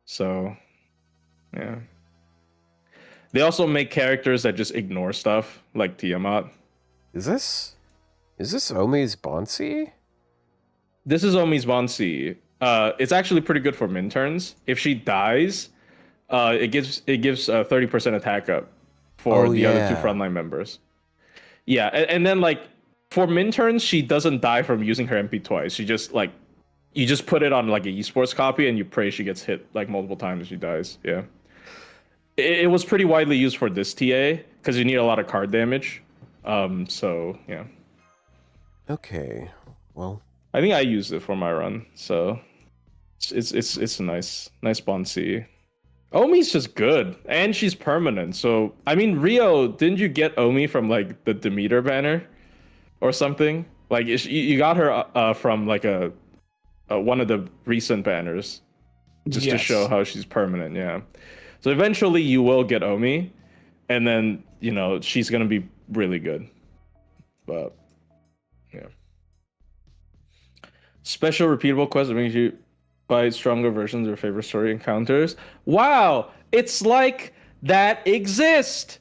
So, yeah. They also make characters that just ignore stuff, like Tiamat. Is this Omi's Bonsi? This is Omi's Bonsi. It's actually pretty good for min turns. If she dies, it gives 30% attack up for the other two frontline members. Yeah, and then like for min turns, she doesn't die from using her MP twice. She just like, you just put it on like a esports copy and you pray she gets hit like multiple times and she dies. Yeah. It was pretty widely used for this TA because you need a lot of card damage. So yeah. Okay. Well, I think I used it for my run, so it's a nice Bonsi. Omi's just good, and she's permanent. So I mean, Ryou, didn't you get Omi from like the Demeter banner or something? Like you got her from like a one of the recent banners, just to show how she's permanent. Yeah. So eventually you will get Omi, and then she's gonna be really good. But yeah. Special repeatable quest that brings you by stronger versions of favorite story encounters. Wow, it's like that exist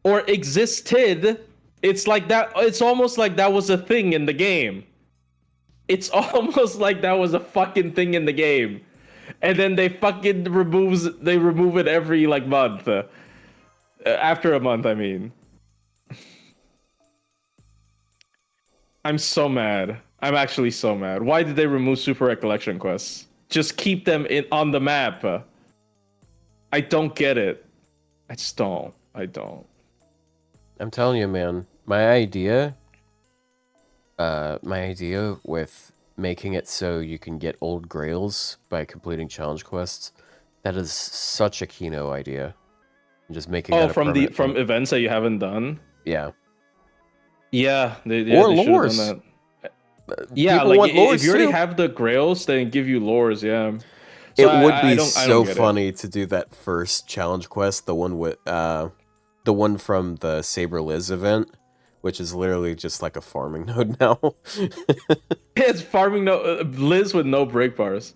or existed. It's like that. It's almost like that was a thing in the game. It's almost like that was a fucking thing in the game, and then they fucking remove it every like month. After a month, I mean. I'm so mad. I'm actually so mad. Why did they remove super recollection quests? Just keep them on the map. I don't get it. I just don't. I don't. I'm telling you, man. My idea with making it so you can get old grails by completing challenge quests, that is such a Kino idea. Just making that from events that you haven't done. Yeah. Yeah, they should lores. have done that. Yeah, like if you already have the grails, then give you lores. Yeah, so it would be so funny to do that first challenge quest, the one from the Saber Liz event, which is literally just like a farming node now. It's farming node Liz with no break bars.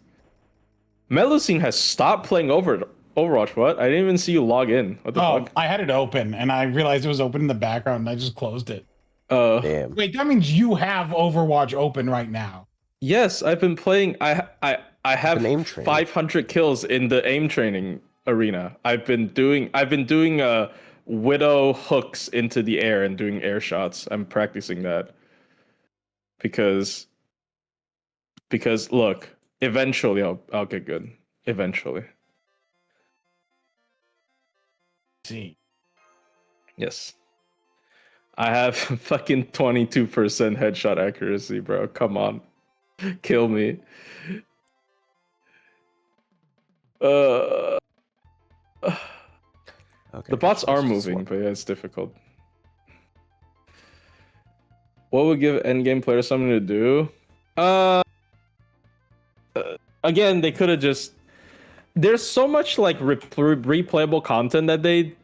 Melusine has stopped playing Overwatch. What? I didn't even see you log in. What the fuck? I had it open and I realized it was open in the background and I just closed it. Damn. Wait, that means you have Overwatch open right now. Yes, I've been playing. I have aim training. 500 kills in the aim training arena. I've been doing Widow hooks into the air and doing air shots. I'm practicing that because look, eventually I'll get good. Eventually. See. Yes. I have fucking 22% headshot accuracy, bro. Come on. Kill me. Okay, the bots are moving, but yeah, it's difficult. What would give endgame players something to do? Again, they could have just. There's so much like replayable content that they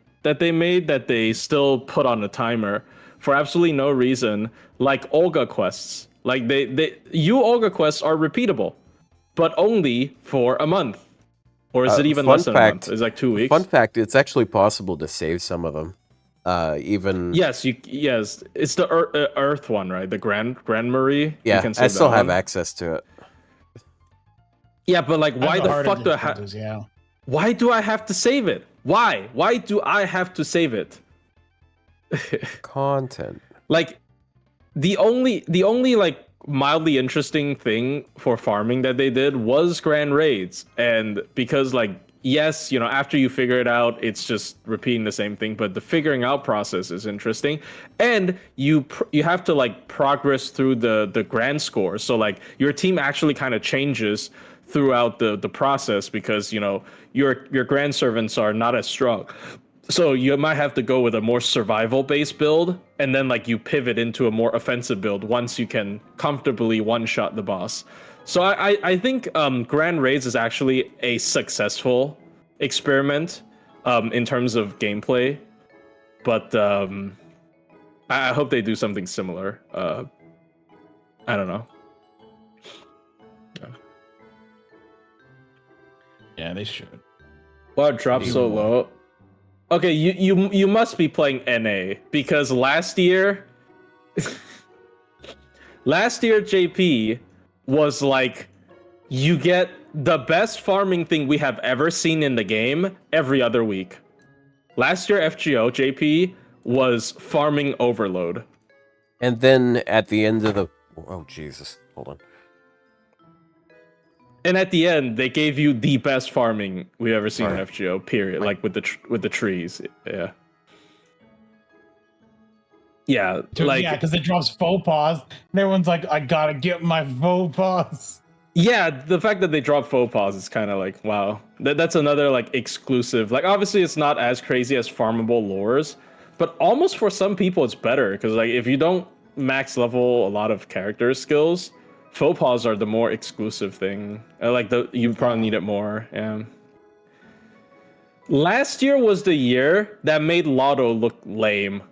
made that they still put on a timer for absolutely no reason. Like Olga quests, like Olga quests are repeatable, but only for a month. Or is it even less than a month? It's like 2 weeks. Fun fact: it's actually possible to save some of them. Even yes, it's the Earth one, right? The Grand Marie. Yeah, I still have access to it. Yeah, but like, why the fuck do I have? Yeah. Why do I have to save it? Why? Why do I have to save it? Content. Like, the only like mildly interesting thing for farming that they did was grand raids, and because like yes, you know, after you figure it out, it's just repeating the same thing, but the figuring out process is interesting, and you have to like progress through the grand score, so like your team actually kind of changes throughout the process because you know your grand servants are not as strong. So you might have to go with a more survival-based build, and then like you pivot into a more offensive build once you can comfortably one-shot the boss. So I think Grand Raids is actually a successful experiment in terms of gameplay, but I hope they do something similar. I don't know. Yeah, they should. Well, it dropped so low. Okay, you must be playing NA because last year JP was like you get the best farming thing we have ever seen in the game every other week. Last year FGO JP was farming overload. And then at the end of the Jesus, hold on. And at the end, they gave you the best farming we've ever seen in FGO. Period. Like with the trees. Yeah. Yeah. Like yeah, because it drops faux pas, and everyone's like, "I gotta get my faux pas." Yeah, the fact that they drop faux pas is kind of like wow. That's another like exclusive. Like obviously, it's not as crazy as farmable lures, but almost for some people, it's better because like if you don't max level a lot of character skills. Faux pas are the more exclusive thing. Like you probably need it more. Yeah. Last year was the year that made Lotto look lame.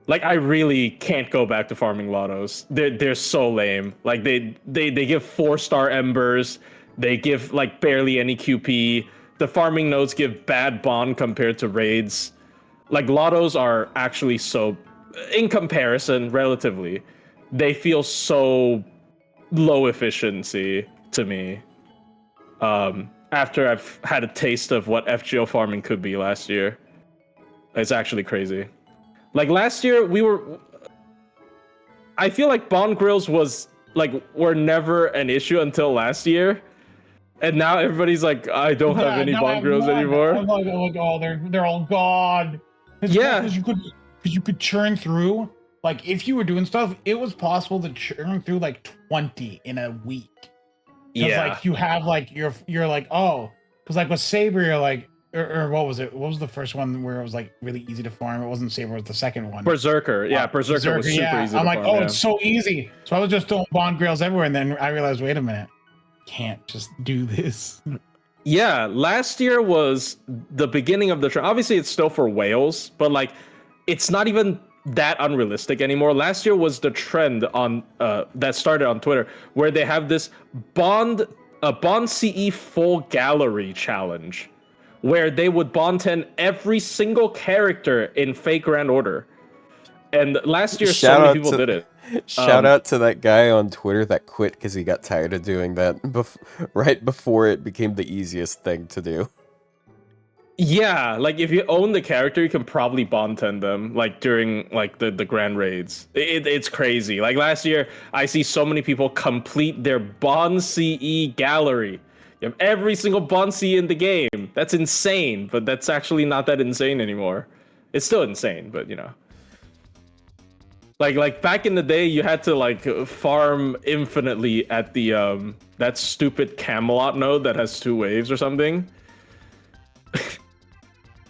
Like I really can't go back to farming Lottos. They're so lame. Like they give 4-star embers. They give like barely any QP. The farming nodes give bad bond compared to raids. Like Lottos are actually so, in comparison, relatively, they feel so low efficiency to me after I've had a taste of what FGO farming could be last year. It's actually crazy. Like last year I feel like bond grills were never an issue until last year, and now everybody's like, I don't have any bond grills anymore. I'm like, oh, they're all gone. Yeah, because you could churn through. Like, if you were doing stuff, it was possible to churn through like 20 in a week. Yeah. Like, you have like, you're like, oh, because like with Saber, you're like, or what was it? What was the first one where it was like really easy to farm? It wasn't Saber, it was the second one. Berserker. Yeah, Berserker was super easy to farm. I'm like, it's so easy. So I was just throwing bond grails everywhere, and then I realized, wait a minute, can't just do this. Yeah, last year was the beginning of the trend. Obviously, it's still for whales, but like, it's not even that unrealistic anymore. Last year was the trend on that started on Twitter where they have this bond a Bond CE full gallery challenge, where they would Bond 10 every single character in fake Grand Order. And last year, so many people did it. Shout out to that guy on Twitter that quit because he got tired of doing that right before it became the easiest thing to do. Yeah, like if you own the character, you can probably Bond 10 them like during like the grand raids. It's crazy. Like last year, I see so many people complete their Bond CE gallery. You have every single Bond CE in the game. That's insane, but that's actually not that insane anymore. It's still insane, but you know. Like back in the day, you had to like farm infinitely at the that stupid Camelot node that has 2 waves or something.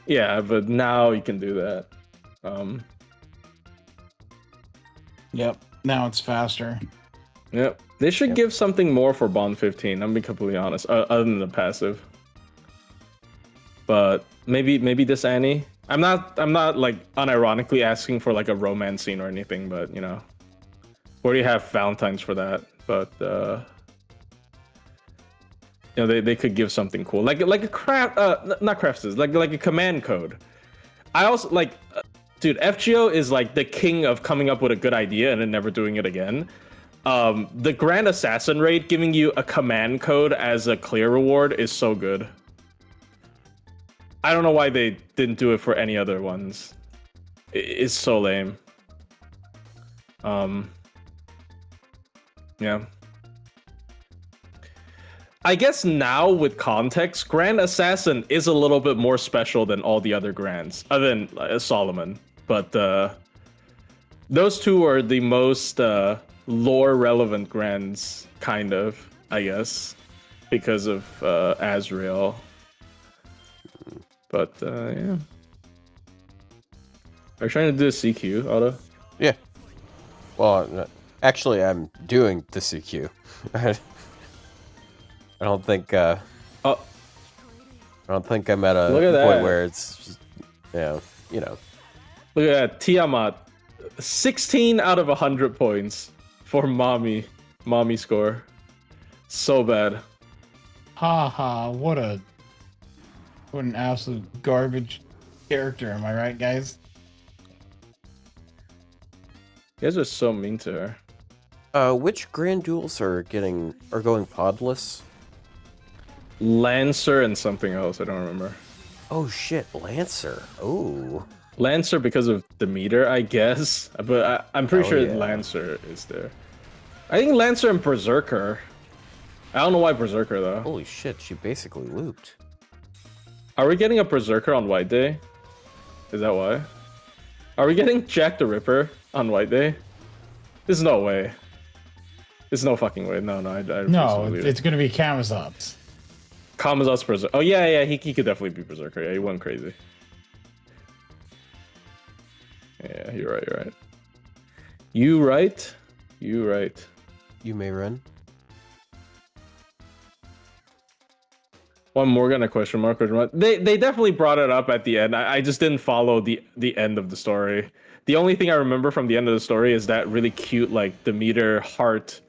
Yeah, but now you can do that. Yep. Now it's faster. Yep. They should give something more for Bond 15. I'm being completely honest, other than the passive. But maybe this Annie. I'm not like unironically asking for like a romance scene or anything, but you know, we already have Valentine's for that. But you know, they could give something cool, like a craft, not crafts, like a command code. I also like, dude, FGO is like the king of coming up with a good idea and then never doing it again. The Grand Assassin raid giving you a command code as a clear reward is so good. I don't know why they didn't do it for any other ones. It's so lame. Yeah. I guess now with context, Grand Assassin is a little bit more special than all the other Grands, other than Solomon. But those 2 are the most lore relevant Grands, kind of, I guess, because of Azrael. But yeah. Are you trying to do a CQ, Otto? Yeah. Well, actually, I'm doing the CQ. I don't think. I don't think I'm at a point where it's, just, you know. Look at that, Tiamat, 16 out of 100 points for mommy score. So bad. What an absolute garbage character. Am I right, guys? You guys are so mean to her. Which Grand Duels are going podless? Lancer and something else, I don't remember. Oh shit, Lancer. Oh. Lancer because of Demeter, I guess. But I'm pretty sure Lancer is there. I think Lancer and Berserker. I don't know why Berserker, though. Holy shit, she basically looped. Are we getting a Berserker on White Day? Is that why? Are we getting Jack the Ripper on White Day? There's no way. There's no fucking way. No, no, it's going to be Kamazot's. Kamazot's Berserker. Oh, yeah, he could definitely be Berserker. Yeah, he went crazy. Yeah, you're right. You right. You may run. One Morgan, a question mark. They definitely brought it up at the end. I just didn't follow the end of the story. The only thing I remember from the end of the story is that really cute, like, Demeter heart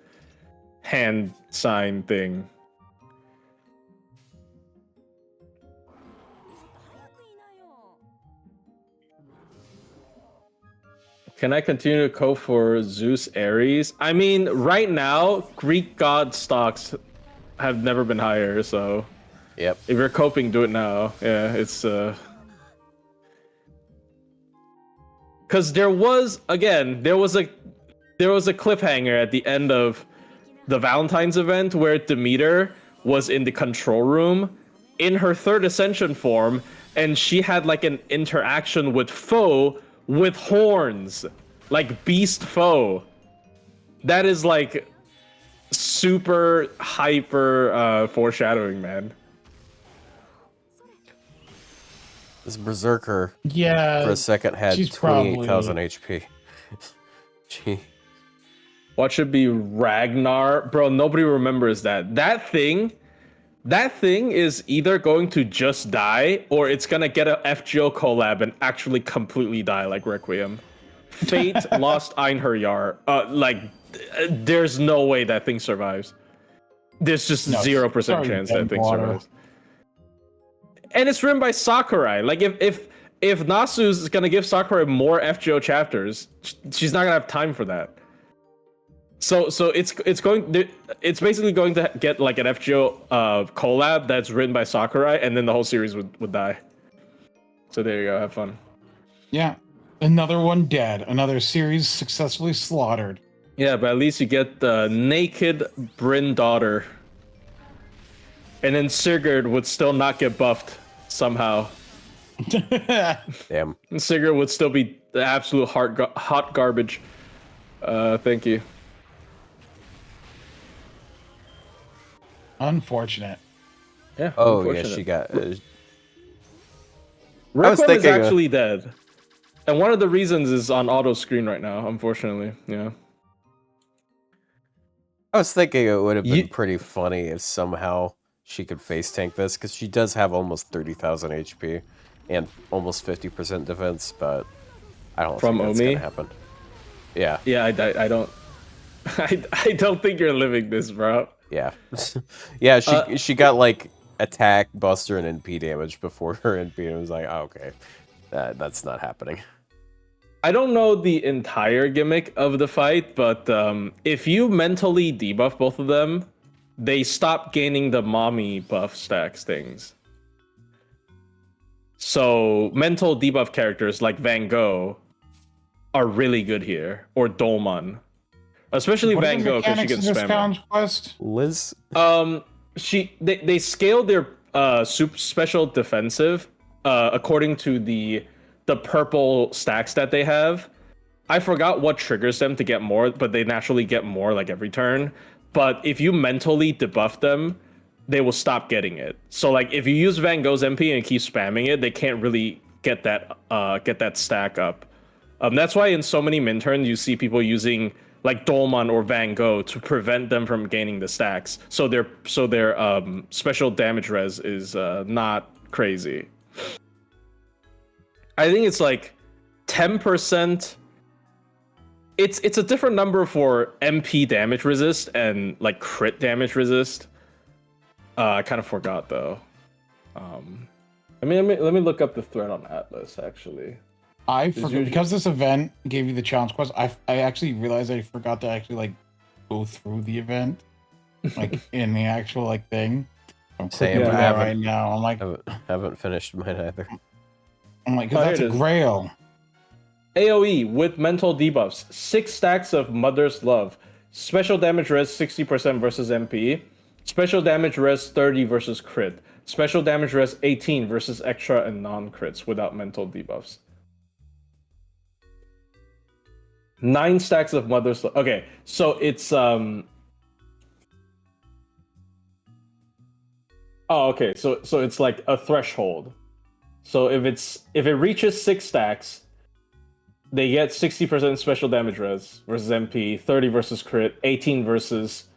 hand sign thing. Can I continue to go for Zeus Ares? I mean, right now, Greek god stocks have never been higher, so... Yep. If you're coping, do it now. Yeah, it's because there was a cliffhanger at the end of the Valentine's event where Demeter was in the control room in her 3rd ascension form, and she had like an interaction with Foe with horns, like Beast Foe. That is like super hyper foreshadowing, man. This Berserker, yeah, for a second had 28,000 HP. Gee. What should be Ragnar? Bro, nobody remembers that. That thing is either going to just die or it's gonna get a FGO collab and actually completely die like Requiem. Fate lost Einherjar. There's no way that thing survives. there's just No, 0% chance that thing survives. And it's written by Sakurai. Like if Nasu's gonna give Sakurai more FGO chapters, she's not gonna have time for that. So it's basically going to get like an FGO collab that's written by Sakurai, and then the whole series would die. So there you go, have fun. Yeah, another one dead. Another series successfully slaughtered. Yeah, but at least you get the naked Bryn daughter, and then Sigurd would still not get buffed somehow. Damn. And Sigurd would still be the absolute hot garbage. Thank you. Unfortunate. Yeah. Oh yeah, she got. Rickon is actually dead, and one of the reasons is on auto screen right now. Unfortunately, yeah. I was thinking it would have been pretty funny if somehow she could face tank this, because she does have almost 30,000 HP and almost 50% defense, but I don't think that's gonna happen. Yeah. Yeah, I don't. I don't think you're living this, bro. Yeah. Yeah, she got like attack, buster, and NP damage before her NP, and was like, oh, okay, that's not happening. I don't know the entire gimmick of the fight, but if you mentally debuff both of them, they stop gaining the mommy buff stacks things. So mental debuff characters like Van Gogh are really good here, or Dolman. Especially Van Gogh, because she can spam it. Liz? They scale their special defensive according to the purple stacks that they have. I forgot what triggers them to get more, but they naturally get more like every turn. But if you mentally debuff them, they will stop getting it. So like if you use Van Gogh's MP and keep spamming it, they can't really get that stack up. That's why in so many min turns you see people using like Dolman or Van Gogh to prevent them from gaining the stacks. So their special damage res is not crazy. I think it's like 10%. It's a different number for MP damage resist and like crit damage resist. I kind of forgot though. Let me look up the thread on Atlas actually. I forgot because this event gave you the challenge quest. I actually realized I forgot to actually like go through the event, like in the actual like thing. I'm clicking through that right now. I'm like, haven't finished mine either. I'm like, that's a grail. AOE with mental debuffs. 6 stacks of Mother's Love. Special damage res 60% versus MP. Special damage res 30 versus crit. Special damage res 18 versus extra and non-crits without mental debuffs. 9 stacks of Mother's Love. Okay, so it's Oh, okay. So it's like a threshold. So if it reaches 6 stacks, they get 60% special damage res versus MP, 30 versus crit, 18 versus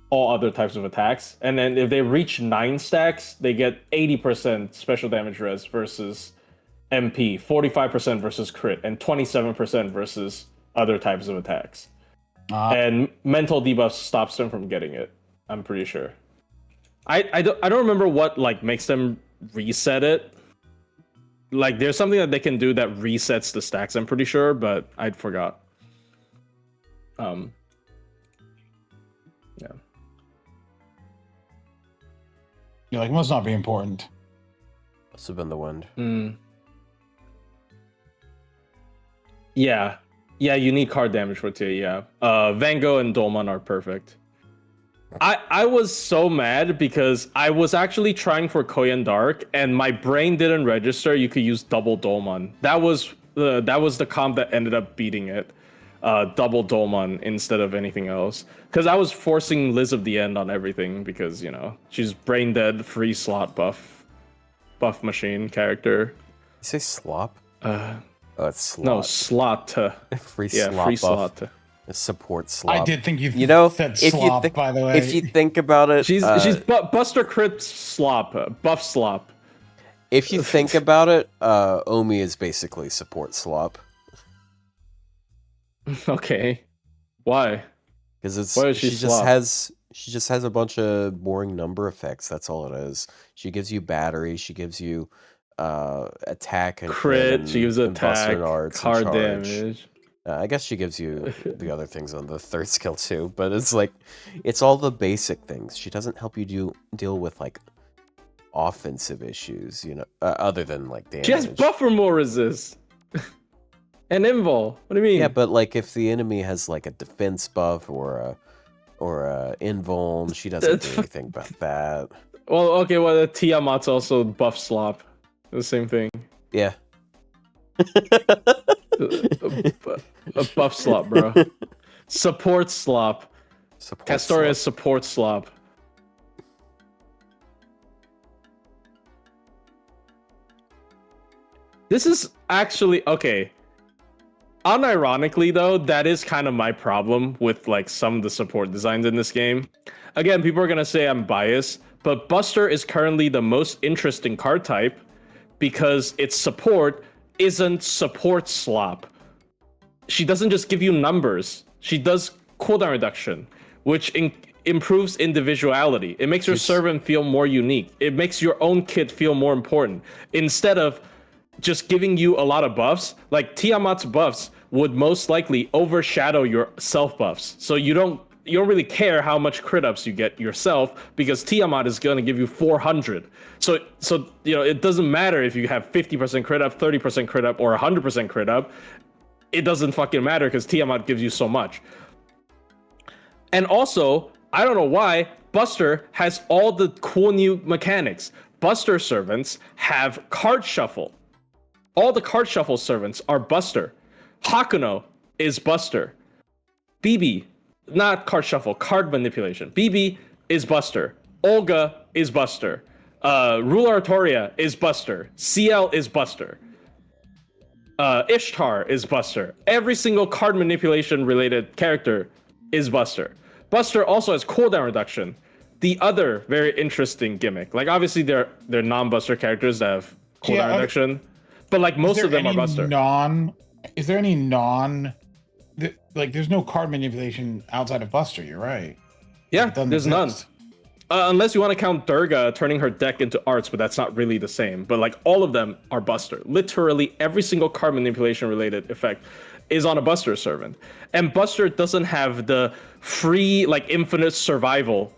all other types of attacks. And then if they reach 9 stacks, they get 80% special damage res versus MP, 45% versus crit, and 27% versus other types of attacks. And mental debuff stops them from getting it. I'm pretty sure. I don't remember what like makes them reset it. Like there's something that they can do that resets the stacks, I'm pretty sure, but I forgot. Yeah. You're like, must not be important. Must have been the wind. Yeah. Yeah, you need card damage for it too, yeah. Van Gogh and Dolman are perfect. I was so mad because I was actually trying for Koyan Dark and my brain didn't register you could use double Dolman. That was the comp that ended up beating it. Double Dolman instead of anything else. Because I was forcing Liz of the End on everything because, you know, she's brain dead, free slot buff machine character. You say slop? Oh, it's slot. No, slot. Free slot free buff. slot. Support slop. I did think you said slop, by the way. If you think about it, she's Buster Crit slop, buff slop. If you think about it, Omi is basically support slop. Okay, why? Because Why is she just has She just has a bunch of boring number effects. That's all it is. She gives you battery. She gives you attack and crit Crit. She gives and buster and attack, arts and card charge. damage. I guess she gives you the other things on the third skill too, but it's like, it's all the basic things. She doesn't help you deal with like offensive issues, you know, other than like damage. She has buffer more resist. And invul. What do you mean? Yeah, but like if the enemy has like a defense buff or a invuln, she doesn't do anything about that. Well, okay, well the Tiamat's also buff slop. The same thing. Yeah. A buff slop, bro. Support slop. Castoria's support slop. This is actually okay. Unironically, though, that is kind of my problem with like some of the support designs in this game. Again, people are gonna say I'm biased, but Buster is currently the most interesting card type because its support isn't support slop. She doesn't just give you numbers. She does cooldown reduction, which improves individuality. It makes your servant feel more unique. It makes your own kit feel more important. Instead of just giving you a lot of buffs, like Tiamat's buffs would most likely overshadow your self buffs. So you don't really care how much crit ups you get yourself because Tiamat is going to give you 400. So you know, it doesn't matter if you have 50% crit up, 30% crit up, or 100% crit up. It doesn't fucking matter because Tiamat gives you so much. And also, I don't know why, Buster has all the cool new mechanics. Buster servants have card shuffle. All the card shuffle servants are Buster. Hakuno is Buster. BB, not card shuffle, card manipulation. BB is Buster. Olga is Buster. Ruler Artoria is Buster. CL is Buster. Ishtar is Buster. Every single card manipulation related character is Buster. Buster also has cooldown reduction. The other very interesting gimmick. Like obviously they're non-Buster characters that have cooldown reduction. But like most of them are Buster. Is there any like there's no card manipulation outside of Buster, you're right. Yeah, there's none. Unless you want to count Durga turning her deck into arts, but that's not really the same. But like all of them are Buster. Literally every single card manipulation related effect is on a Buster servant. And Buster doesn't have the free like infinite survival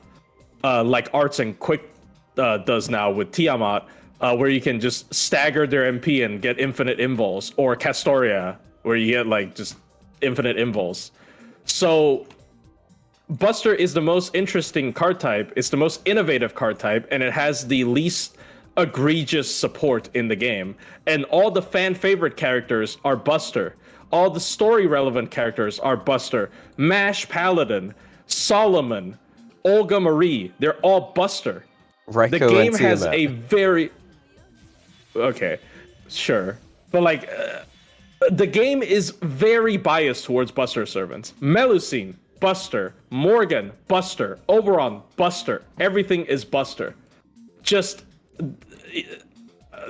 like arts and quick does now with Tiamat. Where you can just stagger their MP and get infinite invuls, or Castoria, where you get like just infinite invuls. So Buster is the most interesting card type, it's the most innovative card type, and it has the least egregious support in the game. And all the fan favorite characters are Buster. All the story relevant characters are Buster. Mash Paladin, Solomon, Olga Marie, they're all Buster. Ryou the game has a very... Okay, sure. But like, the game is very biased towards Buster servants. Melusine, Buster. Morgan, Buster. Oberon, Buster. Everything is Buster. Just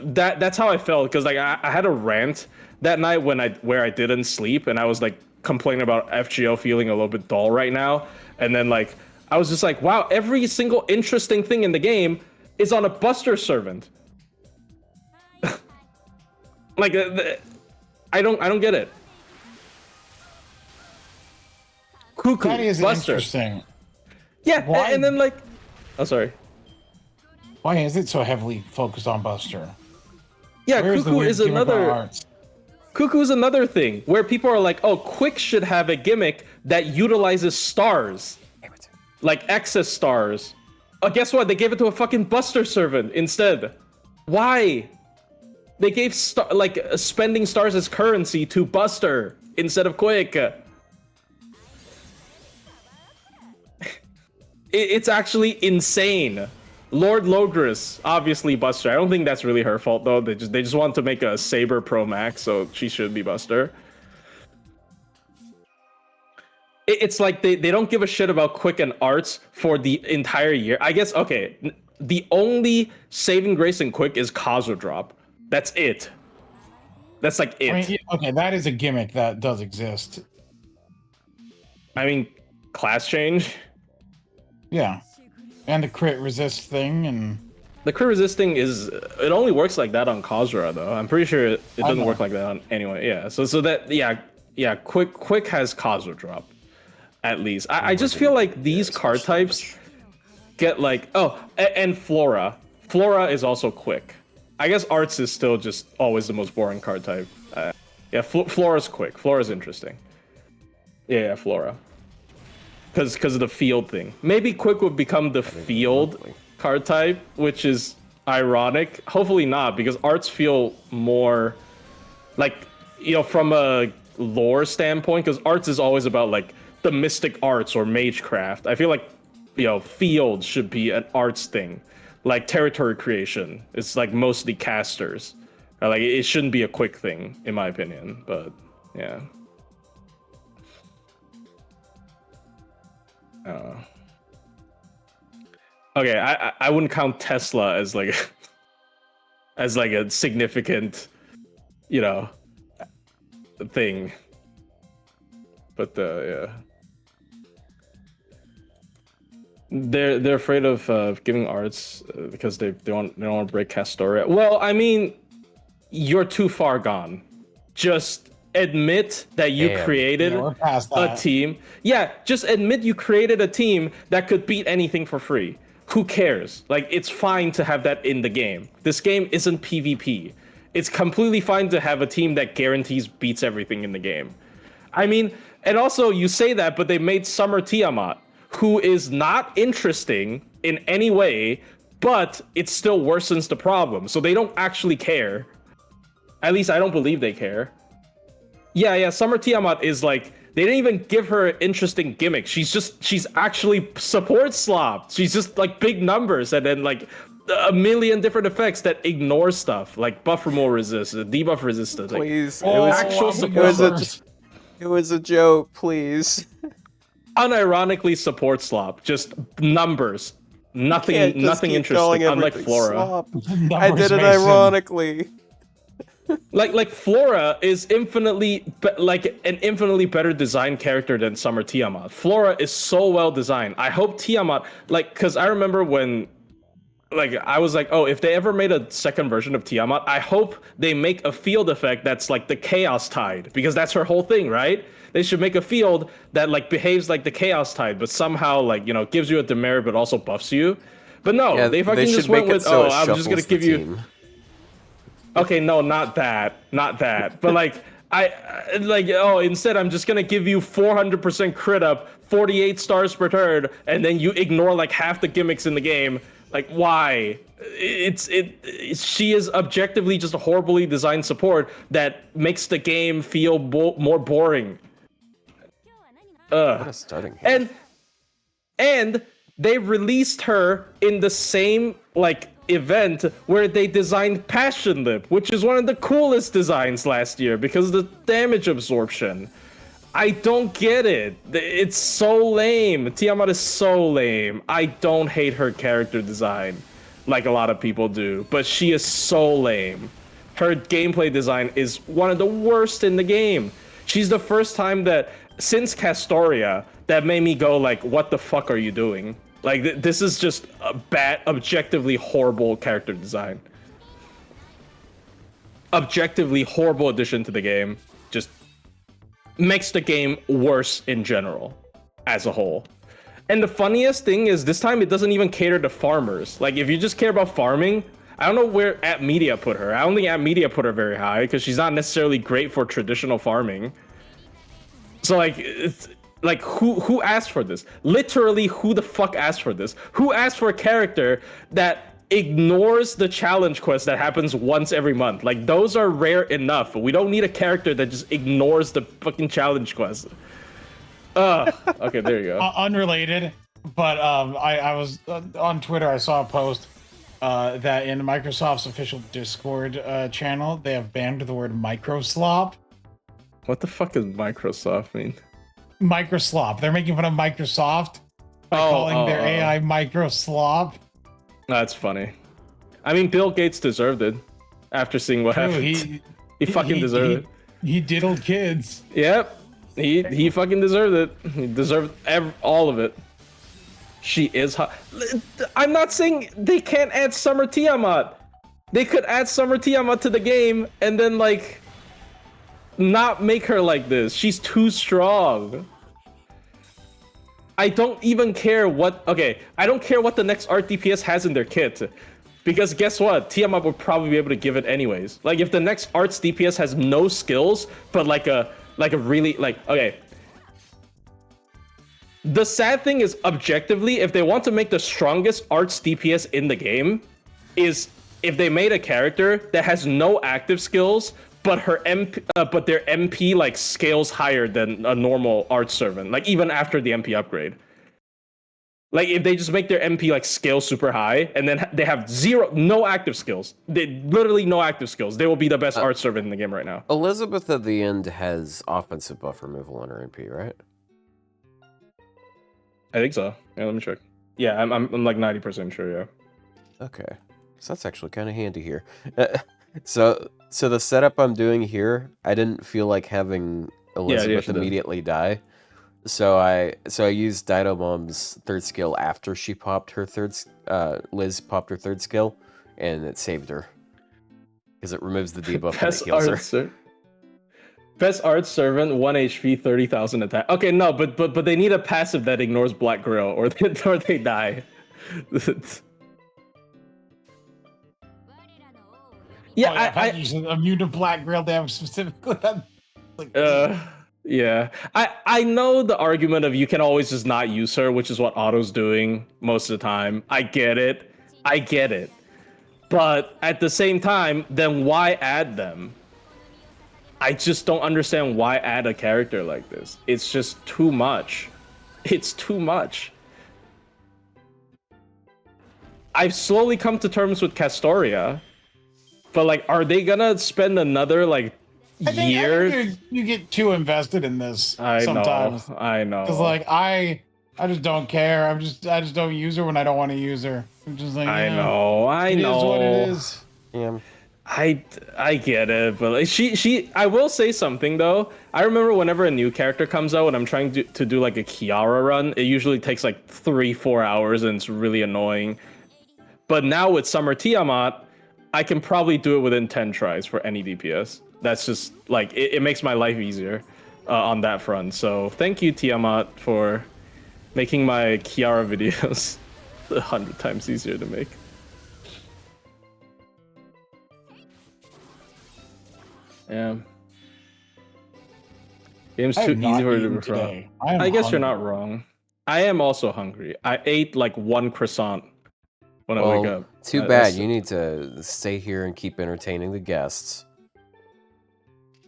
that's how I felt, because like I had a rant that night where I didn't sleep, and I was like complaining about FGO feeling a little bit dull right now, and then like I was just like, wow, every single interesting thing in the game is on a Buster servant. Like, I don't get it. Cuckoo, that is Buster. Interesting. Yeah, and then like, oh sorry. Why is it so heavily focused on Buster? Yeah, Cuckoo is another. Cuckoo is another thing where people are like, oh, Quick should have a gimmick that utilizes stars, like excess stars. Oh, guess what? They gave it to a fucking Buster servant instead. Why? They gave spending stars as currency to Buster instead of Quick. It's actually insane. Lord Logris, obviously Buster. I don't think that's really her fault though. They just want to make a Saber Pro Max, so she should be Buster. It's like they don't give a shit about Quick and Arts for the entire year. I guess, okay, the only saving grace in Quick is Kazu Drop. That's it. That's like it. I mean, okay, that is a gimmick that does exist. I mean, class change. Yeah, and the crit resist thing, and The crit resisting it only works like that on Khazra though. I'm pretty sure it doesn't work like that on anyway. Yeah. So that quick has Khazra drop at least. I just feel like these card types get like and Flora. Flora is also quick. I guess Arts is still just always the most boring card type. Flora's quick. Flora's interesting. Yeah, Flora. Because of the field thing. Maybe Quick would become the field card type, which is ironic. Hopefully not, because Arts feel more like, from a lore standpoint, because Arts is always about like the mystic arts or magecraft. I feel like, field should be an arts thing. Like territory creation. It's like mostly casters. Like it shouldn't be a quick thing, in my opinion. But yeah. Okay, I wouldn't count Tesla as like a significant, thing. But yeah. They're afraid of giving Arts because they don't want to break Castoria. Well, I mean, you're too far gone. Just admit that you created a team. Yeah, just admit you created a team that could beat anything for free. Who cares? Like, it's fine to have that in the game. This game isn't PvP. It's completely fine to have a team that guarantees beats everything in the game. I mean, and also you say that, but they made Summer Tiamat, who is not interesting in any way, but it still worsens the problem. So they don't actually care. At least I don't believe they care. Yeah, Summer Tiamat is like, they didn't even give her an interesting gimmick. She's actually support slop. She's just like big numbers and then like a million different effects that ignore stuff like buff removal resist, debuff resistance. Please, like, it was a joke, please. Unironically support slop, just numbers, nothing interesting. Unlike Flora, I did it ironically. like Flora is infinitely an infinitely better designed character than Summer Tiamat. Flora is so well designed. I hope Tiamat, because I remember when, I was like, oh, if they ever made a second version of Tiamat, I hope they make a field effect that's like the Chaos Tide, because that's her whole thing, right? They should make a field that behaves like the Chaos Tide, but somehow gives you a demerit but also buffs you. But no, they fucking just went with, I'm just gonna give you. Okay, no, not that. But instead I'm just gonna give you 400% crit up, 48 stars per turn, and then you ignore half the gimmicks in the game. Like, why? She is objectively just a horribly designed support that makes the game feel more boring. What a starting hand. And they released her in the same event where they designed Passion Lip, which is one of the coolest designs last year because of the damage absorption. I don't get it. It's so lame. Tiamat is so lame. I don't hate her character design like a lot of people do, but she is so lame. Her gameplay design is one of the worst in the game. She's the first time that since Castoria that made me go what the fuck are you doing? This is just a bad, objectively horrible character design. Objectively horrible addition to the game. Just makes the game worse in general, as a whole. And the funniest thing is this time it doesn't even cater to farmers. If you just care about farming, I don't know where App Media put her. I don't think App Media put her very high because she's not necessarily great for traditional farming. So it's who asked for this? Literally, who the fuck asked for this? Who asked for a character that ignores the challenge quest that happens once every month? Those are rare enough. We don't need a character that just ignores the fucking challenge quest. Okay, there you go. Unrelated, but I was on Twitter. I saw a post that in Microsoft's official Discord channel, they have banned the word microslop. What the fuck does Microsoft mean? Microslop. They're making fun of Microsoft by calling their AI microslop. That's funny. I mean, Bill Gates deserved it after seeing what happened. He fucking deserved it. He diddled kids. Yep. He fucking deserved it. He deserved all of it. she is hot. I'm not saying they can't add Summer Tiamat. They could add Summer Tiamat to the game and then like not make her like this. She's too strong. I don't even care what. Okay, I don't care what the next art DPS has in their kit. Because guess what? Tiamat would probably be able to give it anyways. Like if the next arts DPS has no skills, but like a really like okay. The sad thing is objectively, if they want to make the strongest arts DPS in the game, is if they made a character that has no active skills, but her but their MP like scales higher than a normal art servant, like even after the MP upgrade. Like if they just make their MP like scale super high and then they have no active skills. They literally no active skills. They will be the best art servant in the game right now. Elizabeth at the end has offensive buff removal on her MP, right? I think so. Yeah, let me check. Yeah, I'm like 90% sure, yeah. Okay. So that's actually kind of handy here. So the setup I'm doing here, I didn't feel like having Elizabeth immediately die. So I used Dino Mom's third skill after she popped her Liz popped her third skill, and it saved her. Because it removes the debuff and it heals her. Best art servant, 1 HP, 30,000 attack. Okay, no, but they need a passive that ignores Black Grill, or they die. Yeah, I usually immune to Black Grill damage specifically. Yeah, I know the argument of you can always just not use her, which is what Otto's doing most of the time. I get it. But at the same time, then why add them? I just don't understand why add a character like this. It's just too much. It's too much. I've slowly come to terms with Castoria, but like, are they gonna spend another like year? I think you get too invested in this sometimes. I know. Because like I just don't care. I just don't use her when I don't want to use her. I'm just like, I know. It is what it is. Yeah. I get it, but like she I will say something though. I remember whenever a new character comes out and I'm trying to do like a Kiara run, it usually takes like 3-4 hours and it's really annoying. But now with Summer Tiamat, I can probably do it within 10 tries for any DPS. That's just like it makes my life easier on that front. So thank you, Tiamat, for making my Kiara videos 100 times easier to make. Yeah. Game's too easy for it to be. I guess you're not wrong. I am also hungry. I ate like one croissant when I wake up. Too bad. You need to stay here and keep entertaining the guests.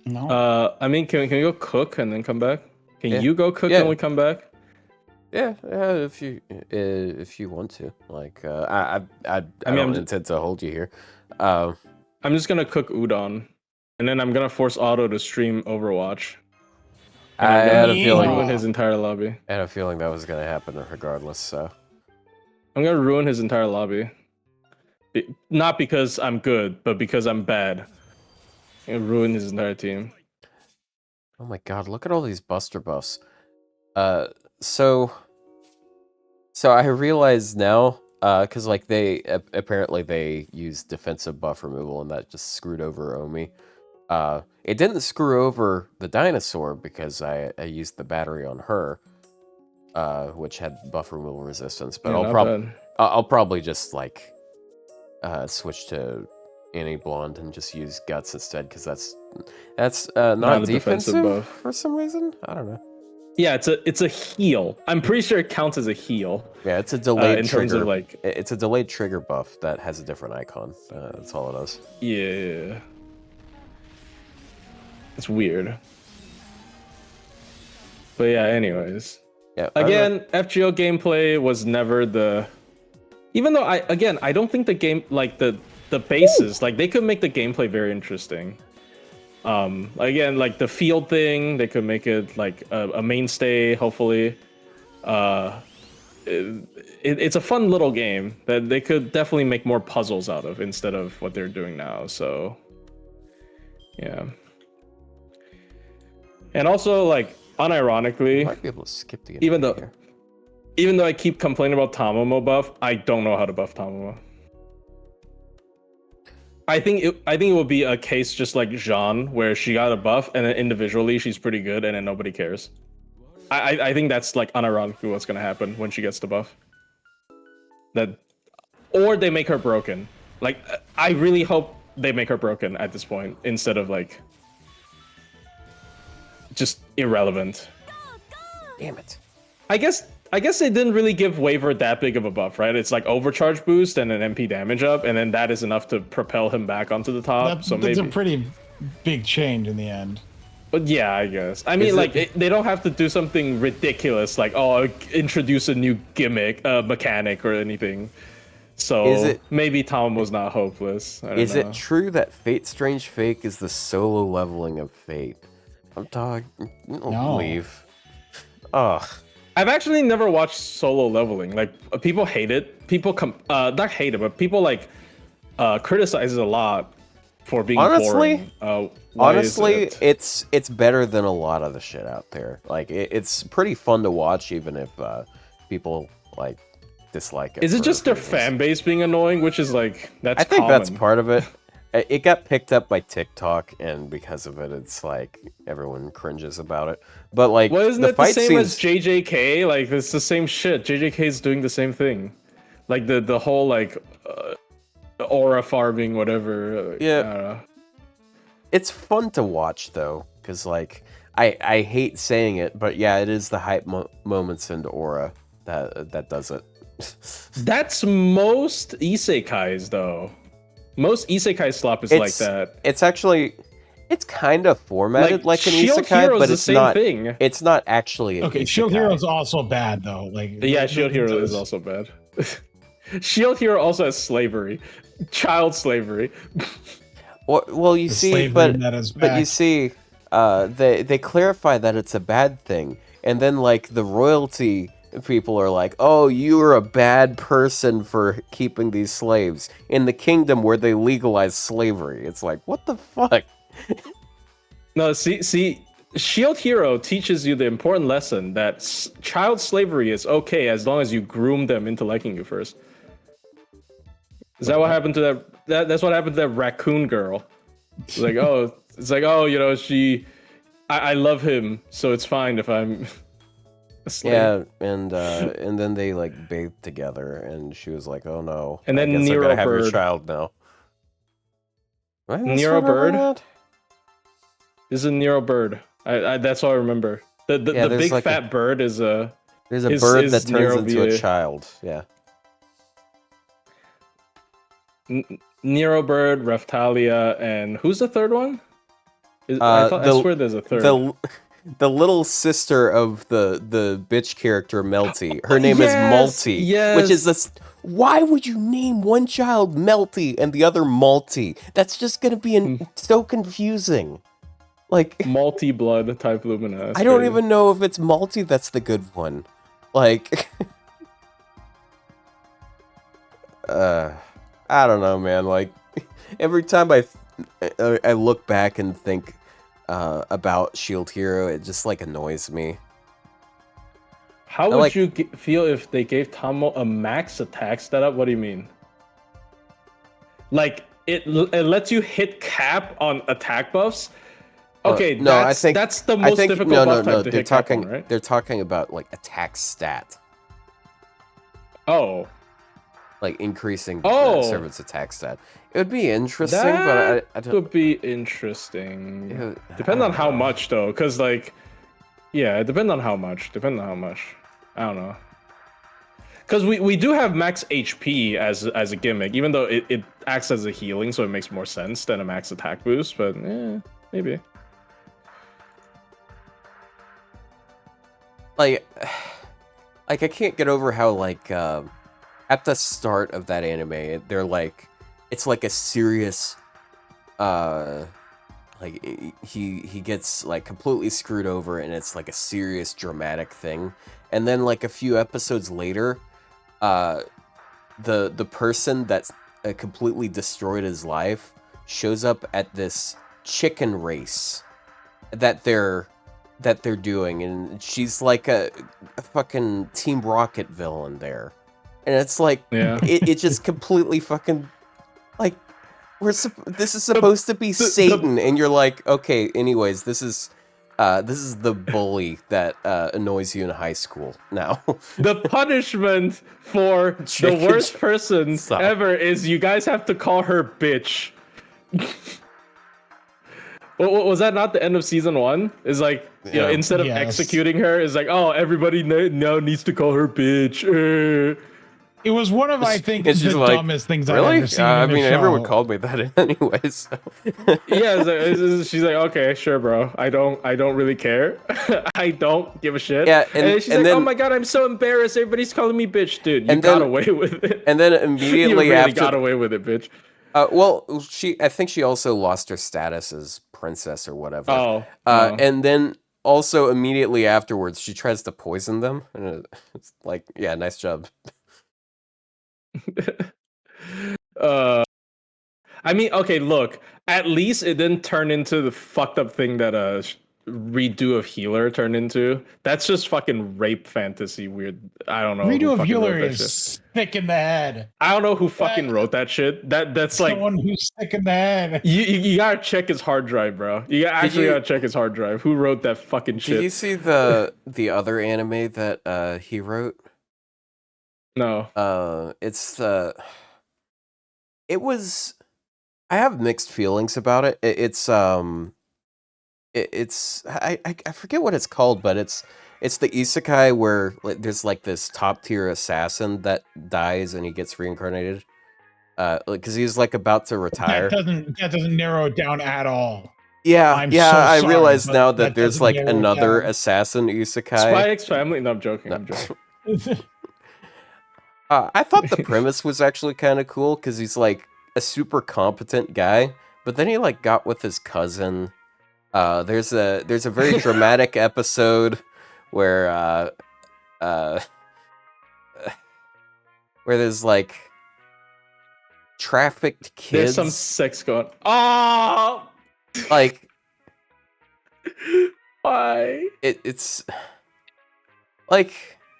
No. I mean, can we go cook and then come back? Can you go cook and we come back? Yeah, if you want to. Like, I don't intend to hold you here. I'm just gonna cook udon, and then I'm gonna force Otto to stream Overwatch. I had a feeling ruin his entire lobby. I had a feeling that was gonna happen regardless. So I'm gonna ruin his entire lobby. Not because I'm good, but because I'm bad. I'm gonna ruin his entire team. Oh my god! Look at all these Buster buffs. So I realize now, because like they apparently they used defensive buff removal and that just screwed over Omi. It didn't screw over the dinosaur because I used the battery on her, which had buff removal resistance. But I'll probably just like switch to Annie Blonde and just use Guts instead because that's not defensive buff for some reason. I don't know. Yeah, it's a heal. I'm pretty sure it counts as a heal. Yeah, it's a delayed in trigger. Terms of like it's a delayed trigger buff that has a different icon. That's all it is. Yeah. It's weird. But yeah, anyways. Yeah. Again, FGO gameplay was never the... Even though I don't think the game, like the bases, like they could make the gameplay very interesting. Again, like the field thing, they could make it like a mainstay, hopefully. It's a fun little game that they could definitely make more puzzles out of instead of what they're doing now, so... Yeah. And also, like, unironically, might be able to skip the even though, here. even though I keep complaining about Tamamo buff, I don't know how to buff Tamamo. I think it will be a case just like Jean, where she got a buff and then individually she's pretty good and then nobody cares. I think that's like unironically what's gonna happen when she gets the buff. That, or they make her broken. Like I really hope they make her broken at this point instead of like just irrelevant. Damn it. I guess they didn't really give Waver that big of a buff, right? It's like overcharge boost and an MP damage up, and then that is enough to propel him back onto the top. That's a pretty big change in the end. But yeah, I guess. I mean, they don't have to do something ridiculous, like introduce a new gimmick, mechanic, or anything. So maybe Tom was not hopeless. Is it true that Fate Strange Fake is the solo leveling of Fate? I'm talking. No. Leave. Ugh. I've actually never watched solo leveling. Like people hate it. People not hate it, but people like criticize it a lot for being boring. Honestly, it's better than a lot of the shit out there. Like it's pretty fun to watch, even if people like dislike it. Is it just their fan base being annoying, which is like that's? I think common. that's part of it. It got picked up by TikTok, and because of it, it's like everyone cringes about it. But like, well, isn't it the same as JJK? Like, it's the same shit. JJK is doing the same thing. Like the whole like aura farming, whatever. Yeah, I don't know. It's fun to watch though, because like I hate saying it, but yeah, it is the hype moments into aura that does it. That's most isekais though. Most isekai slop is like that. It's actually, it's kind of formatted like an isekai, but it's not. Thing. It's not actually. Okay, isekai. Shield Hero is also bad though. Like Shield Hero is also bad. Shield Hero also has slavery, child slavery. Well, you see, but you see, they clarify that it's a bad thing, and then like the royalty people are like, oh, you're a bad person for keeping these slaves in the kingdom where they legalize slavery. It's like, what the fuck? No, see, Shield Hero teaches you the important lesson that child slavery is okay as long as you groom them into liking you first. Is that what happened to that's what happened to that raccoon girl. It's like, you know, I love him, so it's fine if I'm yeah, and then they like bathed together, and she was like, "Oh no!" And then Nero Bird. Have your child now. Nero Bird. This is a Nero Bird. I that's all I remember. The big like fat bird is a. There's a bird that turns into a child. Yeah. Nero Bird, Raphtalia, and who's the third one? I swear there's a third. The little sister of the bitch character Melty. Her name is Malty. Yes. Which is this. Why would you name one child Melty and the other Malty? That's just gonna be so confusing. Like multi-blood type Lumina. I don't even know if it's Malty that's the good one. Like I don't know, man. Like every time I look back and think about Shield Hero, it just like annoys me. How would you feel if they gave Tomo a max attack setup? What do you mean? Like it lets you hit cap on attack buffs. Okay, no, I think that's the most difficult buff type to hit cap on, right? They're talking about like attack stat. Oh. Like increasing servant's attack stat. It would be interesting, but I don't... would be interesting. Depends on how much, though, because like, yeah, it depends on how much. I don't know. Because we do have max HP as a gimmick, even though it acts as a healing, so it makes more sense than a max attack boost. But maybe. Like I can't get over how like at the start of that anime, they're like, it's like a serious, like he gets like completely screwed over, and it's like a serious dramatic thing. And then like a few episodes later, the person that's completely destroyed his life shows up at this chicken race that they're that they're doing, and she's like a fucking Team Rocket villain there, and it's like it just completely fucking like this is supposed to be Satan, and you're like, okay, anyways, this is the bully that annoys you in high school now. The punishment for the worst person ever is you guys have to call her bitch. Was that not the end of season 1? Is like, you know, instead of executing her, is like, oh, everybody now needs to call her bitch. It was one of, I think, the dumbest things I've ever seen. I mean, everyone called me that anyways. So. Yeah, she's like, okay, sure, bro. I don't really care. I don't give a shit. Yeah, and she's like, oh my god, I'm so embarrassed. Everybody's calling me bitch, dude. You got away with it. And then immediately you really after, got away with it, bitch. Well, I think she also lost her status as princess or whatever. Oh. And then also immediately afterwards, she tries to poison them, and it's like, yeah, nice job. I mean, okay, look. At least it didn't turn into the fucked up thing that redo of Healer turned into. That's just fucking rape fantasy weird. I don't know. Redo of Healer is sick in the head. I don't know who fucking wrote that shit. That's like someone who's sick in the head. You gotta check his hard drive, bro. You actually gotta check his hard drive. Who wrote that fucking shit? Did you see the other anime that he wrote? No. It's it was. I have mixed feelings about it. It's I forget what it's called, but it's the isekai where there's like this top tier assassin that dies and he gets reincarnated. Because he's like about to retire. That doesn't narrow it down at all. Yeah, I sorry, realize now that there's like narrow it another down. assassin isekai. Spy X Family. No, I'm joking. I thought the premise was actually kind of cool because he's like a super competent guy, but then he like got with his cousin. There's a very dramatic episode where there's like trafficked kids. There's some sex going. Oh, like why? It's like.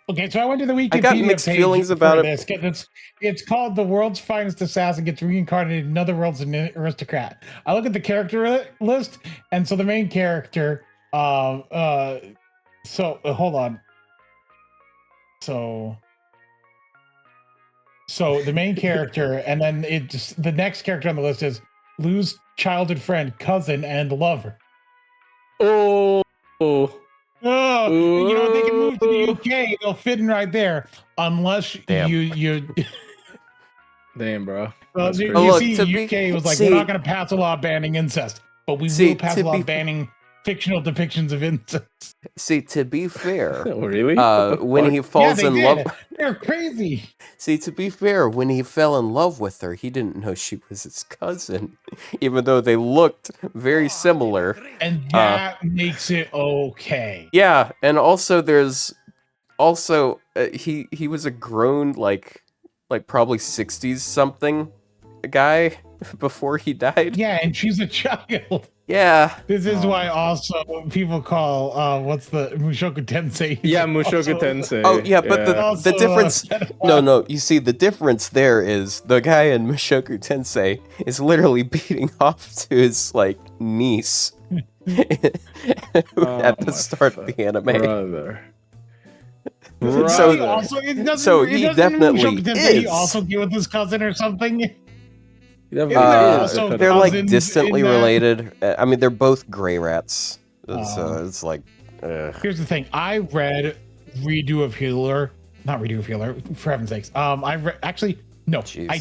Okay, so I went to the Wikipedia I got mixed feelings about it. It's called The World's Finest Assassin Gets Reincarnated in Another World's Aristocrat. I look at the character list, and so the main character, hold on. So the main character, and then the next character on the list is lose childhood friend, cousin, and lover. Oh. Oh, you know, they can move to the UK. They'll fit in right there, unless you. Damn, bro. Well, UK was like, we're not going to pass a law banning incest, but we will pass a law banning fictional depictions of incest. See, to be fair, really, when he falls in love, they're crazy. See, to be fair, when he fell in love with her, he didn't know she was his cousin, even though they looked very similar. And that makes it okay. Yeah, and also there's he was a grown like probably 60s something guy before he died. Yeah, and she's a child. Yeah. This is why also people call what's the Mushoku Tensei? Yeah, Mushoku Tensei. Oh yeah, but the difference no, you see the difference there is the guy in Mushoku Tensei is literally beating off to his like niece at the start of the anime. Brother. So he definitely is. He also get with his cousin or something. They're like distantly related. I mean, they're both gray rats. So it's like. Here's the thing. I read Redo of Healer. Not Redo of Healer, for heaven's sakes. I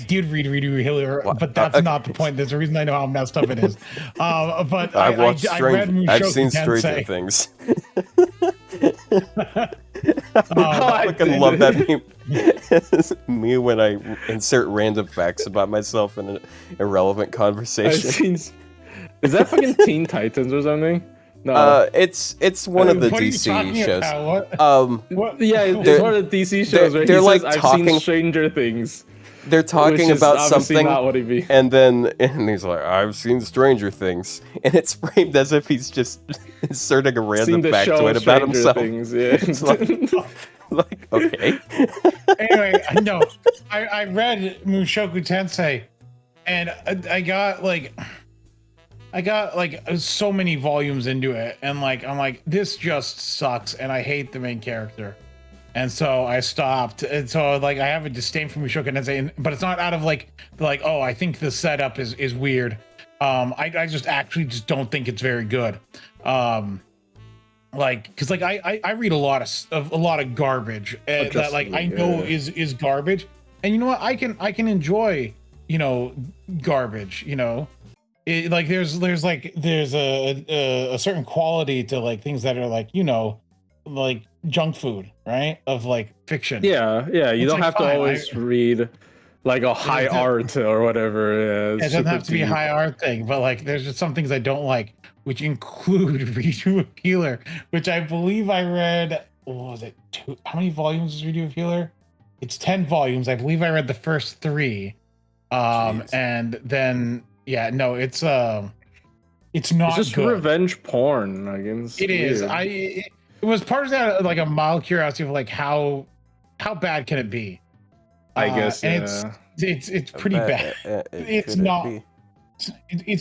did read Redo of Healer, but that's not the point. There's a reason I know how messed up it is. But I read Mushoku I've seen Tensei. Stranger Things. I fucking love that meme. Me when I insert random facts about myself in an irrelevant conversation. Is that fucking Teen Titans or something? No. It's one of the DC shows. What? Yeah, it's one of the DC shows where they're he like says, I've talking. seen Stranger Things. they're talking about something, not what he means. and he's like, "I've seen Stranger Things," and it's framed as if he's just inserting a random factoid about himself. Things, yeah. It's like okay. Anyway, no, I read Mushoku Tensei, and I got so many volumes into it, and I'm like, this just sucks, and I hate the main character. And so I stopped. And so I have a disdain for Mushoku Tensei, but it's not out of oh, I think the setup is weird. I just actually don't think it's very good. Because I read a lot of garbage that I know is garbage, and you know what, I can enjoy garbage. There's a certain quality to things that are junk food, right? Of fiction. Yeah. You don't have to always read a high art or whatever. It doesn't have to be a high art thing, but there's just some things I don't like, which include Redo of Healer, which I believe I read. What was it? How many volumes is Redo of Healer? It's 10 volumes. I believe I read the first 3. And then it's not. It's just good. Revenge porn. It is. It was part of that a mild curiosity of how bad can it be? I guess. And it's pretty bad. It's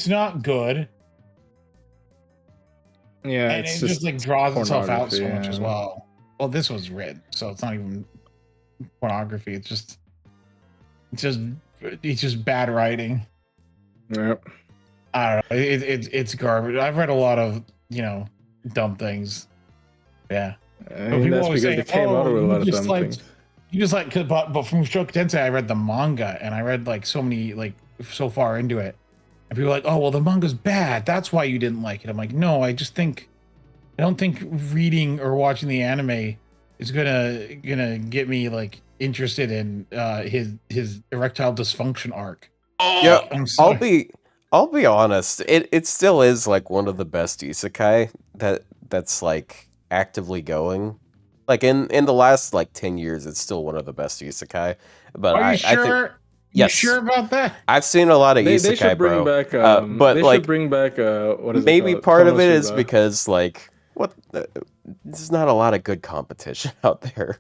not good. Yeah, and it just draws itself out so much as well. Well, this was written, so it's not even pornography. It's just bad writing. Yep. I don't know. It's garbage. I've read a lot of dumb things. Yeah. That's because they came out with a lot of dumb things. You just but from Mushoku Tensei, I read the manga, and I read so many so far into it, and people are like, oh well, the manga's bad, that's why you didn't like it. I'm like, no, I don't think reading or watching the anime is gonna get me interested in his erectile dysfunction arc. Yeah, I'll be honest, it still is one of the best isekai that's actively going. In the last 10 years, it's still one of the best isekai. But are you sure? I think, yes, you sure about that? I've seen a lot of isekai, they should bring bro. Back, but they should bring back what is maybe it part of it is because there's not a lot of good competition out there.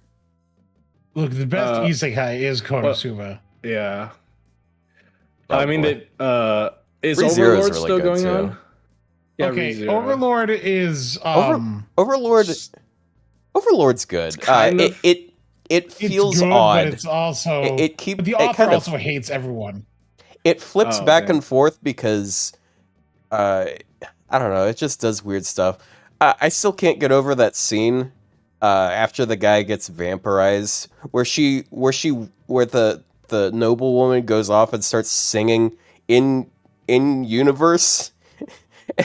Look, the best isekai is Konosuba. Yeah. Oh, I mean, is ReZero Overlord really still going too. on? Yeah, okay, ReZero. Overlord is Overlord's good. It feels good, odd. but it's also the author also hates everyone. It flips back and forth because I don't know. It just does weird stuff. I still can't get over that scene after the guy gets vampirized, where the noble woman goes off and starts singing in universe.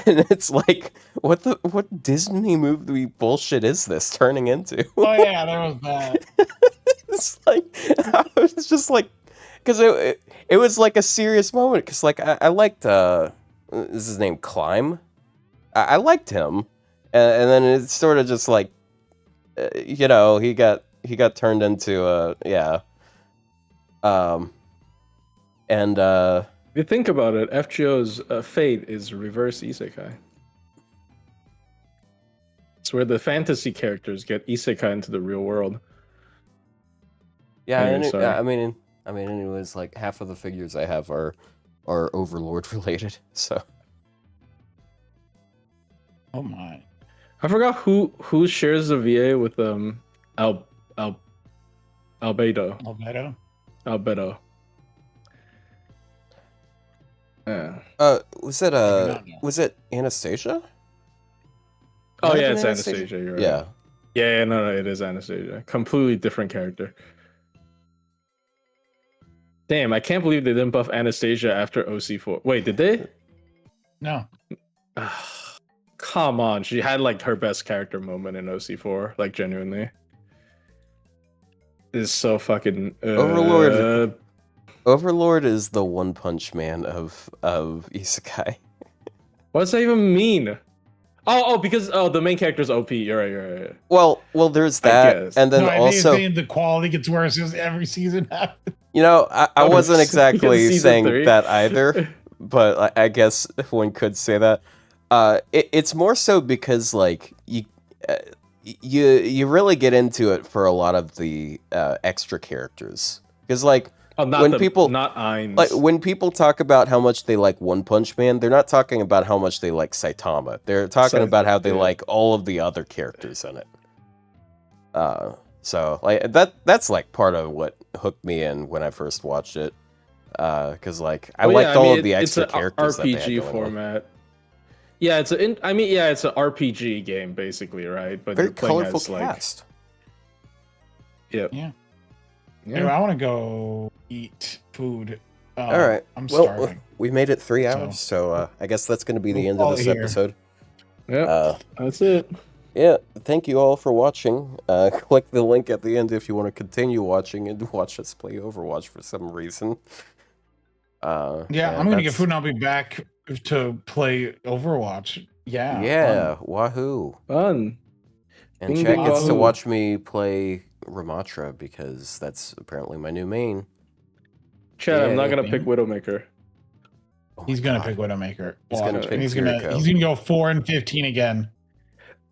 And it's what Disney movie bullshit is this turning into? Oh yeah, that was bad. It's I was just because it was a serious moment, because I liked is his name Climb? I liked him, and then it's sort of just he got turned into and if you think about it, FGO's fate is reverse isekai. It's where the fantasy characters get isekai into the real world. Yeah, anyway, I mean, anyways, half of the figures I have are Overlord related. So. Oh my! I forgot who shares the VA with Albedo. Albedo. Yeah. Was it Anastasia? Oh yeah, it's Anastasia. You're right. Yeah. Yeah, no, it is Anastasia. Completely different character. Damn, I can't believe they didn't buff Anastasia after OC4. Wait, did they? No. Come on, she had her best character moment in OC4, genuinely. Is so fucking Overlord. Overlord is the One Punch Man of isekai. What does that even mean? Because the main character's OP. You're right. You're right. Well, there's I that, guess. and then No, I also, think the quality gets worse as every season happens. you know, I wasn't exactly Season saying 3. that either, but I guess one could say that. It's more so because like you really get into it for a lot of the extra characters, because like when people not Ainz. like when people talk about how much they like One Punch Man, they're not talking about how much they like Saitama. They're talking about how they like all of the other characters in it. So like that's like part of what hooked me in when I first watched it. Because like I liked all of the extra characters that they had RPG going format. Yeah, it's an RPG game basically, right? But very you're playing colorful as, cast. Yep. Yeah. Yeah. Anyway, I want to go eat food. All right. I'm well, starving. we made it 3 hours, so I guess that's going to be the end of this episode. Yeah, that's it. Yeah, thank you all for watching. Click the link at the end if you want to continue watching and watch us play Overwatch for some reason. Yeah, I'm gonna get food and I'll be back to play Overwatch. Yeah. Yeah, wahoo. Fun. And Ding, chat ding, gets to wahoo. watch me play Ramatra because that's apparently my new main. Chad, I'm not Yeah. gonna pick Widowmaker. Oh my He's gonna God. pick Widowmaker. He's gonna pick he's Kiriko. gonna go 4 and 15 again.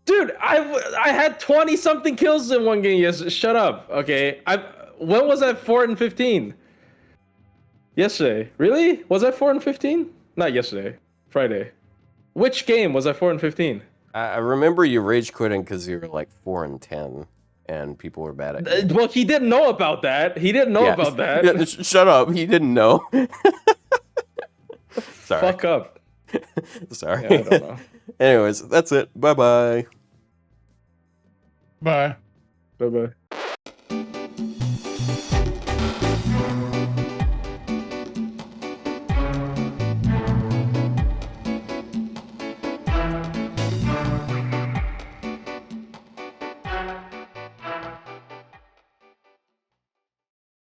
Dude, I had 20 something kills in one game. Yes, shut up. Okay, when was I 4 and 15? Yesterday. Really? Was I 4 and 15? Not yesterday. Friday. Which game was I 4 and 15? I remember you rage quitting because you were like 4 and 10, and people were bad at you. Well, he didn't know about that. He didn't know about that. Yeah, shut up. He didn't know. Sorry. Fuck up. Sorry. Yeah, I don't know. Anyways, that's it. Bye-bye. Bye. Bye bye.